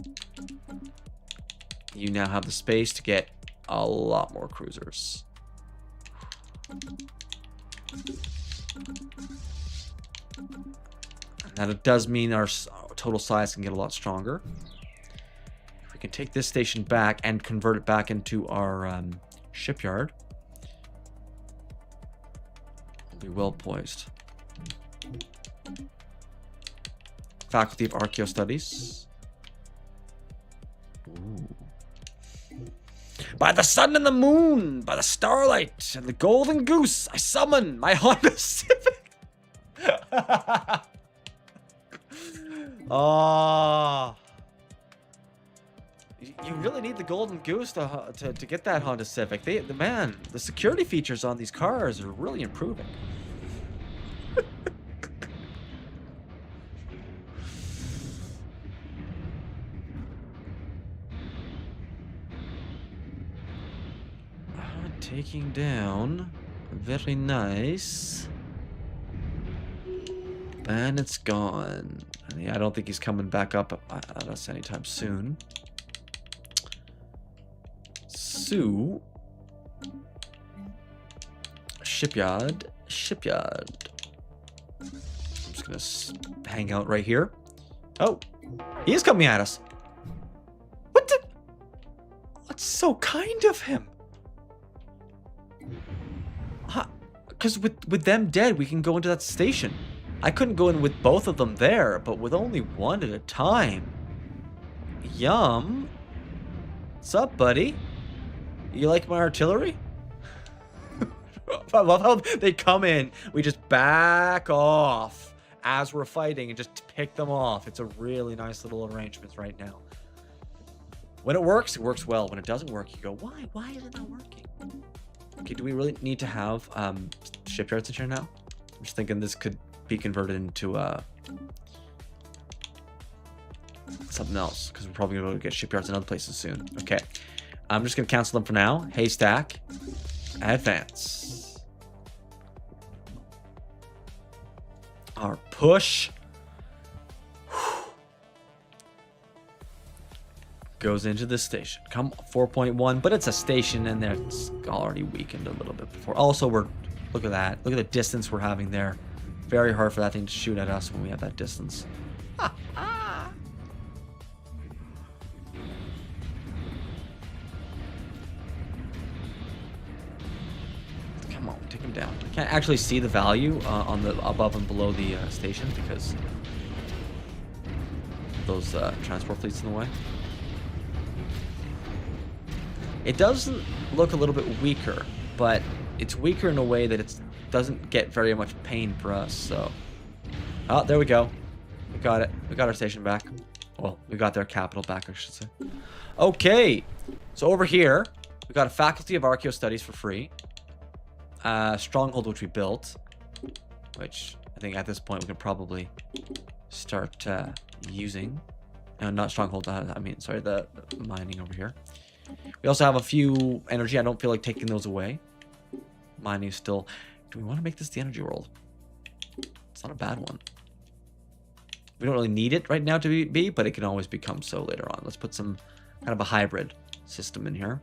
you now have the space to get a lot more cruisers. And that does mean our total size can get a lot stronger. If we can take this station back and convert it back into our shipyard, we'll be well poised. Faculty of Archaeo Studies. Ooh. By the sun and the moon, by the starlight and the golden goose, I summon my Honda Civic. Oh. You really need the golden goose to get that Honda Civic. Man, the security features on these cars are really improving. Taking down. Very nice. And it's gone. I don't think he's coming back up at us anytime soon. pursue shipyard. I'm just gonna hang out right here. Oh, he is coming at us. What the? That's so kind of him. Because with them dead, we can go into that station. I couldn't go in with both of them there, but with only one at a time. Yum. What's up, buddy? You like my artillery? I love how they come in. We just back off as we're fighting and just pick them off. It's a really nice little arrangement right now. When it works well. When it doesn't work, you go, why? Why is it not working? Okay, do we really need to have shipyards in here now? I'm just thinking this could be converted into something else, because we're probably going to get shipyards in other places soon. Okay, I'm just going to cancel them for now. Haystack, advance. Our push goes into the station. Come 4.1, but it's a station and it's already weakened a little bit before. Also, look at that. Look at the distance we're having there. Very hard for that thing to shoot at us when we have that distance. Come on, take him down. I can't actually see the value on the above and below the station because those transport fleets in the way. It doesn't look a little bit weaker, but it's weaker in a way that it doesn't get very much pain for us, so... Oh, there we go. We got it. We got our station back. Well, we got their capital back, I should say. Okay, so over here, we got a Faculty of Archaeo Studies for free. Stronghold, which we built, which I think at this point we can probably start using. Not Stronghold, I mean, sorry, the mining over here. We also have a few energy. I don't feel like taking those away. Mining is still... Do we want to make this the energy world? It's not a bad one. We don't really need it right now to be, but it can always become so later on. Let's put some kind of a hybrid system in here.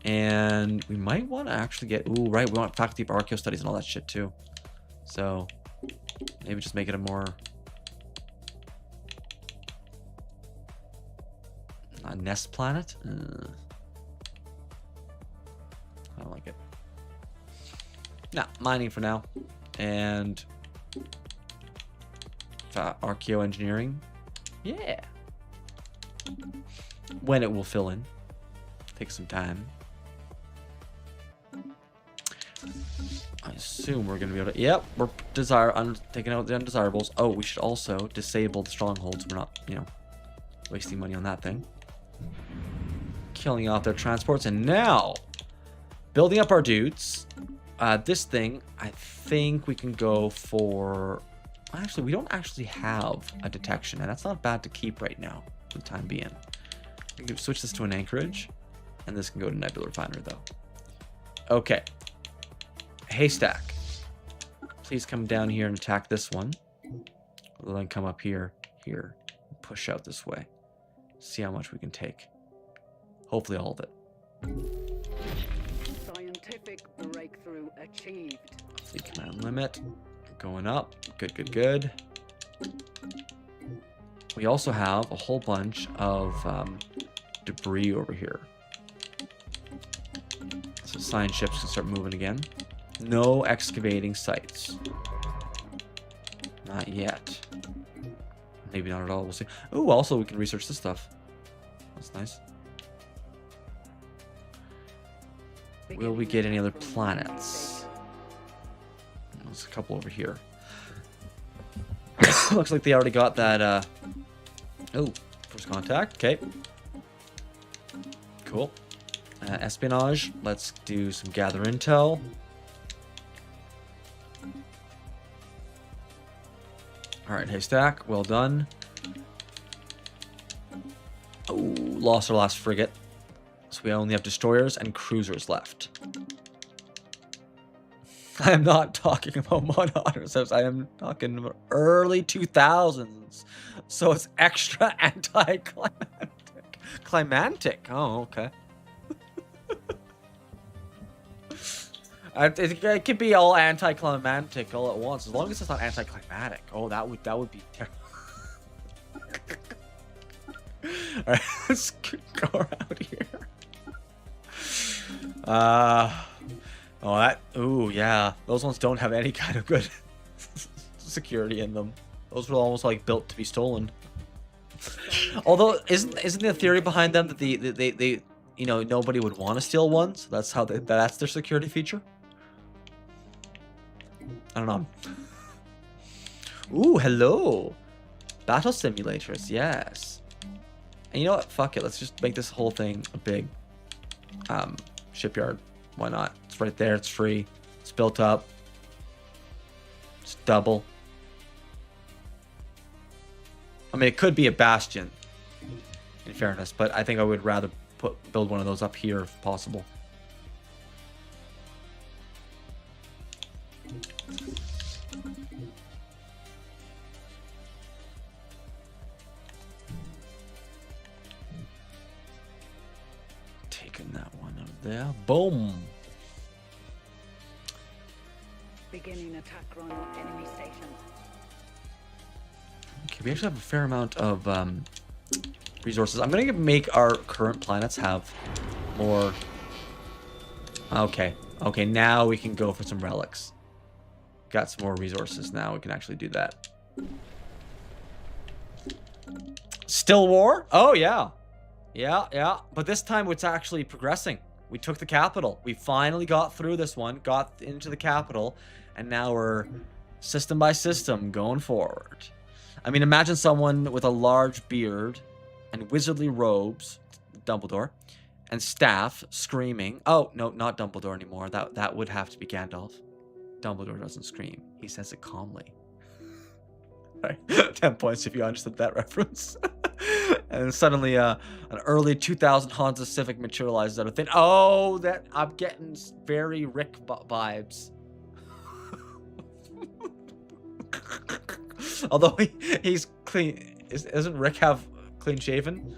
And we might want to actually get... Ooh, right. We want Faculty of Archaeo Studies and all that shit too. So maybe just make it a more... A nest planet? I don't like it. Nah, mining for now. And archaeo engineering. Yeah. When it will fill in. Take some time. I assume we're going to be able to... Yep, we're taking out the undesirables. Oh, we should also disable the strongholds. We're not, wasting money on that thing. Killing off their transports, and now building up our dudes. This thing, I think we can go for... Actually, we don't actually have a detection, and that's not bad to keep right now for the time being. We can switch this to an anchorage, and this can go to Nebula Refinery, though. Okay. Haystack. Please come down here and attack this one. Then come up here, and push out this way. See how much we can take. Hopefully all of it. Scientific breakthrough achieved. Fleet command limit. Going up. Good. We also have a whole bunch of debris over here. So science ships can start moving again. No excavating sites. Not yet. Maybe not at all. We'll see. Oh, also we can research this stuff. That's nice. Will we get any other planets? There's a couple over here. Looks like they already got that. Oh, first contact. Okay. Cool. Espionage. Let's do some gather intel. Alright, Haystack. Well done. Oh, lost our last frigate. So we only have destroyers and cruisers left. I am not talking about modern ships. I am talking about early 2000s. So it's extra anticlimactic. Climantic. Oh, okay. It could be all anticlimactic all at once, as long as it's not anticlimactic. Oh, that would be terrible. All right, let's go around here. Ooh, yeah. Those ones don't have any kind of good security in them. Those were almost like built to be stolen. Although, isn't the theory behind them that they you know, nobody would want to steal one, so that's their security feature? I don't know. Ooh, hello. Battle simulators, yes. And you know what? Fuck it. Let's just make this whole thing a big shipyard. Why not? It's right there. It's free. It's built up. It's double. I mean, it could be a bastion, in fairness, but I think I would rather build one of those up here if possible. Taking that one out of there. Boom. Beginning attack run on enemy station. Okay, we actually have a fair amount of resources. I'm gonna make our current planets have more. Okay, now we can go for some relics. Got some more resources now. We can actually do that. Still war? Oh yeah. Yeah. But this time it's actually progressing. We took the capital. We finally got through this one, got into the capital, and now we're system by system going forward. I mean, imagine someone with a large beard and wizardly robes, Dumbledore, and staff screaming. Oh, no, not Dumbledore anymore. That would have to be Gandalf. Dumbledore doesn't scream. He says it calmly. Right. 10 points if you understood that reference. And then suddenly an early 2000 Honda Civic materializes out of thin. Oh, that I'm getting very Rick vibes. Although he's clean. Doesn't Rick have clean shaven?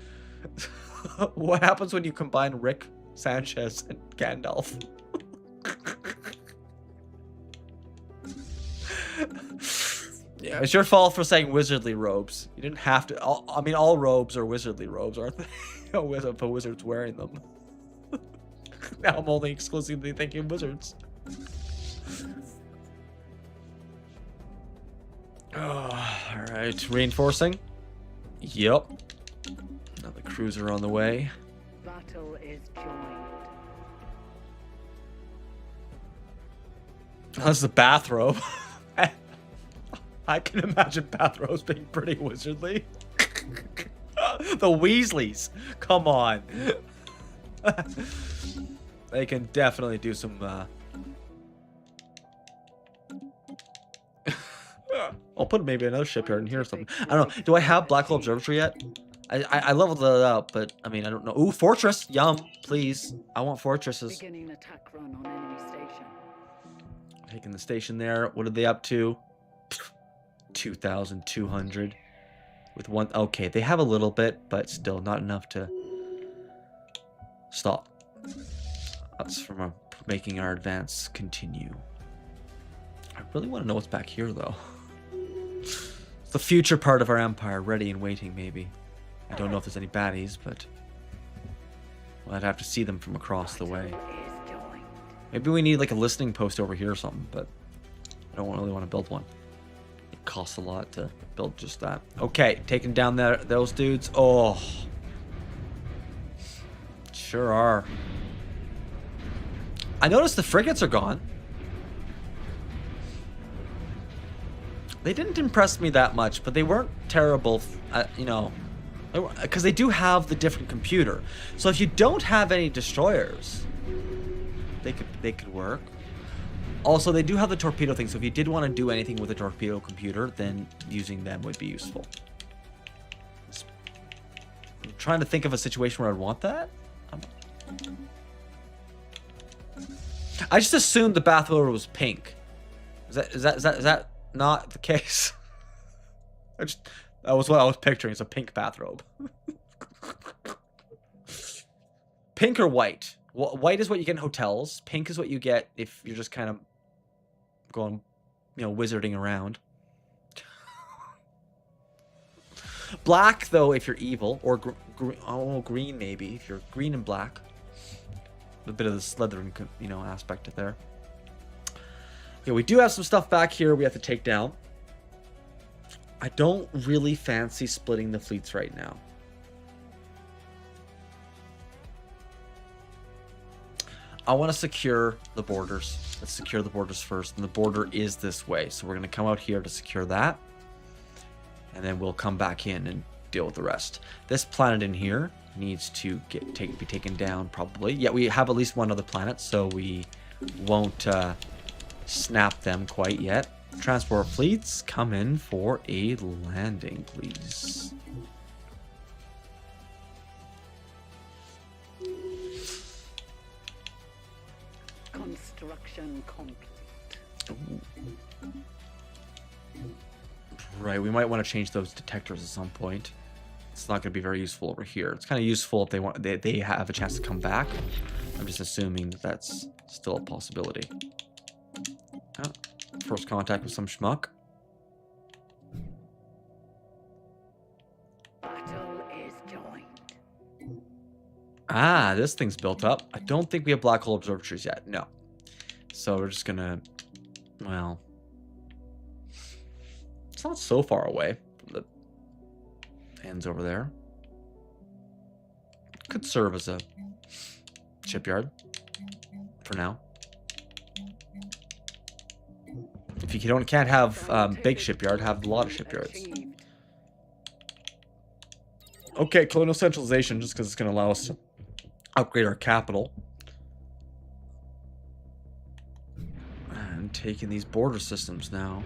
What happens when you combine Rick Sanchez and Gandalf? Yeah, it's your fault for saying wizardly robes. You didn't have to. I mean, all robes are wizardly robes, aren't they? If a wizard's wearing them. Now I'm only exclusively thinking wizards. Oh, all right, reinforcing. Yep. Another cruiser on the way. Battle is joined. That's the bathrobe. I can imagine bathrobes being pretty wizardly. The Weasleys, come on. They can definitely do some. I'll put maybe another shipyard in here or something. I don't know. Do I have Black Hole Observatory yet? I leveled it up, but I mean I don't know. Ooh, fortress, yum, please. I want fortresses. Beginning attack run on enemy station. Taking the station there. What are they up to? 2,200 with one. Okay, they have a little bit, but still not enough to stop us from making our advance continue. I really want to know what's back here, though. It's the future part of our empire, ready and waiting, maybe. I don't know if there's any baddies, but well, I'd have to see them from across the way. Maybe we need like a listening post over here or something, but I don't really want to build one. It costs a lot to build just that. Okay, taking down those dudes. Oh, sure are. I noticed the frigates are gone. They didn't impress me that much, but they weren't terrible, you know, because they do have the different computer. So if you don't have any destroyers, they could work. Also, they do have the torpedo thing, so if you did want to do anything with a torpedo computer, then using them would be useful. I'm trying to think of a situation where I'd want that. I just assumed the bathrobe was pink. Is that not the case? That was what I was picturing. It's a pink bathrobe. Pink or white? White is what you get in hotels. Pink is what you get if you're just kind of going, wizarding around. Black, though, if you're evil, or green maybe if you're green and black. A bit of the Slytherin, aspect of there. Okay, we do have some stuff back here we have to take down. I don't really fancy splitting the fleets right now. I want to secure the borders. Let's secure the borders first. And the border is this way. So we're going to come out here to secure that. And then we'll come back in and deal with the rest. This planet in here needs to be taken down probably. Yeah, we have at least one other planet. So we won't snap them quite yet. Transport fleets, come in for a landing, please. Construction complete. Ooh. Right, we might want to change those detectors at some point. It's not going to be very useful over here. It's kind of useful if they have a chance to come back. I'm just assuming that that's still a possibility. Oh, first contact with some schmuck. Battle is joined. Ah, this thing's built up. I don't think we have black hole observatories yet. No. So we're just gonna, well, it's not so far away from the ends over there. Could serve as a shipyard for now. If you can't have big shipyard, have a lot of shipyards. Okay, colonial centralization, just because it's going to allow us to upgrade our capital. And taking these border systems now.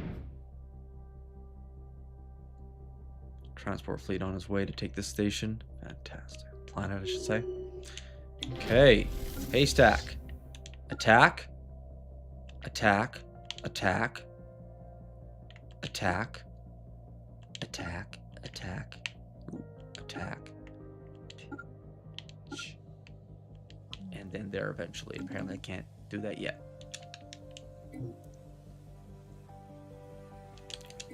Transport fleet on his way to take this station. Fantastic. Planet, I should say. Okay. Haystack. Attack. Attack. Attack. Attack. Attack. Attack. Ooh, attack. And then there eventually. Apparently I can't do that yet.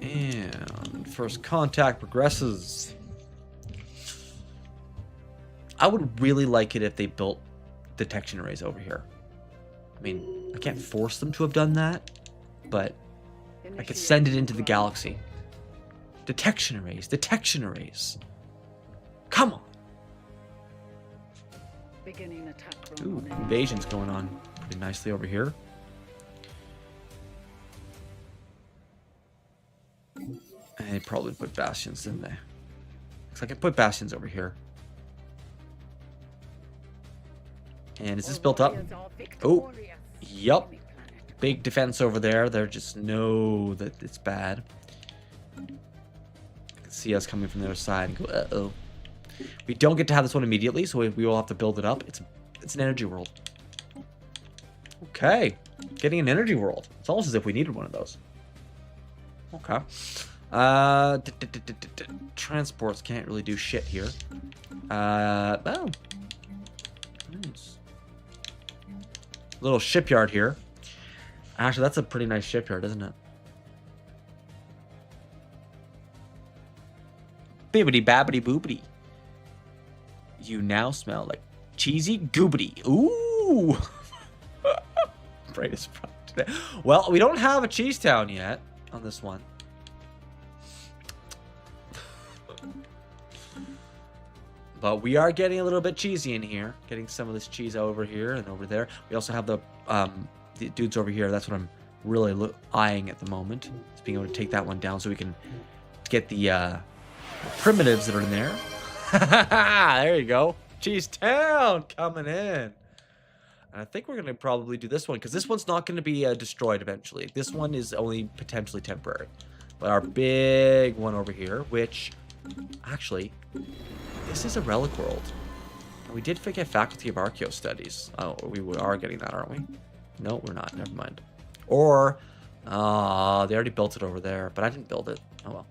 And first contact progresses. I would really like it if they built detection arrays over here. I mean, I can't force them to have done that, but I could send it into the galaxy. Detection arrays, detection arrays. Come on. Beginning attack. Ooh, invasion's going on pretty nicely over here. And they probably put bastions, didn't they? Looks like I put bastions over here. And is this built up? Oh, yup. Big defense over there. They just know that it's bad. You can see us coming from the other side and go, uh-oh. We don't get to have this one immediately, so we will have to build it up. It's an energy world. Okay. Getting an energy world. It's almost as if we needed one of those. Okay. Transports can't really do shit here. Oh. Nice. Little shipyard here. Actually, that's a pretty nice shipyard, isn't it? Bibbity babbity boobity. You now smell like cheesy goobity. Ooh. Brightest product today. Well, we don't have a cheese town yet on this one. But we are getting a little bit cheesy in here. Getting some of this cheese over here and over there. We also have the dudes over here. That's what I'm really eyeing at the moment. Is being able to take that one down so we can get the primitives that are in there. There you go. Cheese Town coming in. And I think we're going to probably do this one because this one's not going to be destroyed eventually. This one is only potentially temporary. But our big one over here, which actually... This is a relic world. We did forget Faculty of Archaeo Studies. Oh, we are getting that, aren't we? No, we're not. Never mind. Or, they already built it over there, but I didn't build it. Oh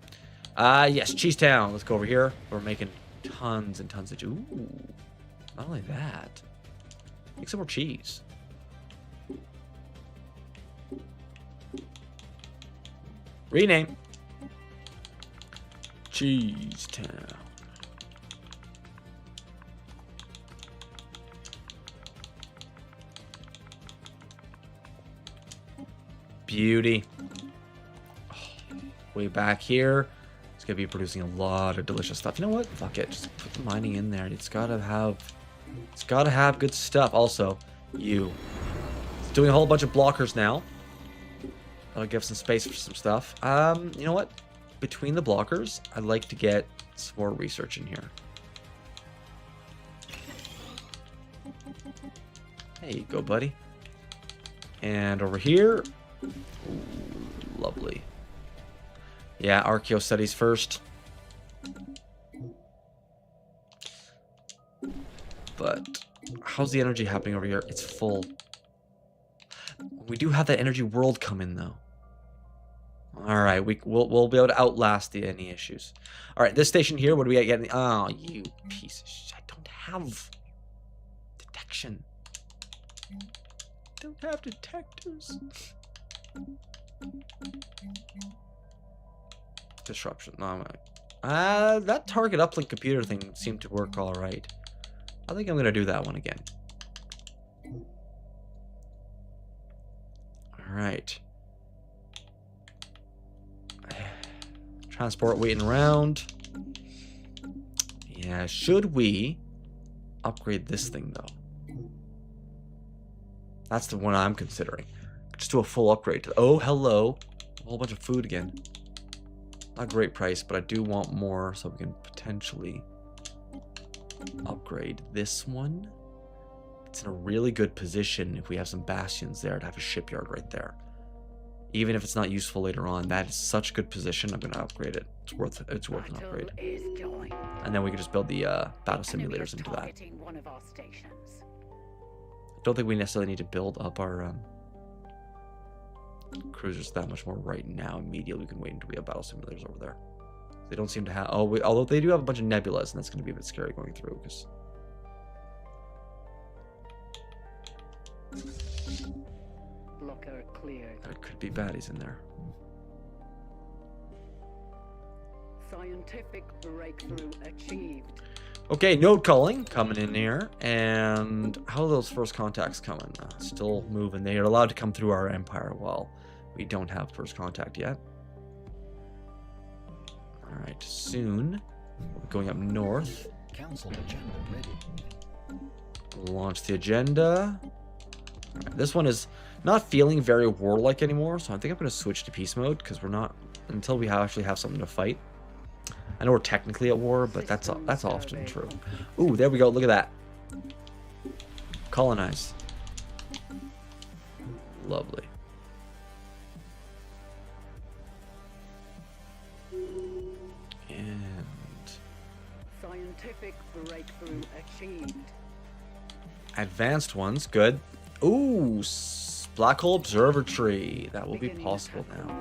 well. Yes, Cheese Town. Let's go over here. We're making tons and tons of... Ooh. Not only that. Make some more cheese. Rename. Cheese Town. Beauty. Oh, way back here. It's gonna be producing a lot of delicious stuff. You know what? Fuck it. Just put the mining in there. It's gotta have good stuff. Also, it's doing a whole bunch of blockers now. That'll give some space for some stuff. You know what? Between the blockers, I'd like to get some more research in here. There you go, buddy. And over here, ooh, lovely. Yeah, archaeo studies first. But how's the energy happening over here? It's full. We do have that energy world come in though. All right, we'll be able to outlast any issues. All right, this station here. What do we get? Oh, you piece of shit! I don't have detection. Don't have detectors. Disruption. No, that target uplink computer thing seemed to work all right. I think I'm gonna do that one again. All right. Transport waiting around. Yeah, should we upgrade this thing though? That's the one I'm considering. Just do a full upgrade. Oh, hello. A whole bunch of food again. Not a great price, but I do want more so we can potentially upgrade this one. It's in a really good position if we have some bastions there to have a shipyard right there. Even if it's not useful later on, that is such a good position. I'm going to upgrade it. It's worth an upgrade. And then we can just build the battle simulators into that. Don't think we necessarily need to build up our cruisers that much more right now. Immediately, we can wait until we have battle simulators over there. They don't seem to have. Oh, although they do have a bunch of nebulas, and that's going to be a bit scary going through. Because Blocker cleared. there could be baddies in there. Scientific breakthrough achieved. Okay, node calling coming in here, and how are those first contacts coming? Still moving. They are allowed to come through our empire while we don't have first contact yet. All right, soon we're going up north. Council agenda ready. Launch the agenda. All right, this one is not feeling very warlike anymore, so I think I'm going to switch to peace mode because we're not until we actually have something to fight. I know we're technically at war, but that's often true. Ooh, there we go. Look at that. Colonized. Lovely. And scientific breakthrough achieved. Advanced ones, good. Ooh, black hole observatory. That will be possible now.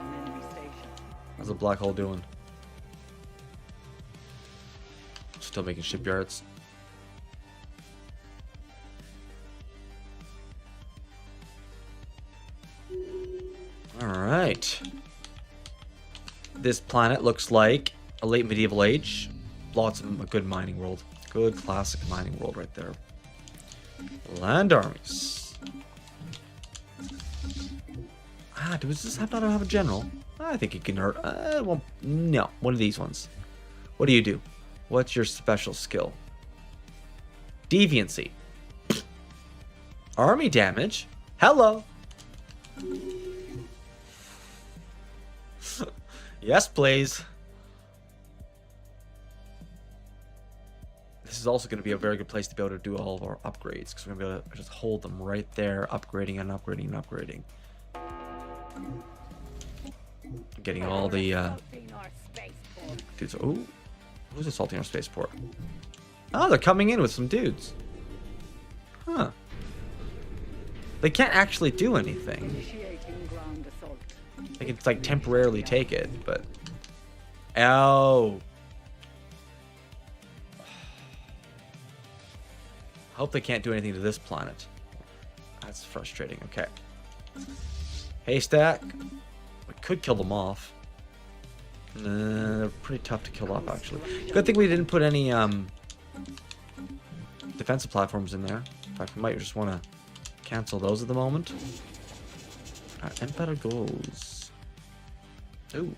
How's the black hole doing? Still making shipyards. All right. This planet looks like a late medieval age. Lots of a good mining world. Good classic mining world right there. Land armies. Does this not have a general? I think it can hurt. Well, no. One of these ones. What do you do? What's your special skill? Deviancy. Army damage? Hello. Yes, please. This is also going to be a very good place to be able to do all of our upgrades because we're going to be able to just hold them right there, upgrading and upgrading and upgrading. Getting all the dudes. Oh, who's assaulting our spaceport? Oh, they're coming in with some dudes. Huh. They can't actually do anything. Initiating ground assault. They can like temporarily take it, but oh. I hope they can't do anything to this planet. That's frustrating. Okay. Haystack. We could kill them off. Nah, they're pretty tough to kill off, actually. Good thing we didn't put any defensive platforms in there. In fact, we might just want to cancel those at the moment. Empire goes. Ooh.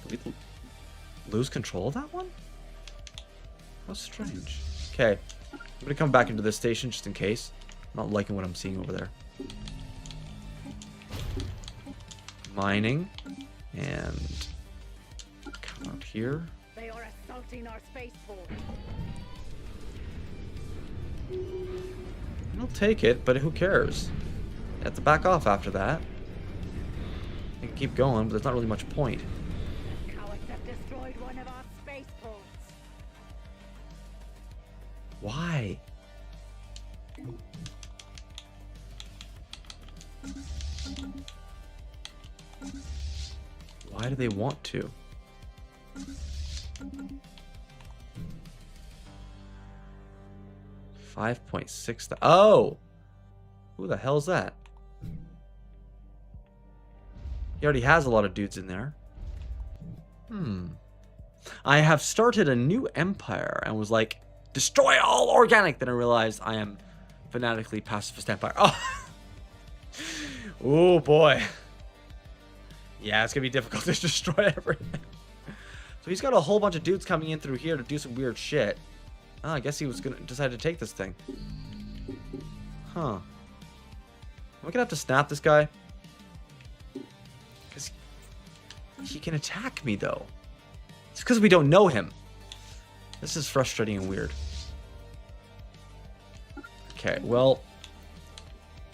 Did we lose control of that one? How strange. Okay. I'm going to come back into this station just in case. I'm not liking what I'm seeing over there. Mining. And come out here. They are assaulting our spaceport. I'll take it, but who cares? You have to back off after that. You can keep going, but there's not really much point. Cowards have destroyed one of our spaceports. Why? Why do they want to? $5.6. Oh! Who the hell's that? He already has a lot of dudes in there. I have started a new empire and was like, destroy all organic. Then I realized I am fanatically pacifist empire. Oh, oh boy. Yeah, it's gonna be difficult to destroy everything. So he's got a whole bunch of dudes coming in through here to do some weird shit. Oh, I guess he was gonna decide to take this thing. Huh. Am I gonna have to snap this guy? Because he can attack me though. It's because we don't know him. This is frustrating and weird. Okay, well,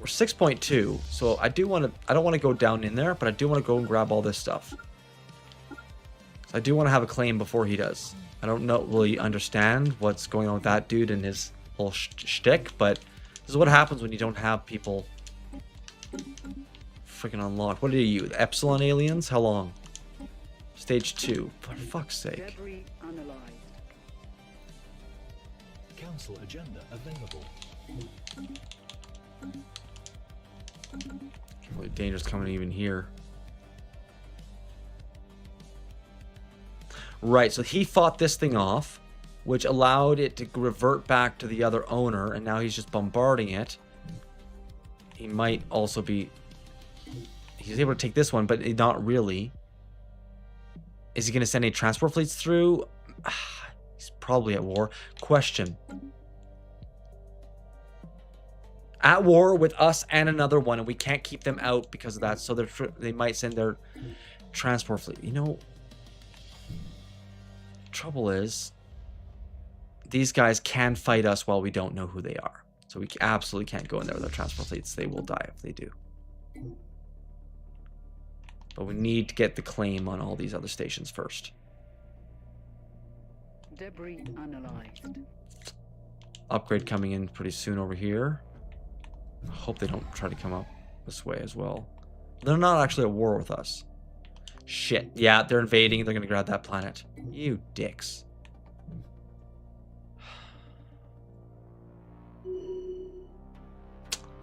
we're 6.2, so I don't want to go down in there, but I do want to go and grab all this stuff. So I do want to have a claim before he does. I don't really understand what's going on with that dude and his whole shtick, but this is what happens when you don't have people freaking unlocked. What are you, the Epsilon aliens? How long? Stage 2. For fuck's sake. Debris analyzed. Council agenda available. Really dangerous coming even here. Right, so he fought this thing off, which allowed it to revert back to the other owner, and now he's just bombarding it. He might also be... He's able to take this one, but not really. Is he going to send any transport fleets through? He's probably at war. Question. At war with us and another one, and we can't keep them out because of that, so they might send their transport fleet. You know, trouble is, these guys can fight us while we don't know who they are. So we absolutely can't go in there with our transport fleets. They will die if they do. But we need to get the claim on all these other stations first. Debris analyzed. Upgrade coming in pretty soon over here. I hope they don't try to come up this way as well. They're not actually at war with us. Shit. Yeah, they're invading. They're going to grab that planet. You dicks.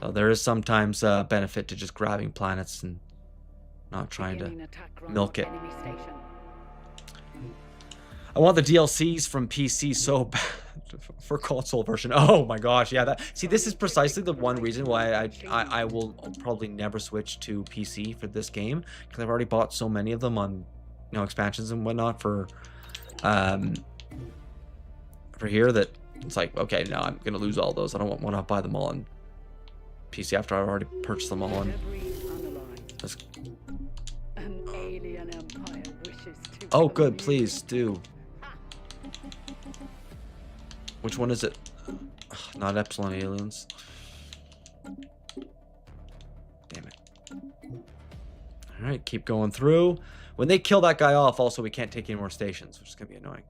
So there is sometimes a benefit to just grabbing planets and not trying to milk it. I want the DLCs from PC so bad for console version. Oh my gosh, yeah. See, this is precisely the one reason why I will probably never switch to PC for this game, because I've already bought so many of them on, you know, expansions and whatnot for here that it's like, okay, now I'm gonna lose all those. I don't want to buy them all on PC after I've already purchased them all on. An alien empire wishes to Oh, good, please do. Which one is it? Ugh, not Epsilon aliens. Damn it. Alright, keep going through. When they kill that guy off, also, we can't take any more stations, which is going to be annoying.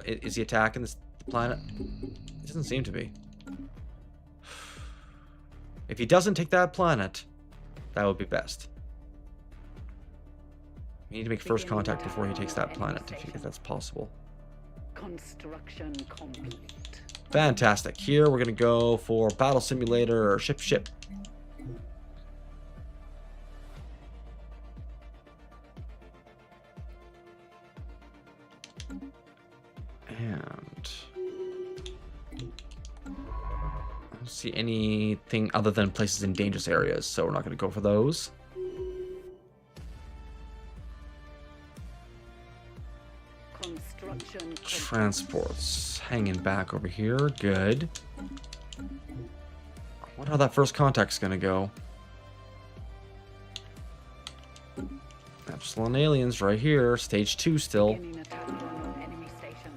Is he attacking the planet? It doesn't seem to be. If he doesn't take that planet, that would be best. We need to make first contact before he takes that planet, if that's possible. Construction complete. Fantastic. Here we're gonna go for battle simulator or ship. And I don't see anything other than places in dangerous areas, so we're not gonna go for those. Construction complete. Transports hanging back over here. Good. I wonder how that first contact's gonna go. Epsilon aliens right here. Stage 2 still. Beginning attack on enemy station.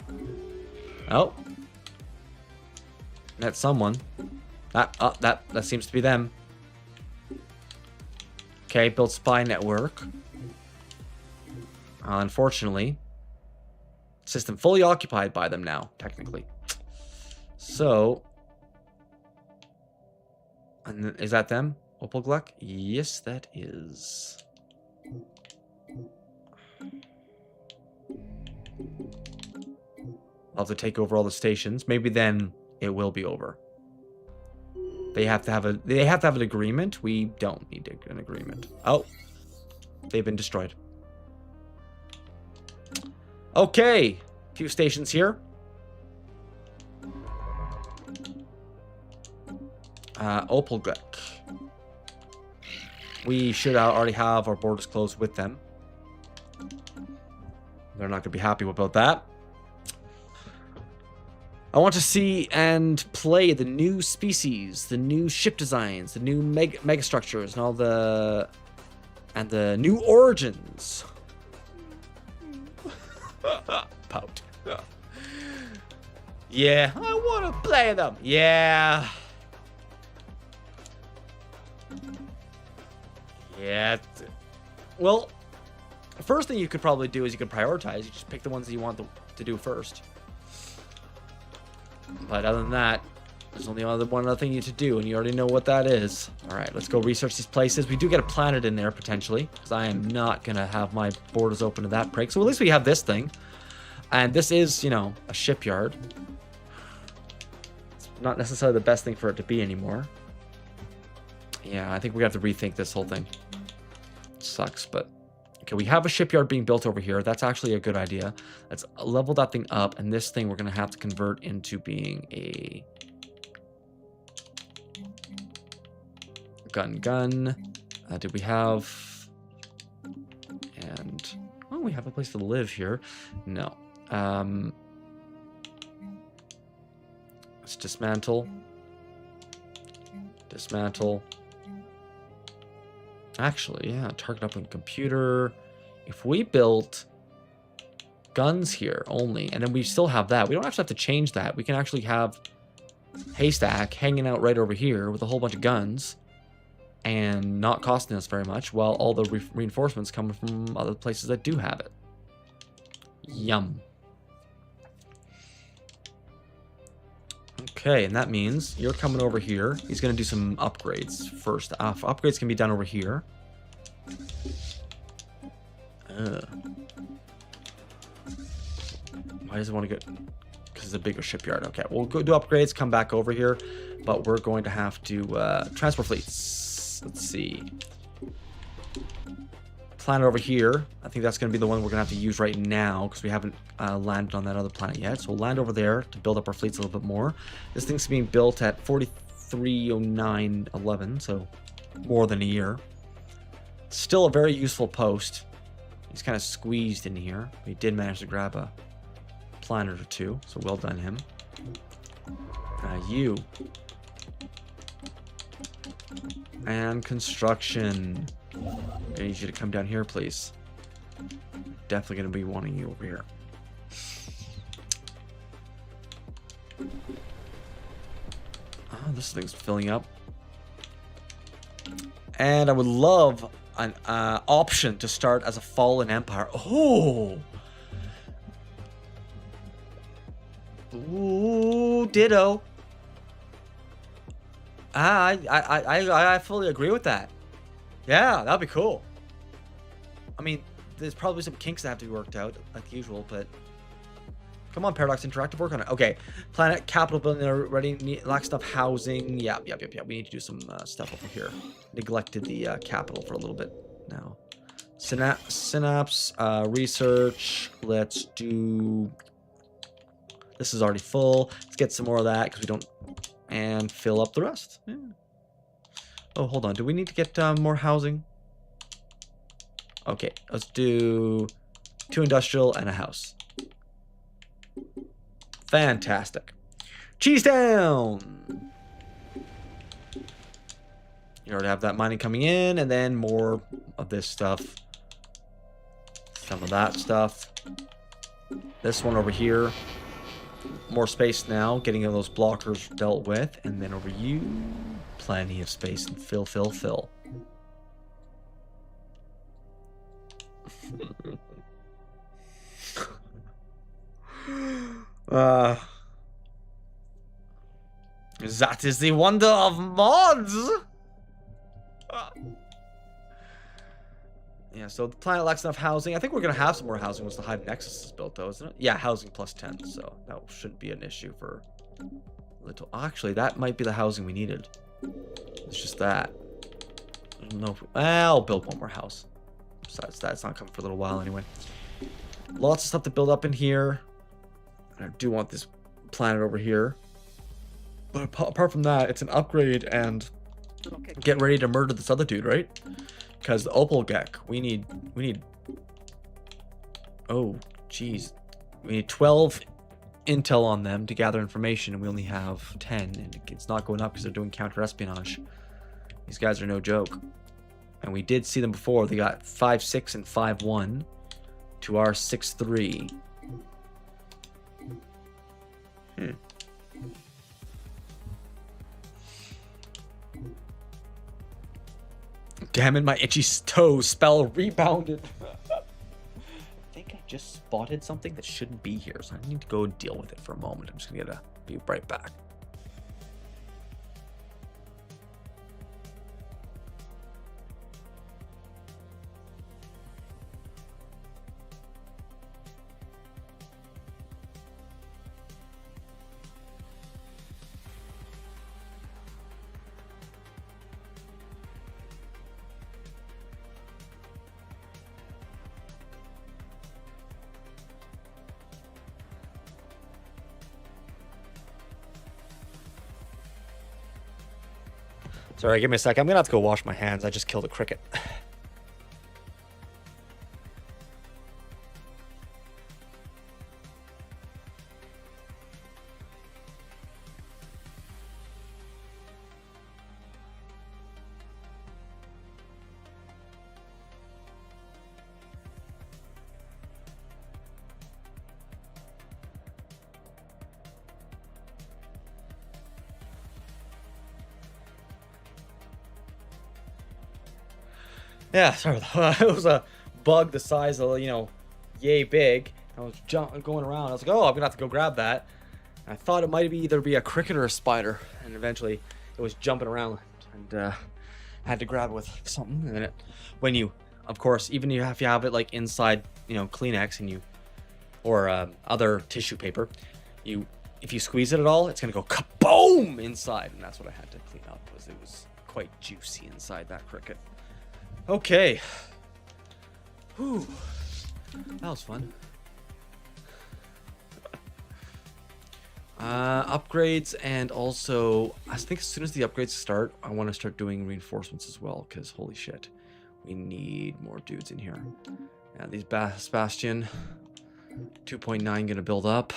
Oh. Met someone. That seems to be them. Okay, built spy network. Unfortunately, system fully occupied by them now, technically. So, and is that them? Opal Gluck? Yes, that is. I'll have to take over all the stations. Maybe then it will be over. They have to have an agreement. We don't need an agreement. Oh, they've been destroyed. Okay, a few stations here. Opal Gluck. We should already have our borders closed with them. They're not going to be happy about that. I want to see and play the new species, the new ship designs, the new megastructures, and all the new origins. Pout. Yeah, I want to play them. Yeah. Yeah. Well, the first thing you could probably do is you could prioritize. You just pick the ones that you want to do first. But other than that, there's only one other thing you need to do, and you already know what that is. All right, let's go research these places. We do get a planet in there, potentially, because I am not going to have my borders open to that prick. So at least we have this thing. And this is, you know, a shipyard. It's not necessarily the best thing for it to be anymore. Yeah, I think we're going to have to rethink this whole thing. It sucks, but... Okay, we have a shipyard being built over here. That's actually a good idea. Let's level that thing up, and this thing we're going to have to convert into being a gun. Did we have... And... Oh, we have a place to live here. No. Let's dismantle. Dismantle. Actually, yeah, target up on computer. If we built guns here only, and then we still have that, we don't actually have to change that. We can actually have Haystack hanging out right over here with a whole bunch of guns and not costing us very much, while all the reinforcements come from other places that do have it. Yum. Okay, and that means you're coming over here. He's going to do some upgrades first. Upgrades can be done over here. Why does it want to go? Because it's a bigger shipyard. Okay, we'll go do upgrades, come back over here. But we're going to have to transport fleets. Let's see. Planet over here. I think that's going to be the one we're going to have to use right now because we haven't landed on that other planet yet. So we'll land over there to build up our fleets a little bit more. This thing's being built at 430911, so more than a year. Still a very useful post. He's kind of squeezed in here. He did manage to grab a planet or two, so well done him. You. And construction. I need you to come down here, please. Definitely going to be wanting you over here. Oh, this thing's filling up. And I would love an option to start as a fallen empire. Oh! Ooh, ditto. I fully agree with that. Yeah, that'd be cool. I mean, there's probably some kinks that have to be worked out, like usual, but Come on, Paradox Interactive, work on it. Okay, planet capital building already lacks enough housing. Yeah. We need to do some stuff over here. Neglected the capital for a little bit now. Synapse, research. Let's do. This is already full. Let's get some more of that because we don't. And fill up the rest. Yeah. Oh, hold on. Do we need to get more housing? Okay, let's do 2 industrial and a house. Fantastic. Cheese down. You already have that mining coming in, and then more of this stuff. Some of that stuff. This one over here. More space now, getting those blockers dealt with, and then over you, plenty of space and fill. That is the wonder of mods. Yeah, so the planet lacks enough housing. I think we're gonna have some more housing once the Hive Nexus is built, though, isn't it? Yeah, housing plus 10, so that shouldn't be an issue for little. Actually, that might be the housing we needed. It's just that. I don't know if I'll build one more house. Besides that, it's not coming for a little while anyway. Lots of stuff to build up in here. I do want this planet over here. But apart from that, it's an upgrade and get ready to murder this other dude, right? Because the Opal Gek, we need. Oh, jeez. We need 12 intel on them to gather information, and we only have 10, and it's not going up because they're doing counter-espionage. These guys are no joke. And we did see them before. They got 5-6 and 5-1 to our 6-3. Damn it, my itchy toe spell rebounded. I think I just spotted something that shouldn't be here, so I need to go deal with it for a moment. I'm just gonna be right back. Sorry, give me a sec. I'm gonna have to go wash my hands. I just killed a cricket. Yeah, sorry. It was a bug the size of, yay big. I was going around. I was like, oh, I'm going to have to go grab that. And I thought it might either be a cricket or a spider. And eventually it was jumping around and had to grab it with something. And then when you, of course, even if you have it like inside, Kleenex and or other tissue paper, if you squeeze it at all, it's going to go kaboom inside. And that's what I had to clean up, because it was quite juicy inside that cricket. Okay. Whew. That was fun. Upgrades, and also, I think as soon as the upgrades start, I want to start doing reinforcements as well, because holy shit, we need more dudes in here. Yeah, these Bastion 2.9 gonna build up.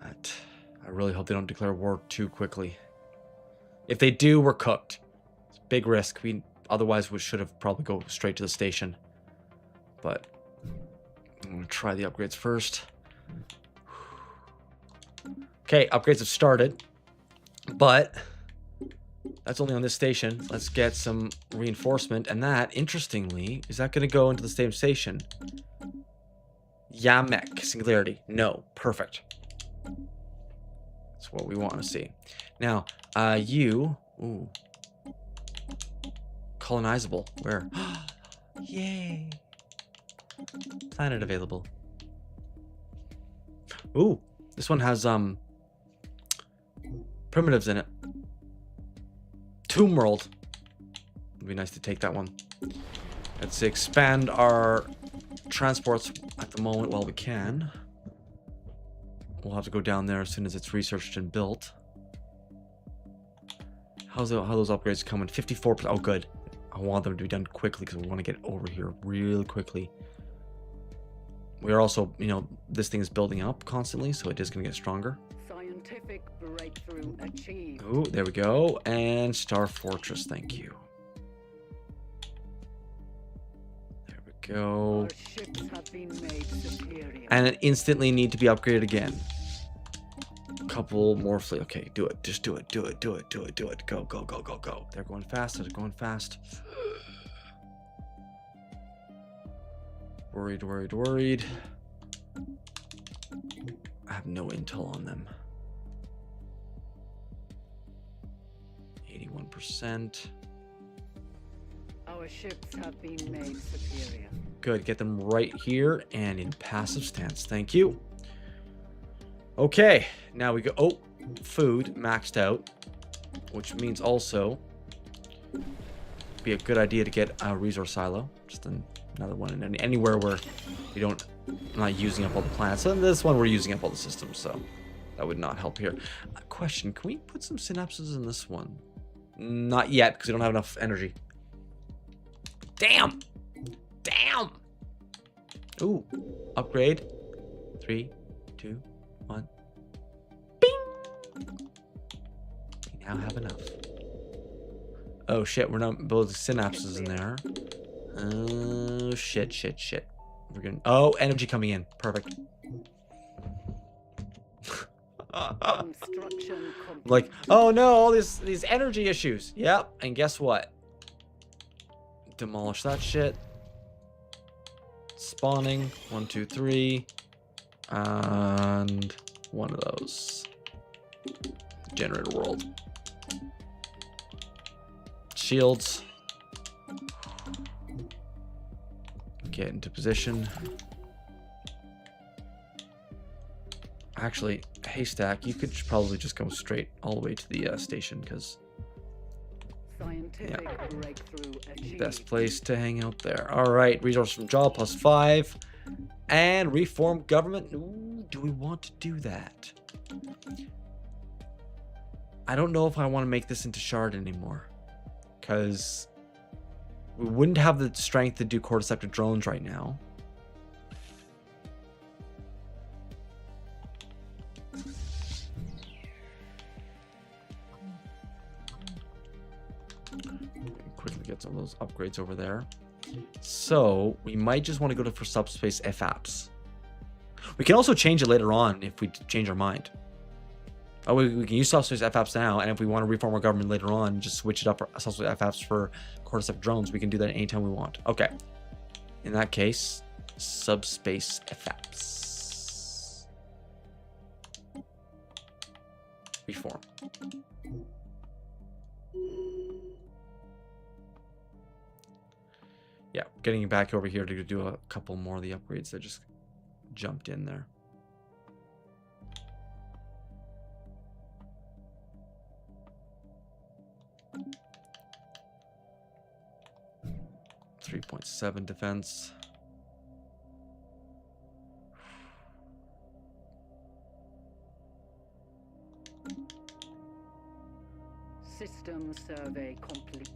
I really hope they don't declare war too quickly. If they do, we're cooked. It's a big risk. Otherwise, we should have probably go straight to the station. But I'm going to try the upgrades first. Okay, upgrades have started. But that's only on this station. Let's get some reinforcement. And that, interestingly, is that going to go into the same station? Yamek, singularity. No, perfect. That's what we want to see. Now, you... Ooh. Colonizable. Where? Yay! Planet available. Ooh, this one has primitives in it. Tomb World. It'd be nice to take that one. Let's expand our transports at the moment while we can. We'll have to go down there as soon as it's researched and built. How those upgrades coming? 54%. Oh, good. I want them to be done quickly because we want to get over here really quickly. We are also, you know, this thing is building up constantly, so it is going to get stronger. Scientific breakthrough achieved. Oh, there we go. And Star Fortress, thank you. There we go. Our ships have been made superior. And it instantly need to be upgraded again. Couple more fleet. Okay, do it. Just do it. Do it. Do it. Do it. Do it. Go, go, go, go, go. They're going fast. They're going fast. Worried, worried, worried. I have no intel on them. 81%. Our ships have been made superior. Good. Get them right here and in passive stance. Thank you. Okay. Now we go. Oh, food maxed out, which means also be a good idea to get a resource silo. Just another one in anywhere where we don't, not using up all the planets. So in this one, we're using up all the systems, so that would not help here. Question: can we put some synapses in this one? Not yet, because we don't have enough energy. Damn! Damn! Ooh, upgrade. 3, 2, 1. Bing! We now have enough. Oh shit, we're not building synapses in there. Oh shit, shit, shit. We're gonna. Oh, energy coming in. Perfect. Construction complete. Like, oh no, all these energy issues. Yep, and guess what? Demolish that shit. Spawning. 1, 2, 3. And one of those. Generator world. Shields. Get into position. Actually, Haystack, you could probably just go straight all the way to the station, because Scientific breakthrough achieved. best place to hang out there. All right, resource from Jaw +5, and reform government. Ooh, do we want to do that? I don't know if I want to make this into Shard anymore, because we wouldn't have the strength to do cordyceps drones right now. Quickly get some of those upgrades over there. So we might just want to go for subspace FAPS. We can also change it later on if we change our mind. Oh, we can use subspace FAPS now, and if we want to reform our government later on, just switch it up for subspace FAPS for cordyceps drones. We can do that anytime we want. Okay. In that case, subspace FAPS. Reform. Yeah, getting back over here to do a couple more of the upgrades that just jumped in there. .7 defense. System survey complete.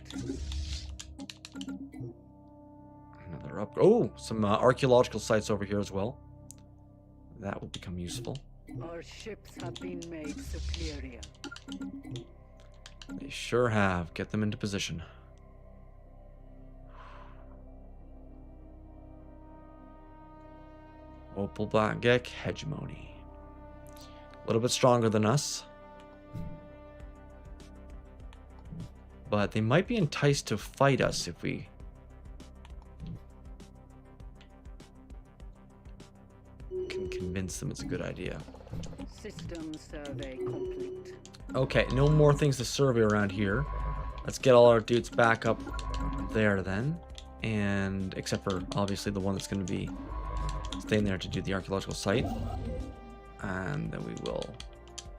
Another up. Oh, some archaeological sites over here as well. That will become useful. Our ships have been made superior. They sure have. Get them into position. Opal Blackgek, Hegemony. A little bit stronger than us. But they might be enticed to fight us if we... can convince them it's a good idea. System survey complete. Okay, no more things to survey around here. Let's get all our dudes back up there then. And except for obviously the one that's going to be staying there to do the archaeological site. And then we will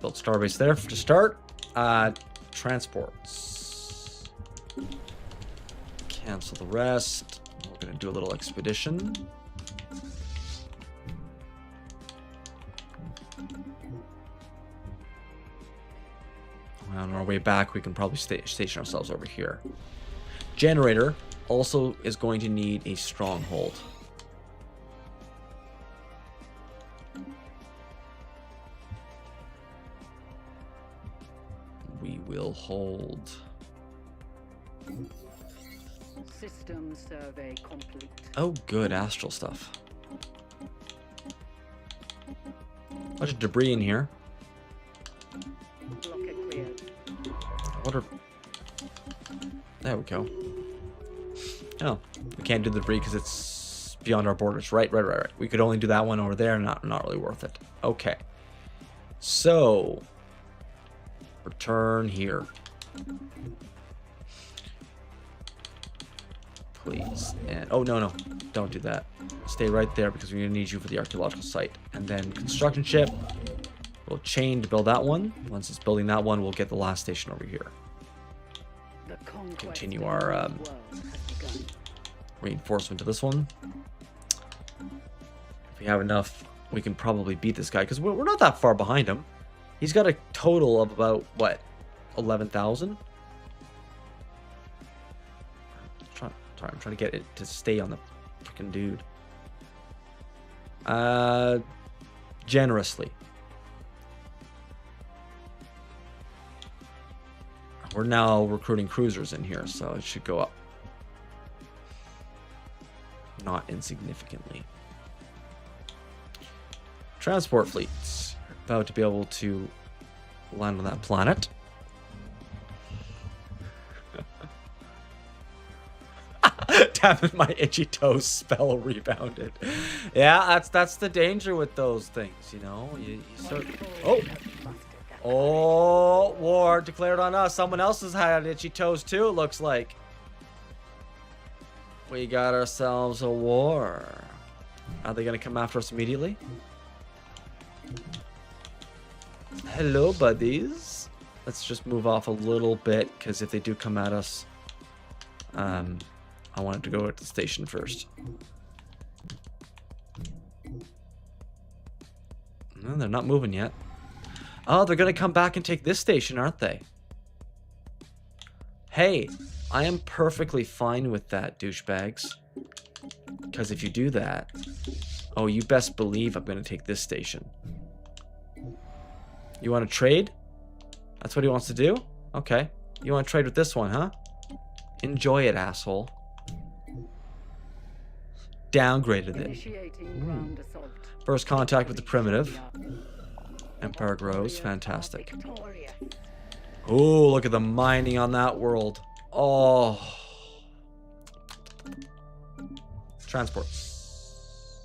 build Starbase there to start. Transports. Cancel the rest. We're going to do a little expedition. On our way back, we can probably station ourselves over here. Generator also is going to need a stronghold. We will hold. System survey complete. Oh, good astral stuff. Bunch of debris in here. Blockade cleared. What are... There we go. Oh, we can't do the debris because it's beyond our borders. Right. We could only do that one over there. Not really worth it. Okay. So, return here. Please. And oh, no. Don't do that. Stay right there because we're going to need you for the archaeological site. And then construction ship. We'll chain to build that one. Once it's building that one, we'll get the last station over here. Continue our reinforcement to this one. If we have enough, we can probably beat this guy because we're not that far behind him. He's got a total of about, what, 11,000? I'm trying to get it to stay on the freaking dude. Generously. We're now recruiting cruisers in here, so it should go up. Not insignificantly. Transport fleets. About to be able to land on that planet. Damn it, my itchy toes spell rebounded. Yeah, that's the danger with those things, you know. You start... Oh, war declared on us. Someone else has had itchy toes too, it looks like. We got ourselves a war. Are they going to come after us immediately? Hello, buddies. Let's just move off a little bit, because if they do come at us, I wanted to go at the station first. No, they're not moving yet. Oh, they're going to come back and take this station, aren't they? Hey, I am perfectly fine with that, douchebags. Because if you do that... Oh, you best believe I'm going to take this station. You want to trade? That's what he wants to do? Okay. You want to trade with this one, huh? Enjoy it, asshole. Downgraded it. First contact with the primitive. Empire grows. Fantastic. Oh, look at the mining on that world. Oh. Transports.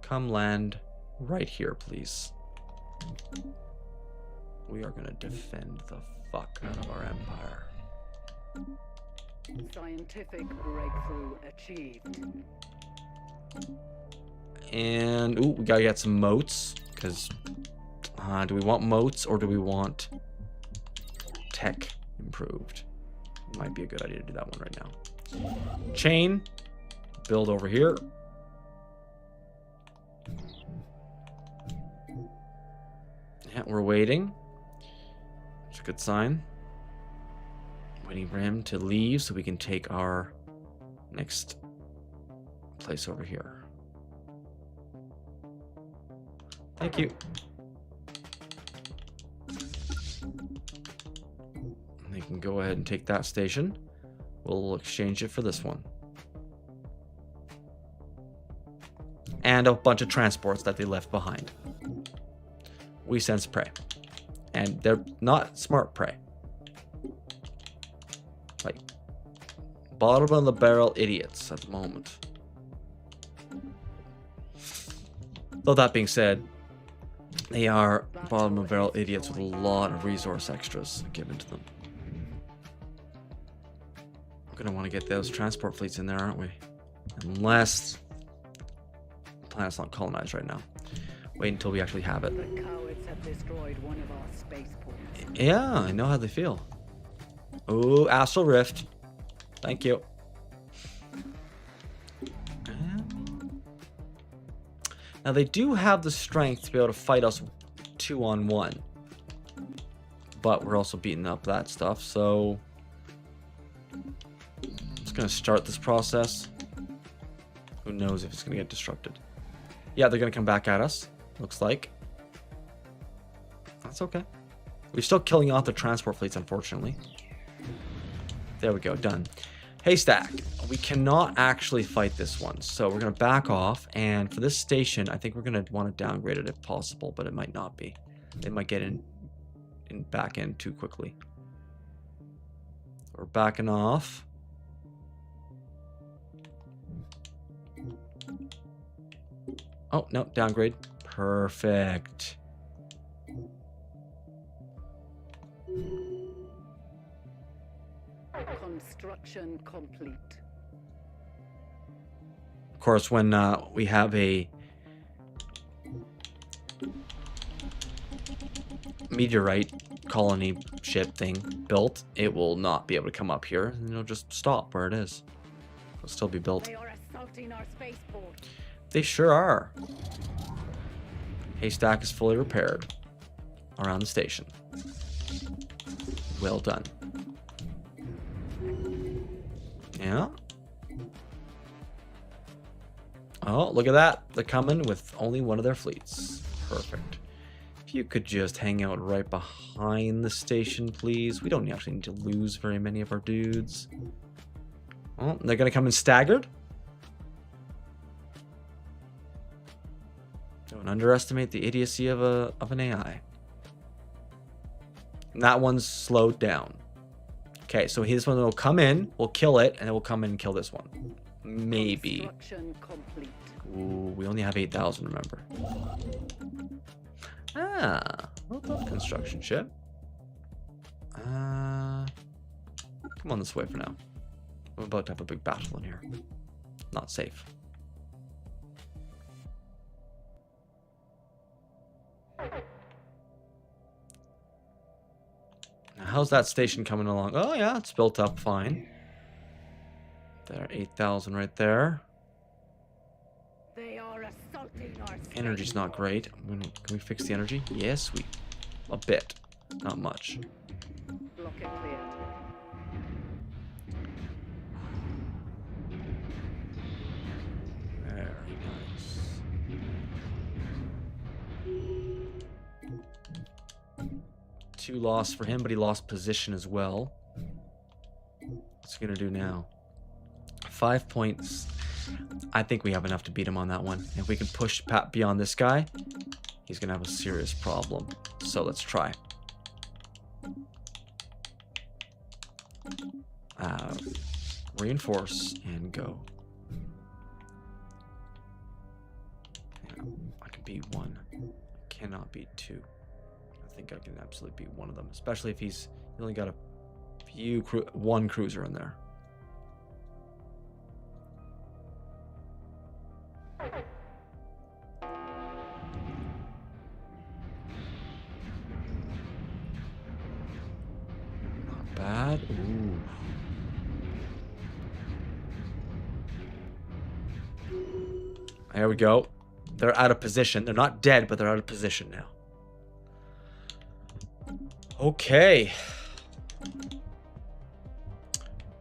Come land right here, please. We are going to defend the fuck out of our empire. Scientific breakthrough achieved. And, ooh, we gotta get some moats, because, do we want moats, or do we want tech improved? Might be a good idea to do that one right now. Chain, build over here. Yeah, we're waiting. It's a good sign. Waiting for him to leave so we can take our next place over here. Thank you. They can go ahead and take that station. We'll exchange it for this one. And a bunch of transports that they left behind. We sense prey. And they're not smart prey. Like, bottom of the barrel idiots at the moment. Though that being said, they are bottom of the barrel idiots with a lot of resource extras given to them. We're going to want to get those transport fleets in there, aren't we? Unless the planet's not colonized right now. Wait until we actually have it. The cowards have destroyed one of our spaceports. Yeah, I know how they feel. Ooh, Astral Rift. Thank you. Now they do have the strength to be able to fight us 2-on-1. But we're also beating up that stuff, so I'm just gonna start this process. Who knows if it's gonna get disrupted. Yeah, they're gonna come back at us, looks like. That's okay. We're still killing off the transport fleets, unfortunately. There we go, done. Haystack. We cannot actually fight this one, so we're going to back off. And for this station, I think we're going to want to downgrade it if possible, but it might not be. They might get in back in too quickly. We're backing off. Oh, no, downgrade. Perfect. Construction complete. Of course, when we have a meteorite colony ship thing built, it will not be able to come up here, and it'll just stop where it is. It'll still be built. They are assaulting our spaceport. They sure are. Haystack is fully repaired around the station. Well done. Yeah. Oh, look at that. They're coming with only one of their fleets. Perfect. If you could just hang out right behind the station, please. We don't actually need to lose very many of our dudes. Oh, they're going to come in staggered. Don't underestimate the idiocy of an AI. And that one's slowed down. Okay, so this one will come in, we'll kill it, and then we'll come in and kill this one. Maybe. Construction complete. Ooh, we only have 8,000, remember. Ah, well done, construction ship. Come on this way for now. We're about to have a big battle in here. Not safe. How's that station coming along? Oh yeah, it's built up fine. There, 8,000 right there. They are assaulting our Energy's not great. Can we fix the energy? Yes, a bit, not much. Block it clear. Very nice. Two loss for him, but he lost position as well. What's he gonna do now? 5 points. I think we have enough to beat him on that one. If we can push Pat beyond this guy, he's gonna have a serious problem. So let's try. Reinforce and go. Yeah, I can beat one. I cannot beat two. I think I can absolutely beat one of them, especially if he's only got one cruiser in there. Not bad. Ooh. There we go. They're out of position. They're not dead, but they're out of position now. Okay.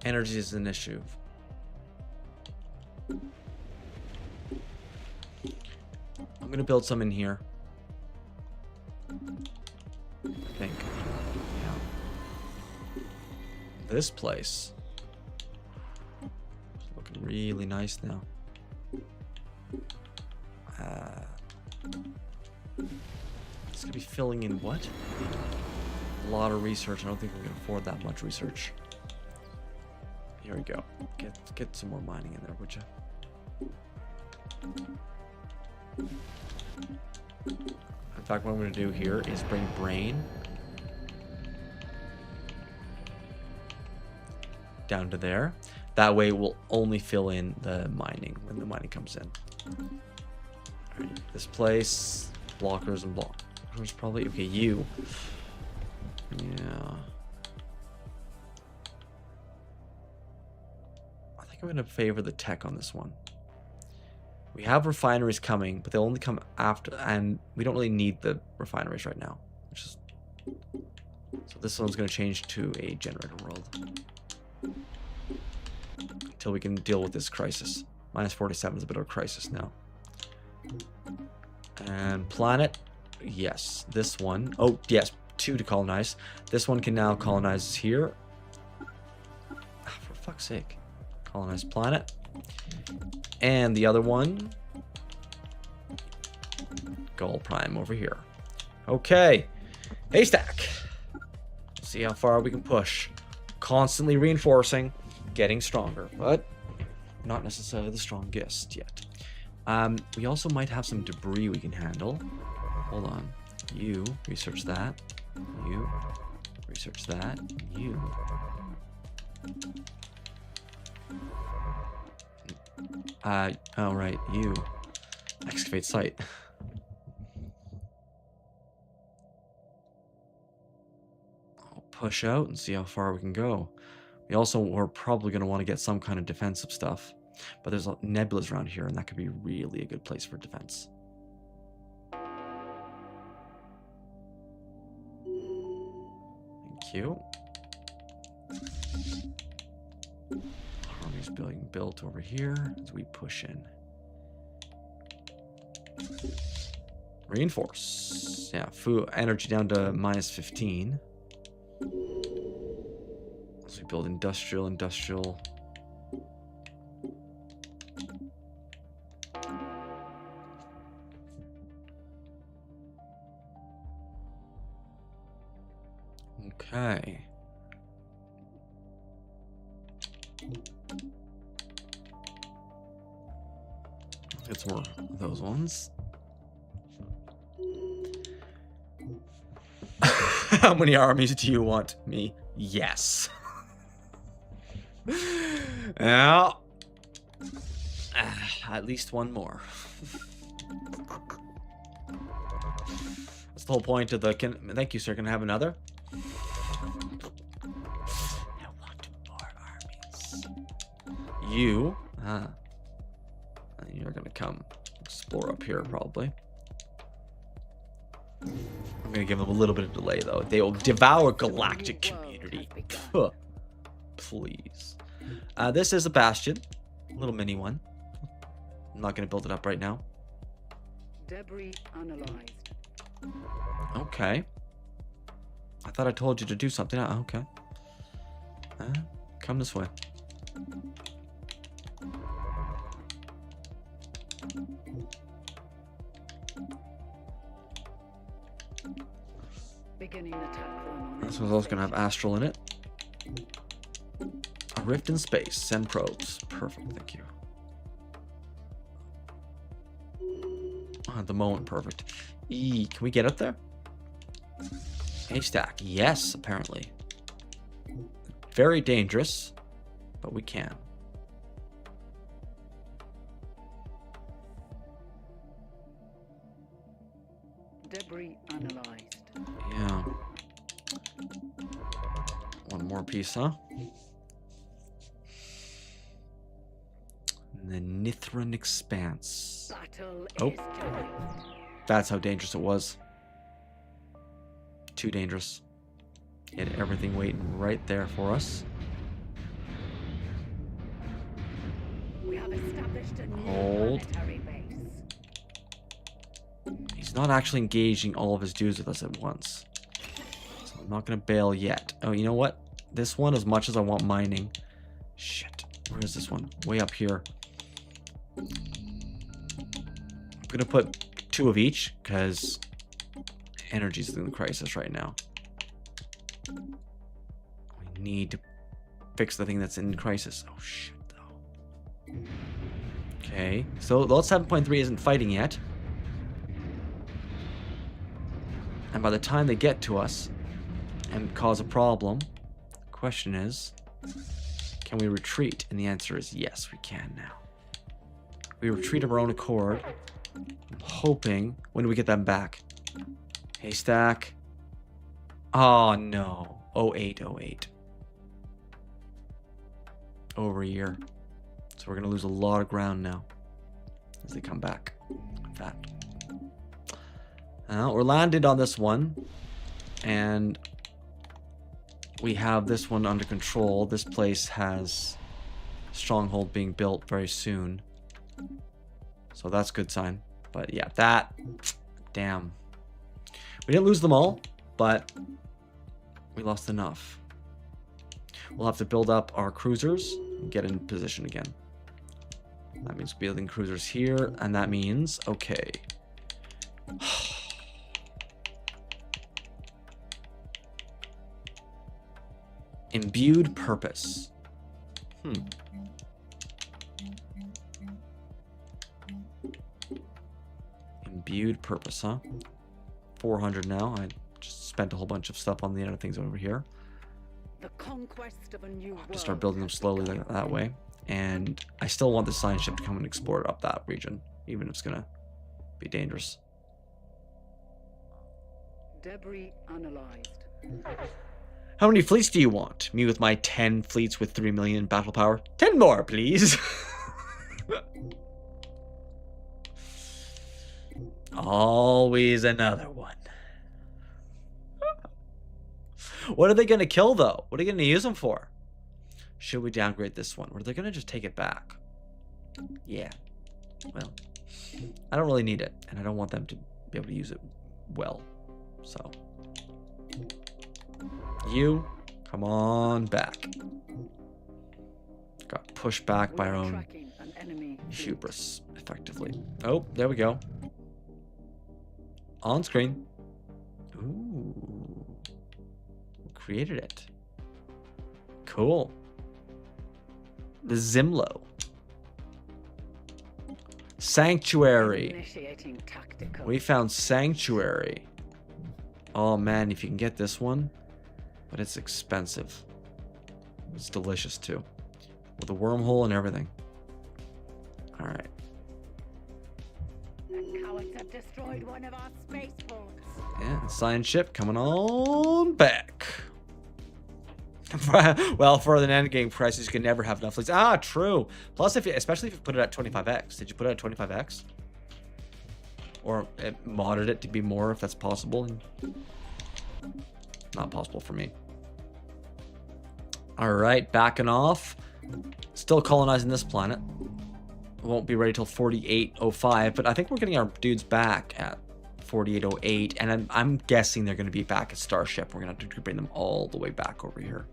Energy is an issue. I'm gonna build some in here. I think. Yeah. This place is looking really nice now. It's gonna be filling in what? A lot of research. I don't think we can afford that much research. Here we go. Get some more mining in there, would you? In fact, what I'm going to do here is bring brain down to there. That way we'll only fill in the mining when the mining comes in. All right, this place Blockers and blockers probably. Okay, you. Yeah. I think I'm going to favor the tech on this one. We have refineries coming, but they'll only come after, and we don't really need the refineries right now. Which is, so this one's going to change to a generator world. Until we can deal with this crisis. Minus 47 is a bit of a crisis now. And planet, yes. This one, oh yes, 2 to colonize. This one can now colonize here. For fuck's sake. Colonize planet. And the other one, Gull Prime over here. Okay. Haystack. See how far we can push. Constantly reinforcing, getting stronger, but not necessarily the strongest yet. We also might have some debris we can handle. Hold on. You research that. You research that. You. Oh right, you. Excavate site. I'll push out and see how far we can go. We also are probably going to want to get some kind of defensive stuff. But there's nebulas around here, and that could be really a good place for defense. Thank you. Army's being built over here as we push in. Reinforce. Yeah, food energy down to minus 15. As we build industrial. Okay. Get some more of those ones. How many armies do you want me? Yes. Yeah. At least one more. That's the whole point of the... Thank you, sir. Can I have another? I want more armies. You... You're gonna come explore up here, probably. I'm gonna give them a little bit of delay, though. They will devour galactic community. Please. This is a bastion. A little mini one. I'm not gonna build it up right now. Debris analyzed. Okay. I thought I told you to do something. Okay. Come this way. Beginning attack run on This one's also gonna have astral in it. A rift in space. Send probes. Perfect. Thank you. At the moment, perfect. Can we get up there? Haystack. Yes, apparently. Very dangerous, but we can. Debris analyzed. Yeah. One more piece, huh? The Nithran Expanse. Battle Oh. is joined. That's how dangerous it was. Too dangerous. He had everything waiting right there for us. We have established a new Hold. planetary base. He's not actually engaging all of his dudes with us at once. So I'm not going to bail yet. Oh, you know what? This one, as much as I want mining... Shit. Where is this one? Way up here. I'm going to put 2 of each, because energy's in the crisis right now. We need to fix the thing that's in crisis. Oh, shit, though. Okay. So, Lot 7.3 isn't fighting yet. And by the time they get to us and cause a problem, the question is, can we retreat? And the answer is yes, we can now. We retreat of our own accord. I'm hoping. When do we get them back? Haystack. Oh no. 0808. Over a year. So we're gonna lose a lot of ground now as they come back. In fact. We're landed on this one. And we have this one under control. This place has stronghold being built very soon. So that's a good sign. But yeah, that, damn. We didn't lose them all, but we lost enough. We'll have to build up our cruisers and get in position again. That means building cruisers here, and that means, okay. Imbued purpose. Imbued purpose, huh? 400 now. I just spent a whole bunch of stuff on the other things over here. The conquest of a new world. Just start building them slowly like that way. And I still want the science ship to come and explore up that region, even if it's gonna be dangerous. Debris analyzed. How many fleets do you want? Me with my 10 fleets with 3 million battle power? 10 more, please. Always another one. What are they going to kill, though? What are they going to use them for? Should we downgrade this one? Or are they going to just take it back? Yeah. Well, I don't really need it. And I don't want them to be able to use it well. So... you, come on back. Got pushed back by our own hubris, effectively. Oh, there we go. On screen. Ooh. Created it. Cool. The Zimlo. Sanctuary. We found Sanctuary. Oh man, if you can get this one. But it's expensive. It's delicious too. With a wormhole and everything. Alright. The cowards have destroyed one of our spaceports. Yeah, science ship coming on back. Well, for an endgame prices, you can never have enough fleets. Ah, true. Plus, especially if you put it at 25x. Did you put it at 25x? Or modded it to be more if that's possible? Not possible for me. Alright, backing off. Still colonizing this planet. Won't be ready till 4805, but I think we're getting our dudes back at 4808, and I'm guessing they're going to be back at Starship. We're going to have to bring them all the way back over here.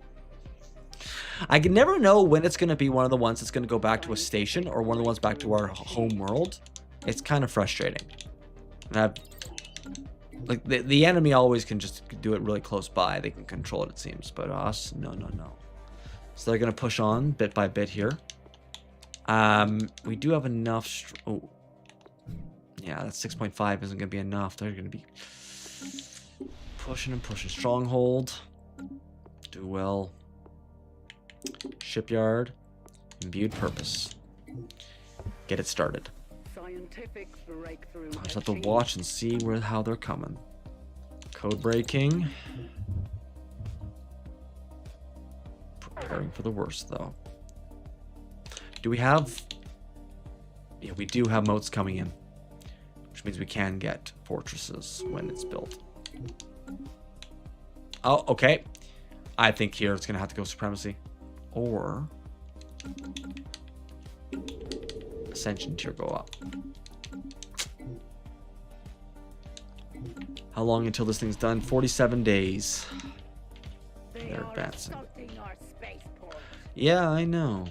I can never know when it's going to be one of the ones that's going to go back to a station or one of the ones back to our home world. It's kind of frustrating. And like the enemy always can just do it really close by. They can control it, it seems. But us, no. So they're going to push on bit by bit here. We do have enough. Oh, yeah, that 6.5 isn't going to be enough. They're going to be pushing and pushing. Stronghold. Do well. Shipyard. Imbued purpose. Get it started. Scientific breakthrough. I just have to watch and see how they're coming. Code breaking. Preparing for the worst, though. Do we have... Yeah, we do have moats coming in. Which means we can get fortresses when it's built. Oh, okay. I think here it's going to have to go supremacy. Or... Ascension tier go up. How long until this thing's done? 47 days. They're advancing. Yeah, I know.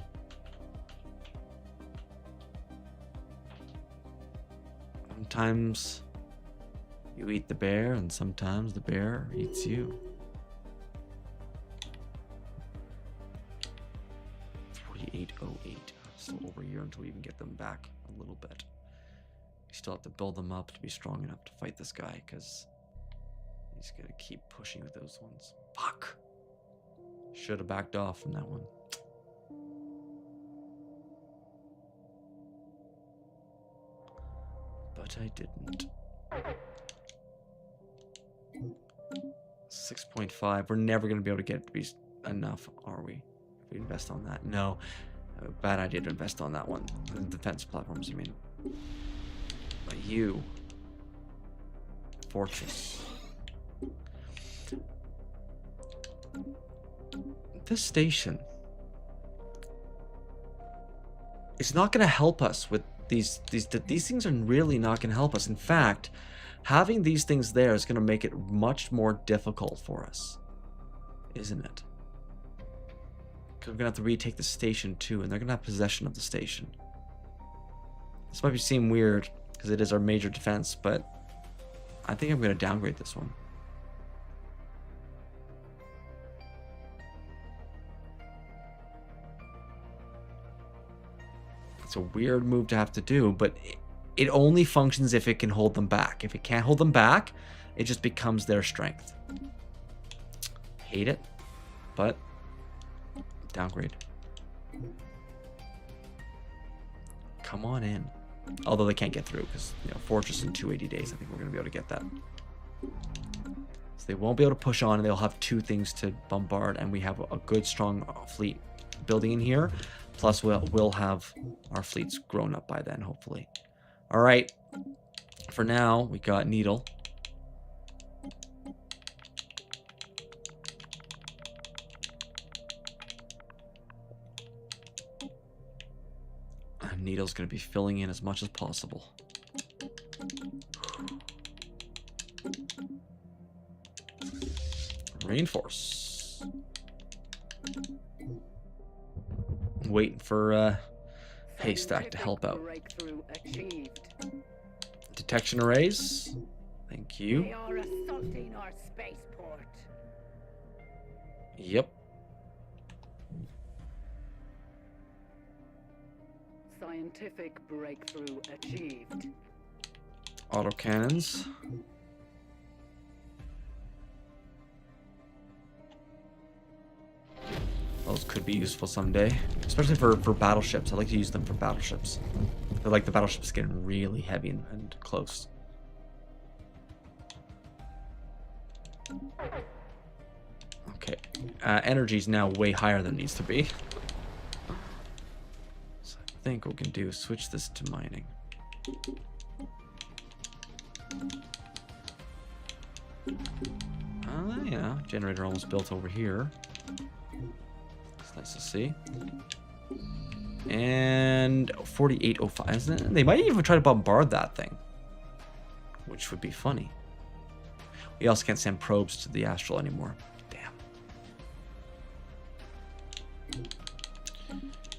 Sometimes you eat the bear, and sometimes the bear eats you. 4808. Still over a year until we even get them back a little bit. We still have to build them up to be strong enough to fight this guy, because he's gonna keep pushing with those ones. Fuck. Should have backed off from that one. But I didn't. 6.5. We're never going to be able to get enough, are we? If we invest on that. No. Bad idea to invest on that one. The defense platforms, I mean. But you. Fortress. This station is not going to help us with these things are really not going to help us. In fact, having these things there is going to make it much more difficult for us, isn't it? Because we're going to have to retake the station too, and they're going to have possession of the station. This might seem weird because it is our major defense, but I think I'm going to downgrade this one. It's a weird move to have to do, but it only functions if it can hold them back. If it can't hold them back, it just becomes their strength. Hate it, but downgrade. Come on in. Although they can't get through because, you know, Fortress in 280 days. I think we're going to be able to get that. So they won't be able to push on, and they'll have 2 things to bombard, and we have a good, strong fleet building in here. Plus, we'll have our fleets grown up by then, hopefully. All right. For now, we got Needle. And Needle's going to be filling in as much as possible. Reinforce. Waiting for Haystack to help out. Detection arrays. Thank you. They are assaulting our spaceport. Yep. Scientific breakthrough achieved. Autocannons. Those could be useful someday, especially for battleships. I like to use them for battleships. They're like the battleships getting really heavy and close. Okay, energy's now way higher than it needs to be. So I think what we can do is switch this to mining. Yeah, generator almost built over here. Nice to see. And 4805, isn't it? They might even try to bombard that thing, which would be funny. We also can't send probes to the Astral anymore. Damn.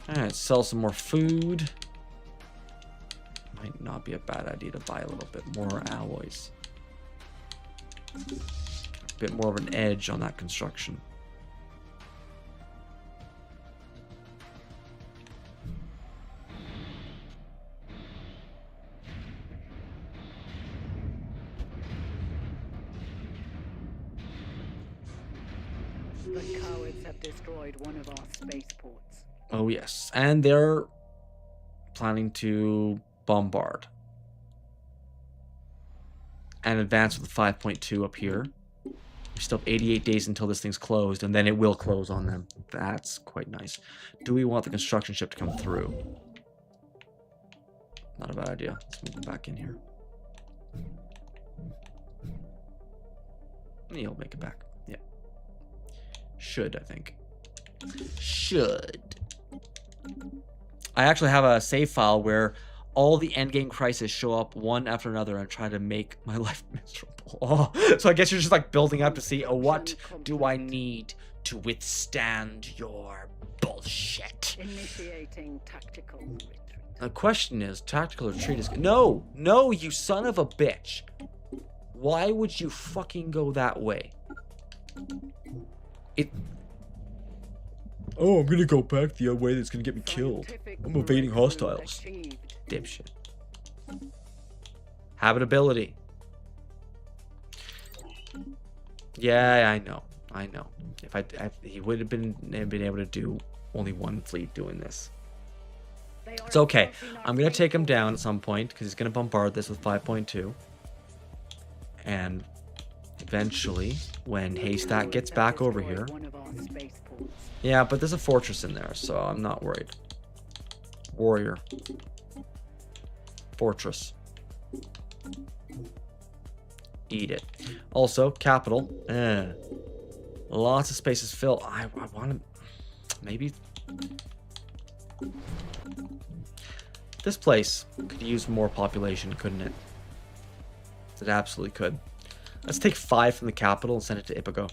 Alright, sell some more food. Might not be a bad idea to buy a little bit more alloys. A bit more of an edge on that construction. The cowards have destroyed one of our spaceports. Oh yes, and they're planning to bombard and advance with 5.2 up here. We still have 88 days until this thing's closed, and then it will close on them. That's quite nice. Do we want the construction ship to come through? Not a bad idea. Let's move them back in here. He'll make it back. Yeah. Should, I think. Should. I actually have a save file where all the endgame crises show up one after another and try to make my life miserable. Oh, so I guess you're just like building up to see, oh, what do I need to withstand your bullshit? Initiating tactical retreat. The question is, tactical retreat is... No, no, you son of a bitch. Why would you fucking go that way? Oh, I'm gonna go back the other way that's gonna get me killed. I'm evading hostiles. Dipshit. Habitability. Yeah, I know. I know. If he would have been able to do only one fleet doing this. It's okay. I'm going to take him down at some point because he's going to bombard this with 5.2. And eventually, when Haystack gets back over here... Yeah, but there's a fortress in there, so I'm not worried. Warrior. Fortress. Eat it. Also, capital. Lots of spaces fill. I want to... Maybe... This place could use more population, couldn't it? It absolutely could. Let's take 5 from the capital and send it to Ipigo.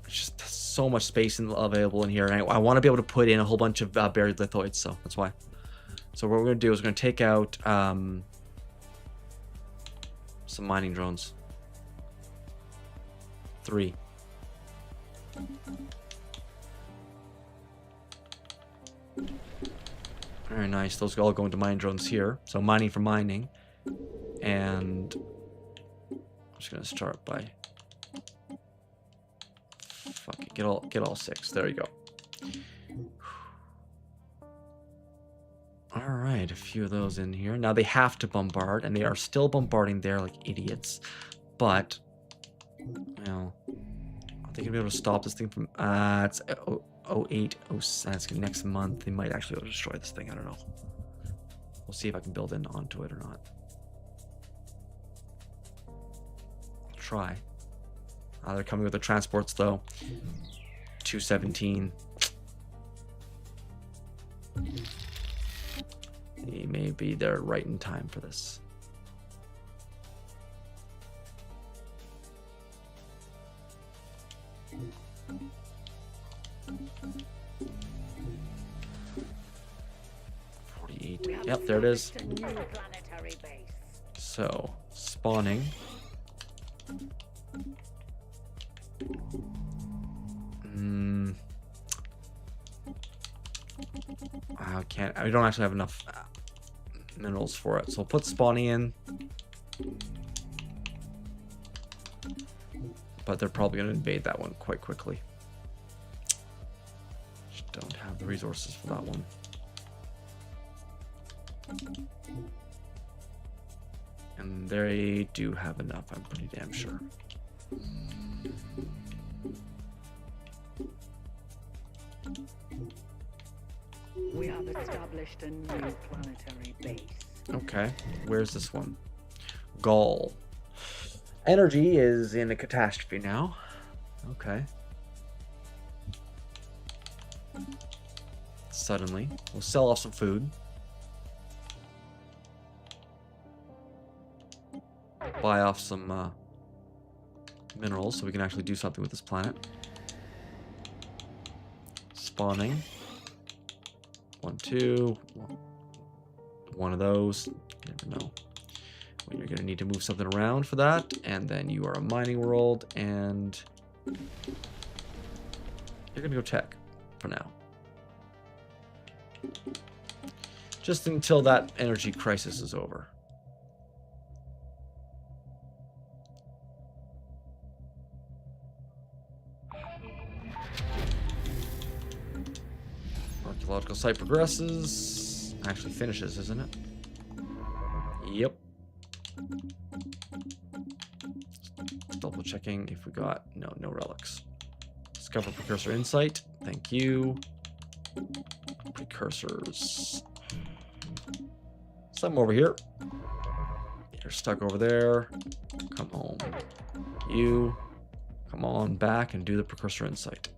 It's just so much space available in here, and I want to be able to put in a whole bunch of buried lithoids, so that's why. So what we're going to do is we're going to take out some mining drones. 3. Very nice. Those all go into mine drones here. So mining for mining. And I'm just gonna start by fuck it. Get all 6. There you go. Alright, a few of those in here. Now they have to bombard, and they are still bombarding there like idiots. But well, are they gonna be able to stop this thing from it's 08, that's next month. They might actually be able to destroy this thing. I don't know. We'll see if I can build in onto it or not. I'll try. They're coming with the transports though. 217. They may be there right in time for this. Yep, there it is. So, spawning. I don't actually have enough minerals for it. So we'll put spawning in. But they're probably going to invade that one quite quickly. Just don't have the resources for that one. And they do have enough, I'm pretty damn sure. We have established a new planetary base. Okay, where's this one? Gaul. Energy is in a catastrophe now. Okay. Suddenly. We'll sell off some food. Buy off some minerals so we can actually do something with this planet. Spawning. 1, 2. One of those. You never know when you're going to need to move something around for that. And then you are a mining world, and you're going to go tech for now. Just until that energy crisis is over. Archaeological site progresses. Actually finishes, isn't it? Yep. Double checking if we got... No relics. Discover precursor insight. Thank you. Precursors. Some over here. You're stuck over there. Come home. You. Come on back and do the precursor insight.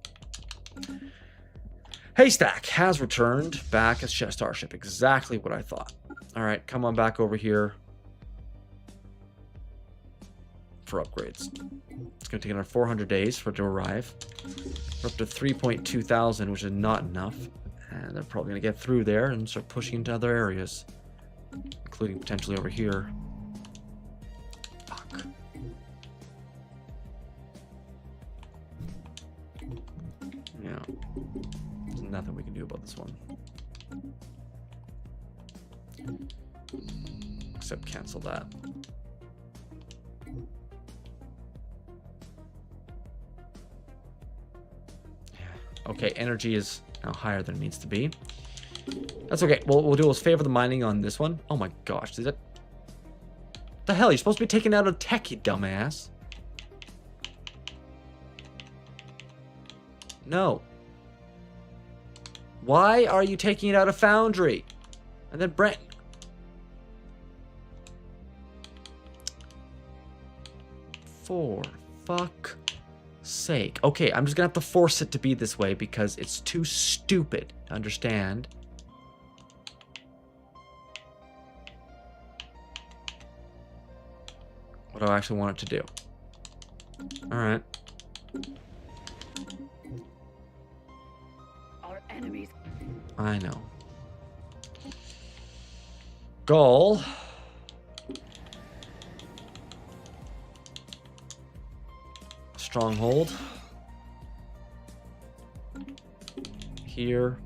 Haystack has returned back as Starship. Exactly what I thought. Alright, come on back over here for upgrades. It's going to take another 400 days for it to arrive. We're up to 3.2 thousand, which is not enough. And they're probably going to get through there and start pushing into other areas, including potentially over here. Fuck. Yeah. There's nothing we can do about this one. Except cancel that. Okay, energy is now higher than it needs to be. That's okay. What we'll do is favor the mining on this one. Oh my gosh, is it? What the hell? You're supposed to be taking out a tech, you dumbass. No. Why are you taking it out of Foundry? And then Brent. For fuck sake. Okay, I'm just gonna have to force it to be this way because it's too stupid to understand. What do I actually want it to do? Alright. Our enemies. I know. Goal. Stronghold. Here.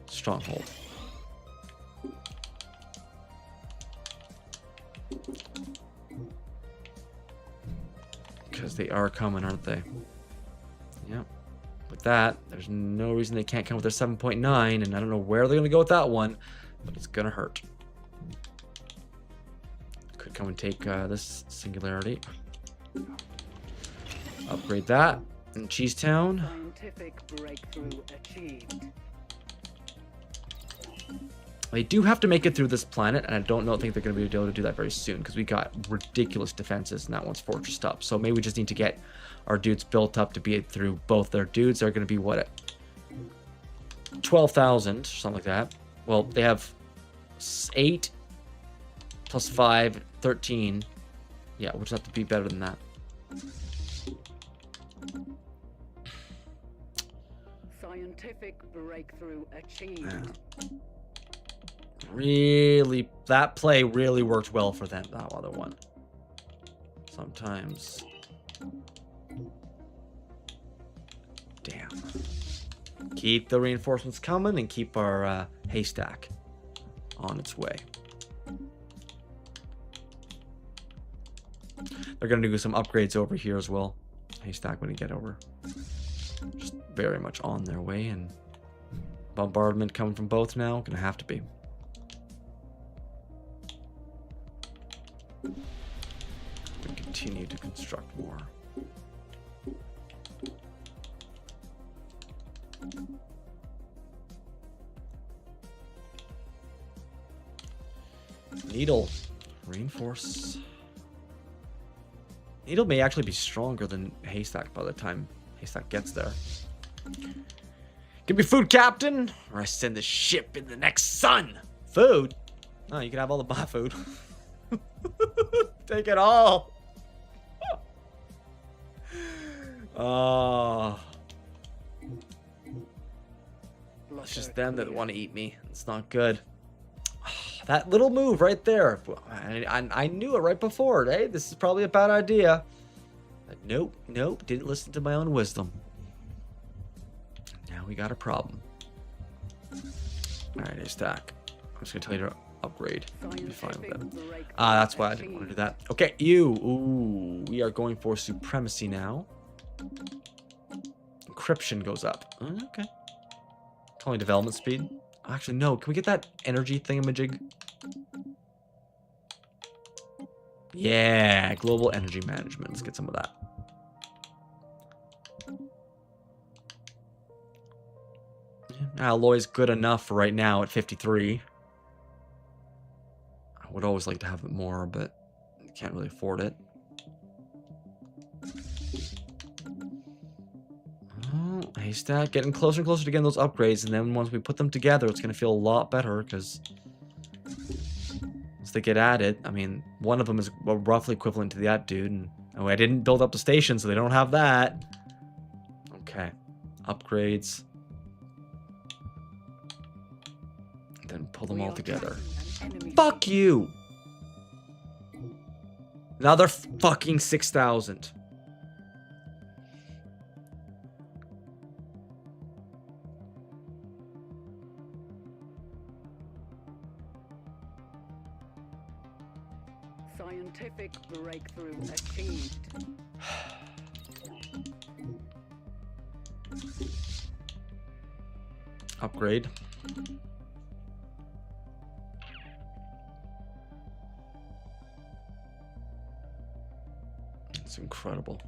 Stronghold. Because they are coming, aren't they? Yep. With that, there's no reason they can't come with their 7.9, and I don't know where they're going to go with that one, but it's going to hurt. Could come and take this singularity. Upgrade that. In Cheesetown. Scientific breakthrough achieved. They do have to make it through this planet, and I don't think they're going to be able to do that very soon, because we got ridiculous defenses, and that one's fortressed up. So maybe we just need to get our dudes built up to be through both. Their dudes are going to be, what, at 12,000, something like that. Well, they have 8 plus 5, 13. Yeah, we'll just have to be better than that. Scientific breakthrough achieved. Really, that play really worked well for them, that other one. Sometimes. Damn. Keep the reinforcements coming and keep our haystack on its way. They're going to do some upgrades over here as well. Haystack when you get over. Just very much on their way, and bombardment coming from both now. Going to have to be. We continue to construct more. Needle. Reinforce. Needle may actually be stronger than Haystack by the time Haystack gets there. Give me food, Captain, or I send the ship in the next sun. Food? Oh, you can have all of my food. Take it all. Oh. It's just them that want to eat me. It's not good. That little move right there. I knew it right before. Hey, this is probably a bad idea. But nope, nope. Didn't listen to my own wisdom. Now we got a problem. Alright, Haystack. I'm just going to tell you to upgrade. You'll be fine with that. That's why I didn't want to do that. Okay, you. Ooh, we are going for supremacy now. Encryption goes up. Okay. Calling development speed. Actually, no. Can we get that energy thingamajig? Yeah, global energy management. Let's get some of that. Alloy's good enough for right now at 53. I would always like to have it more, but can't really afford it. Oh, Haystack getting closer and closer to getting those upgrades, and then once we put them together, it's going to feel a lot better, because once they get added, I mean, one of them is roughly equivalent to that dude, and oh, I didn't build up the station, so they don't have that. Okay, upgrades. Then pull them all together. Fuck you! Another fucking 6,000. Scientific breakthrough achieved. Upgrade. It's incredible.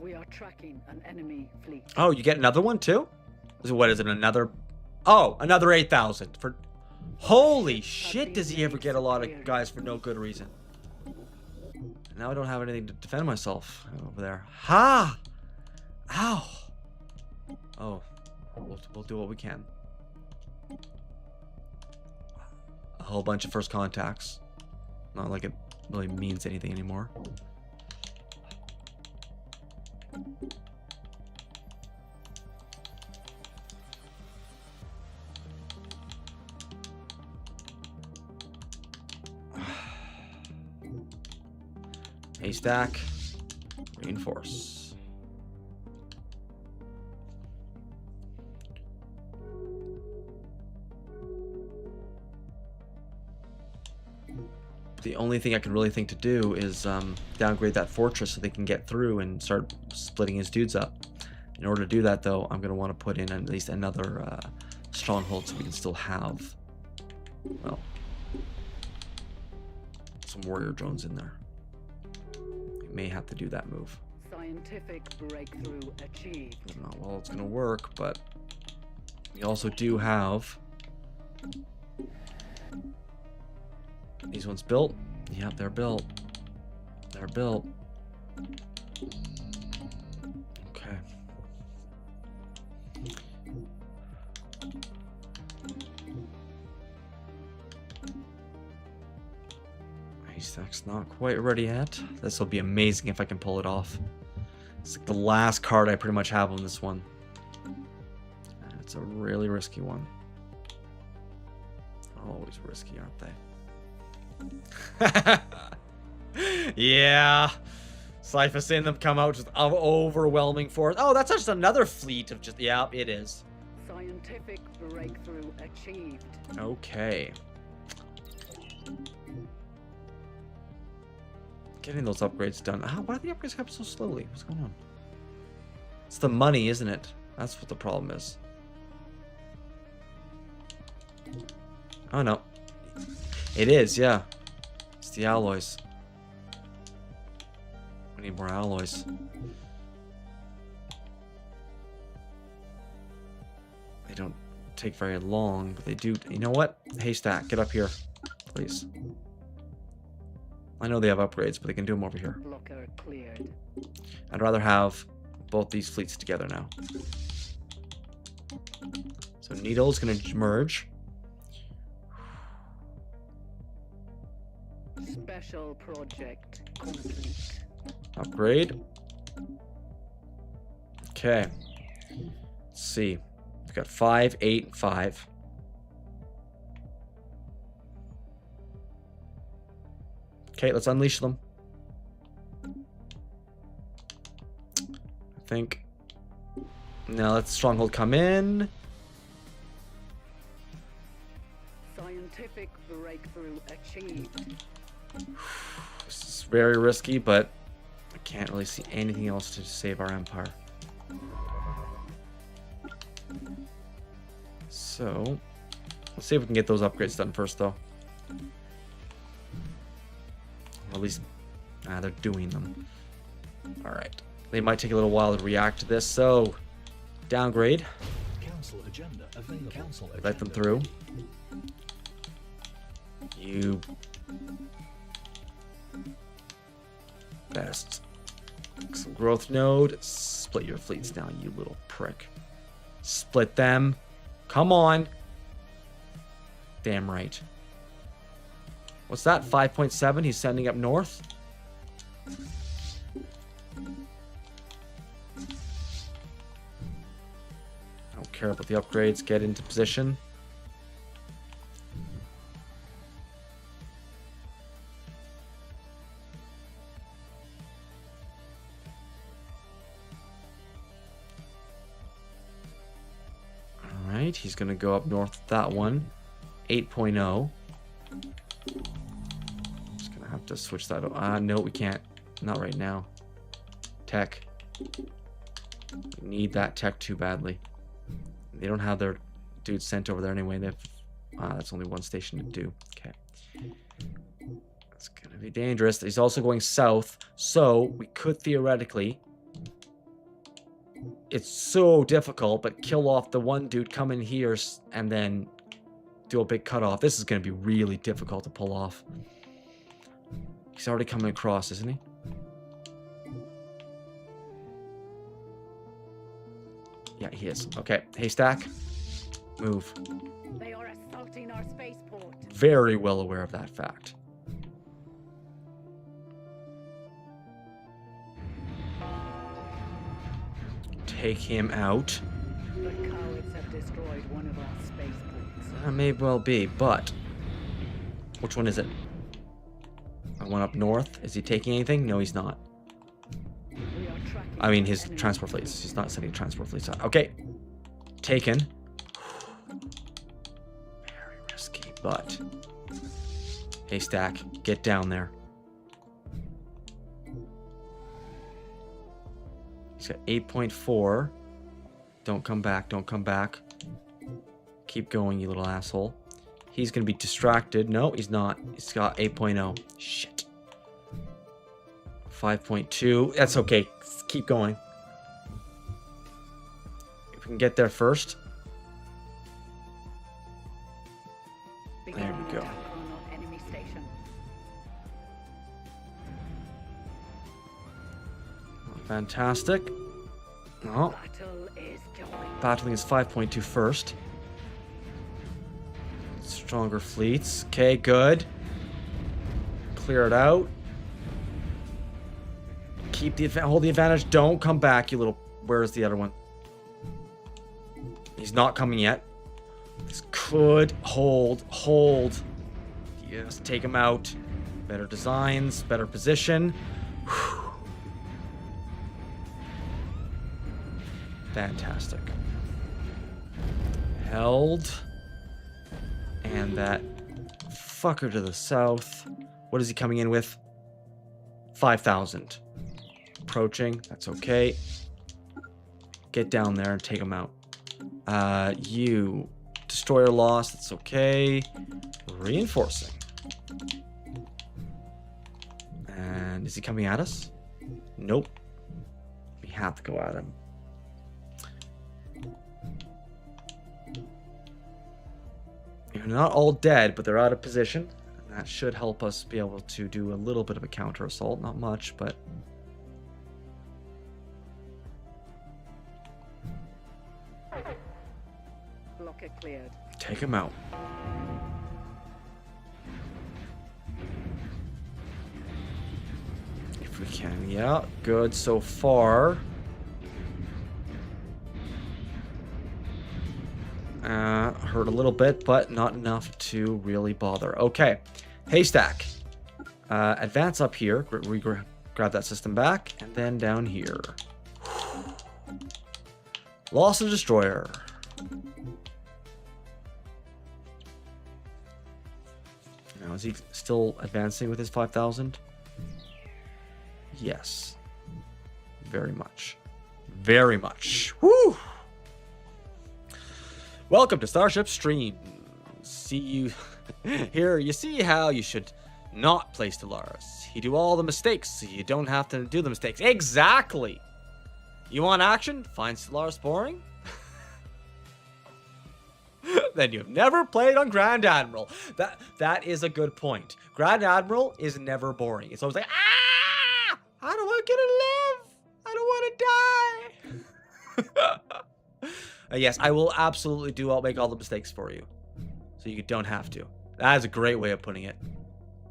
We are tracking an enemy fleet. Oh, you get another one too? What is it? Another? Oh, another 8,000 for. Holy shit! Does he ever get a lot of guys for no good reason? Now I don't have anything to defend myself over there. Ha! Ow! Oh, we'll do what we can. A whole bunch of first contacts. Not like it really means anything anymore. Haystack. Reinforce. The only thing I can really think to do is downgrade that fortress so they can get through and start splitting his dudes up. In order to do that, though, I'm going to want to put in at least another stronghold so we can still have, well, some warrior drones in there. We may have to do that move. Scientific breakthrough achieved. I don't know, well, it's going to work, but we also do have these ones built. Yep, they're built. They're built. Okay. Haystack's not quite ready yet. This will be amazing if I can pull it off. It's like the last card I pretty much have on this one. And it's a really risky one. Always risky, aren't they? Yeah. Cypher seeing them come out just overwhelming force. Oh, that's just another fleet of just... Yeah, it is. Scientific breakthrough achieved. Okay. Getting those upgrades done. Why do the upgrades happen so slowly? What's going on? It's the money, isn't it? That's what the problem is. Oh, no. It is, yeah. It's the alloys. We need more alloys. They don't take very long, but they do. You know what? Haystack, get up here, please. I know they have upgrades, but they can do them over here. Blocker cleared. I'd rather have both these fleets together now. So Needle's going to merge. Special project complete. Upgrade. Okay. Let's see. We've got 5, 8, 5. Okay, let's unleash them. I think. Now let Stronghold come in. Scientific breakthrough achieved. This is very risky, but I can't really see anything else to save our empire. So, let's see if we can get those upgrades done first, though. Or at least, they're doing them. Alright. They might take a little while to react to this, so downgrade. Council agenda available. Council Let them agenda through. ready. You best. Some growth node. Split your fleets now, you little prick. Split them. Come on. Damn right. What's that? 5.7? He's sending up north? Don't care about the upgrades. Get into position. Alright, he's going to go up north with that one. 8.0. Just going to have to switch that. No, we can't. Not right now. Tech. Need that tech too badly. They don't have their dudes sent over there anyway. They've that's only one station to do. Okay. That's gonna be dangerous. He's also going south, so we could theoretically. It's so difficult, but kill off the one dude, come in here, and then do a big cutoff. This is gonna be really difficult to pull off. He's already coming across, isn't he? Yeah, he is. Okay, haystack, move. They are assaulting our spaceport. Very well aware of that fact. Take him out. The cowards have destroyed one of our spaceports. That may well be, but which one is it? One up north. Is he taking anything? No, he's not. We are tracking I mean, his enemy transport fleets. He's not sending transport fleets out. Okay. Taken. Very risky, but haystack, get down there. He's got 8.4. Don't come back. Don't come back. Keep going, you little asshole. He's going to be distracted. No, he's not. He's got 8.0. Shit. 5.2. That's okay. Keep going. If we can get there first. There we go. attack on our enemy station. Fantastic. Oh, Battle is joined. battling is 5.2 first. Stronger fleets. Okay, good. Clear it out. Keep the hold the advantage. Don't come back, you little. Where's the other one? He's not coming yet. This could hold. Yes, take him out. Better designs, better position. Whew. Fantastic. Held. And that fucker to the south. What is he coming in with? 5,000. Approaching. That's okay. Get down there and take him out. You. Destroyer lost. That's okay. Reinforcing. And is he coming at us? Nope. We have to go at him. They're not all dead, but they're out of position. And that should help us be able to do a little bit of a counter assault. Not much, but... Blocker cleared. take him out. If we can. Yeah, good so far. Hurt a little bit, but not enough to really bother. Okay, haystack. Advance up here. Grab that system back, and then down here. Lost a destroyer. Now, is he still advancing with his 5,000? Yes. Very much. Very much. Woo! Welcome to Starship Stream. See you here. You see how you should not play Stellaris. You do all the mistakes so you don't have to do the mistakes. Exactly. You want action? Find Stellaris boring? Then you've never played on Grand Admiral. That is a good point. Grand Admiral is never boring. It's always like, ah! I don't want to live. I don't want to die. Yes, I will absolutely do. I'll make all the mistakes for you, so you don't have to. That is a great way of putting it.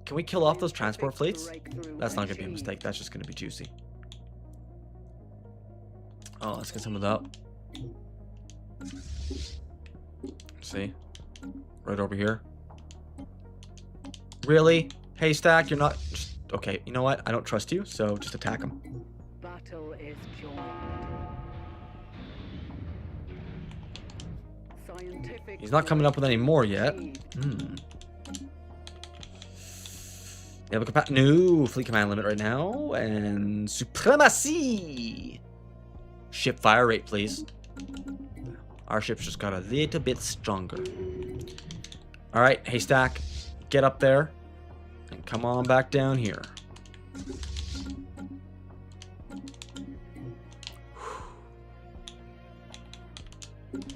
Can we kill off those transport fleets? That's not gonna be a mistake. That's just gonna be juicy. Oh, let's get some of that. See, right over here. Really, haystack? You're not. Okay, you know what? I don't trust you, so just attack him. Battle is joined. Scientific He's not coming up with any more yet. You have a no fleet command limit right now, and supremacy. Ship fire rate, please. Our ship's just got a little bit stronger. All right, Haystack, get up there and come on back down here.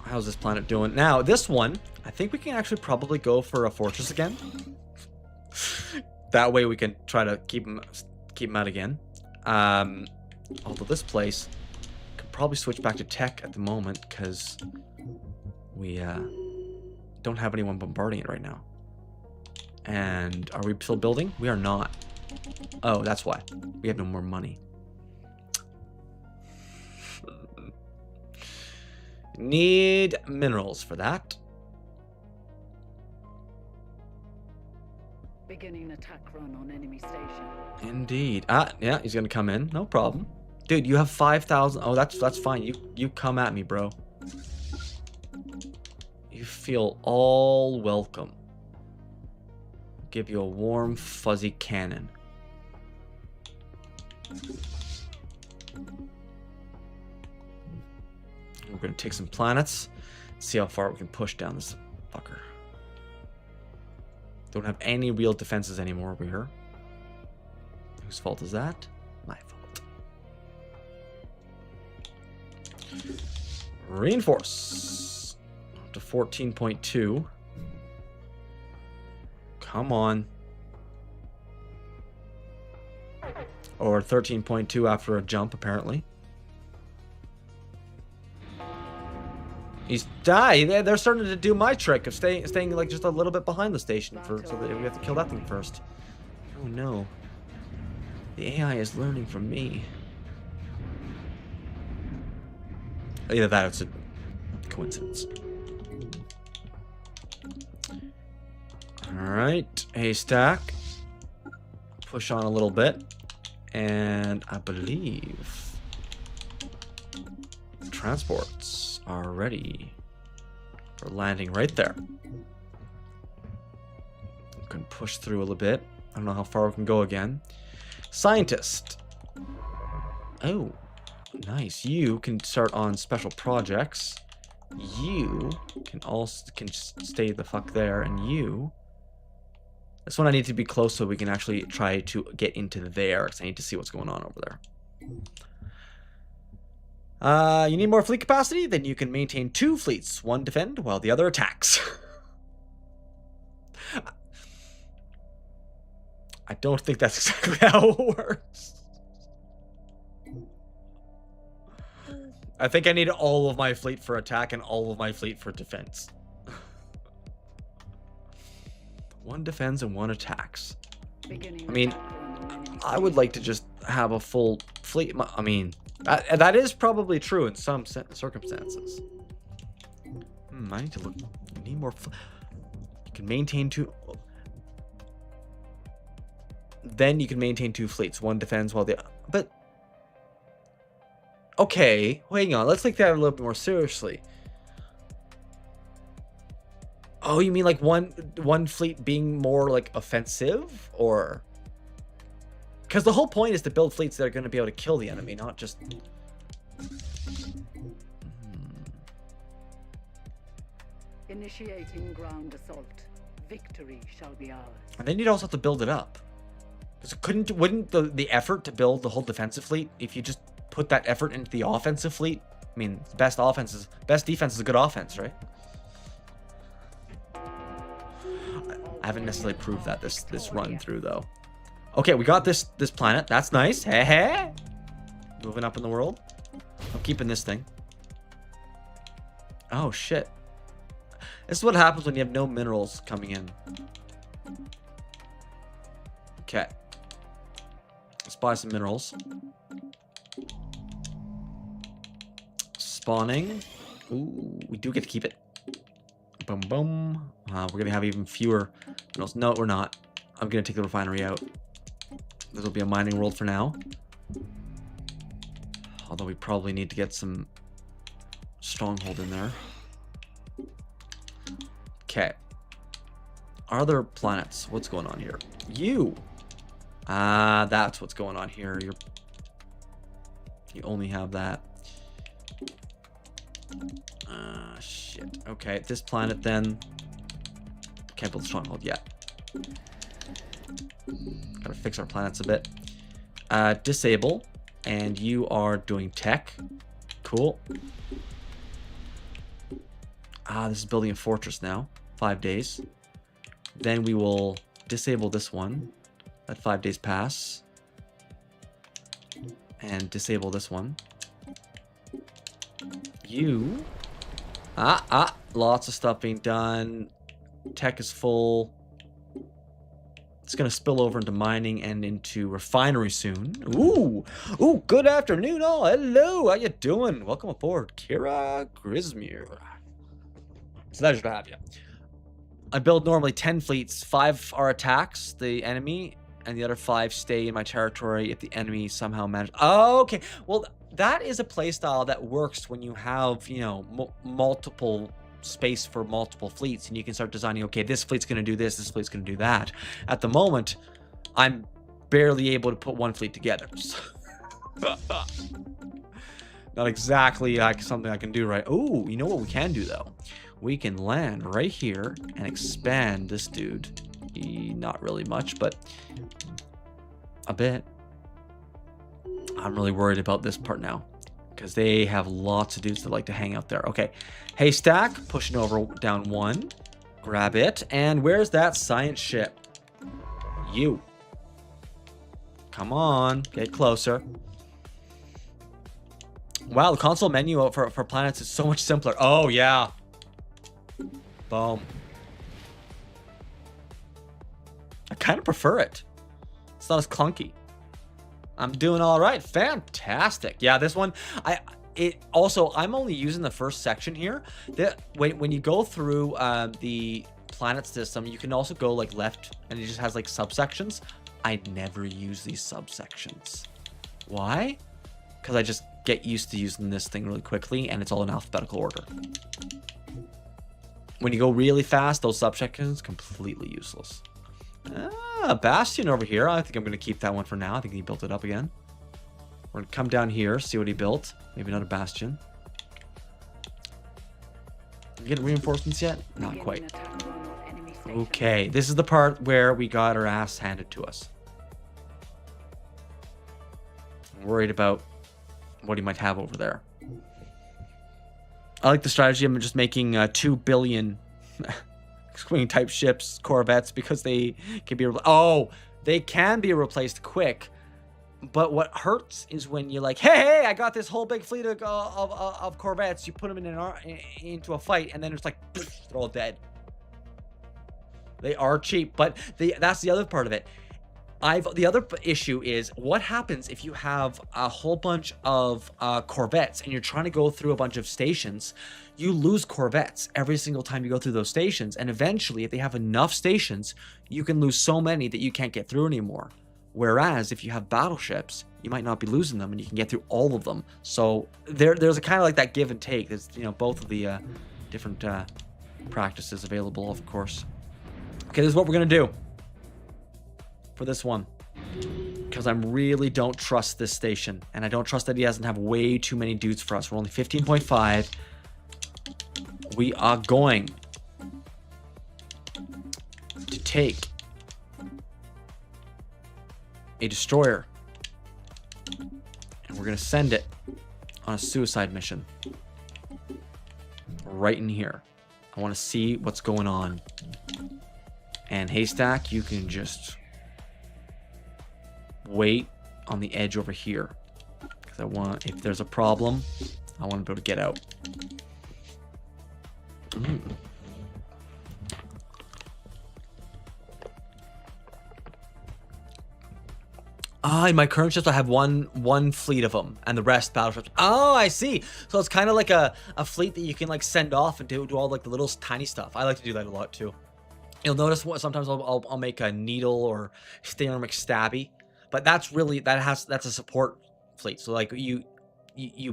How's this planet doing? Now, this one, I think we can actually probably go for a fortress again. That way we can try to keep them out again. Although this place could probably switch back to tech at the moment because we don't have anyone bombarding it right now. And are we still building? We are not. Oh, that's why. We have no more money. Need minerals for that. Beginning attack run on enemy station. Indeed. Yeah, he's gonna come in. No problem. Dude, you have 5,000. Oh, that's fine. You come at me, bro. You feel all welcome. Give you a warm, fuzzy cannon. We're gonna take some planets, see how far we can push down this fucker. Don't have any real defenses anymore over here. Whose fault is that? My fault. Reinforce. Up to 14.2. Come on. Or 13.2 after a jump, apparently. He's died. They're starting to do my trick of staying like just a little bit behind the station so that we have to kill that thing first. Oh no. The AI is learning from me. Either that or it's a coincidence. Alright, Haystack. Push on a little bit. And I believe transports are ready for landing right there. We can push through a little bit. I don't know how far we can go again. Scientist. Oh, nice. You can start on special projects. You can stay the fuck there, and you. This one I need to be close so we can actually try to get into there, because I need to see what's going on over there. You need more fleet capacity? Then you can maintain 2 fleets. One defend while the other attacks. I don't think that's exactly how it works. I think I need all of my fleet for attack and all of my fleet for defense. 1 defends and 1 attacks. I mean, I would like to just have a full fleet. I mean, that is probably true in some circumstances. I need to look. I need more. You can maintain 2. Then you can maintain 2 fleets. 1 defends while the. But okay, hang on. Let's take that a little bit more seriously. Oh, you mean like one fleet being more like offensive, or? Because the whole point is to build fleets that are going to be able to kill the enemy, not just. Initiating ground assault. Victory shall be ours. And then you'd also have to build it up. Because wouldn't the effort to build the whole defensive fleet, if you just put that effort into the offensive fleet? I mean, best defense is a good offense, right? I haven't necessarily proved that this run through though. Okay, we got this planet. That's nice. Hey, hey. Moving up in the world. I'm keeping this thing. Oh shit. This is what happens when you have no minerals coming in. Okay. Let's buy some minerals. Spawning. Ooh, we do get to keep it. Boom, boom. We're going to have even fewer minerals. No, we're not. I'm going to take the refinery out. This will be a mining world for now. Although we probably need to get some stronghold in there. Okay. Other planets. What's going on here? You. That's what's going on here. You only have that. Shit. Okay, this planet then. Can't build a stronghold yet. Gotta fix our planets a bit. Disable. And you are doing tech. Cool. This is building a fortress now. 5 days. Then we will disable this one. Let 5 days pass. And disable this one. You. Lots of stuff being done. Tech is full. It's going to spill over into mining and into refinery soon. Ooh, good afternoon all. Hello, how you doing? Welcome aboard, Kira Grismere. It's a pleasure to have you. I build normally 10 fleets. 5 are attacks, the enemy, and the other 5 stay in my territory if the enemy somehow manages. Oh, okay. Well, that is a playstyle that works when you have, you know, multiple space for multiple fleets, and you can start designing, okay, this fleet's going to do this fleet's going to do that. At the moment, I'm barely able to put one fleet together. Not exactly like something I can do right. Oh, you know what we can do though? We can land right here and expand this dude. Not really much, but a bit. I'm really worried about this part now, because they have lots of dudes that like to hang out there. Okay, haystack, pushing over down 1. Grab it. And where's that science ship? You. Come on, get closer. Wow, the console menu for planets is so much simpler. Oh, yeah. Boom. I kind of prefer it. It's not as clunky. I'm doing all right. Fantastic. Yeah, this one, I'm only using the first section here. When you go through the planet system, you can also go like left, and it just has like subsections. I never use these subsections. Why? Because I just get used to using this thing really quickly, and it's all in alphabetical order. When you go really fast, those subsections completely useless. Bastion over here. I think I'm going to keep that one for now. I think he built it up again. We're going to come down here, see what he built. Maybe another bastion. You get reinforcements yet? Not quite. Okay, this is the part where we got our ass handed to us. I'm worried about what he might have over there. I like the strategy. I'm just making 2 billion X-Wing type ships, corvettes, because they can be they can be replaced quick. But what hurts is when you're like, hey, I got this whole big fleet of corvettes. You put them into a fight, and then it's like, they're all dead. They are cheap, but that's the other part of it. The other issue is, what happens if you have a whole bunch of corvettes and you're trying to go through a bunch of stations? You lose corvettes every single time you go through those stations, and eventually, if they have enough stations, you can lose so many that you can't get through anymore. Whereas if you have battleships, you might not be losing them, and you can get through all of them. So there's a kind of like that give and take. There's, you know, both of the different practices available, of course. Okay, this is what we're gonna do for this one, because I really don't trust this station, and I don't trust that he doesn't have way too many dudes for us. We're only 15.5. We are going to take a destroyer, and we're going to send it on a suicide mission right in here. I want to see what's going on. And haystack, you can just wait on the edge over here, because I want, if there's a problem, I want to be able to get out. In my current ships, I have one fleet of them, and the rest battleships. Oh, I see. So it's kind of like a fleet that you can like send off and do all like the little tiny stuff. I like to do that a lot too. You'll notice sometimes I'll make a needle or Stellaris stabby, but that's a support fleet. So like you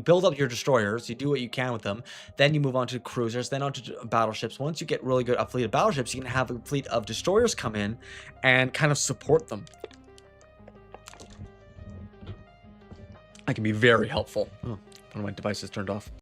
build up your destroyers, you do what you can with them, then you move on to cruisers, then onto battleships. Once you get really good a fleet of battleships, you can have a fleet of destroyers come in and kind of support them. I can be very helpful. Oh, one of my devices turned off.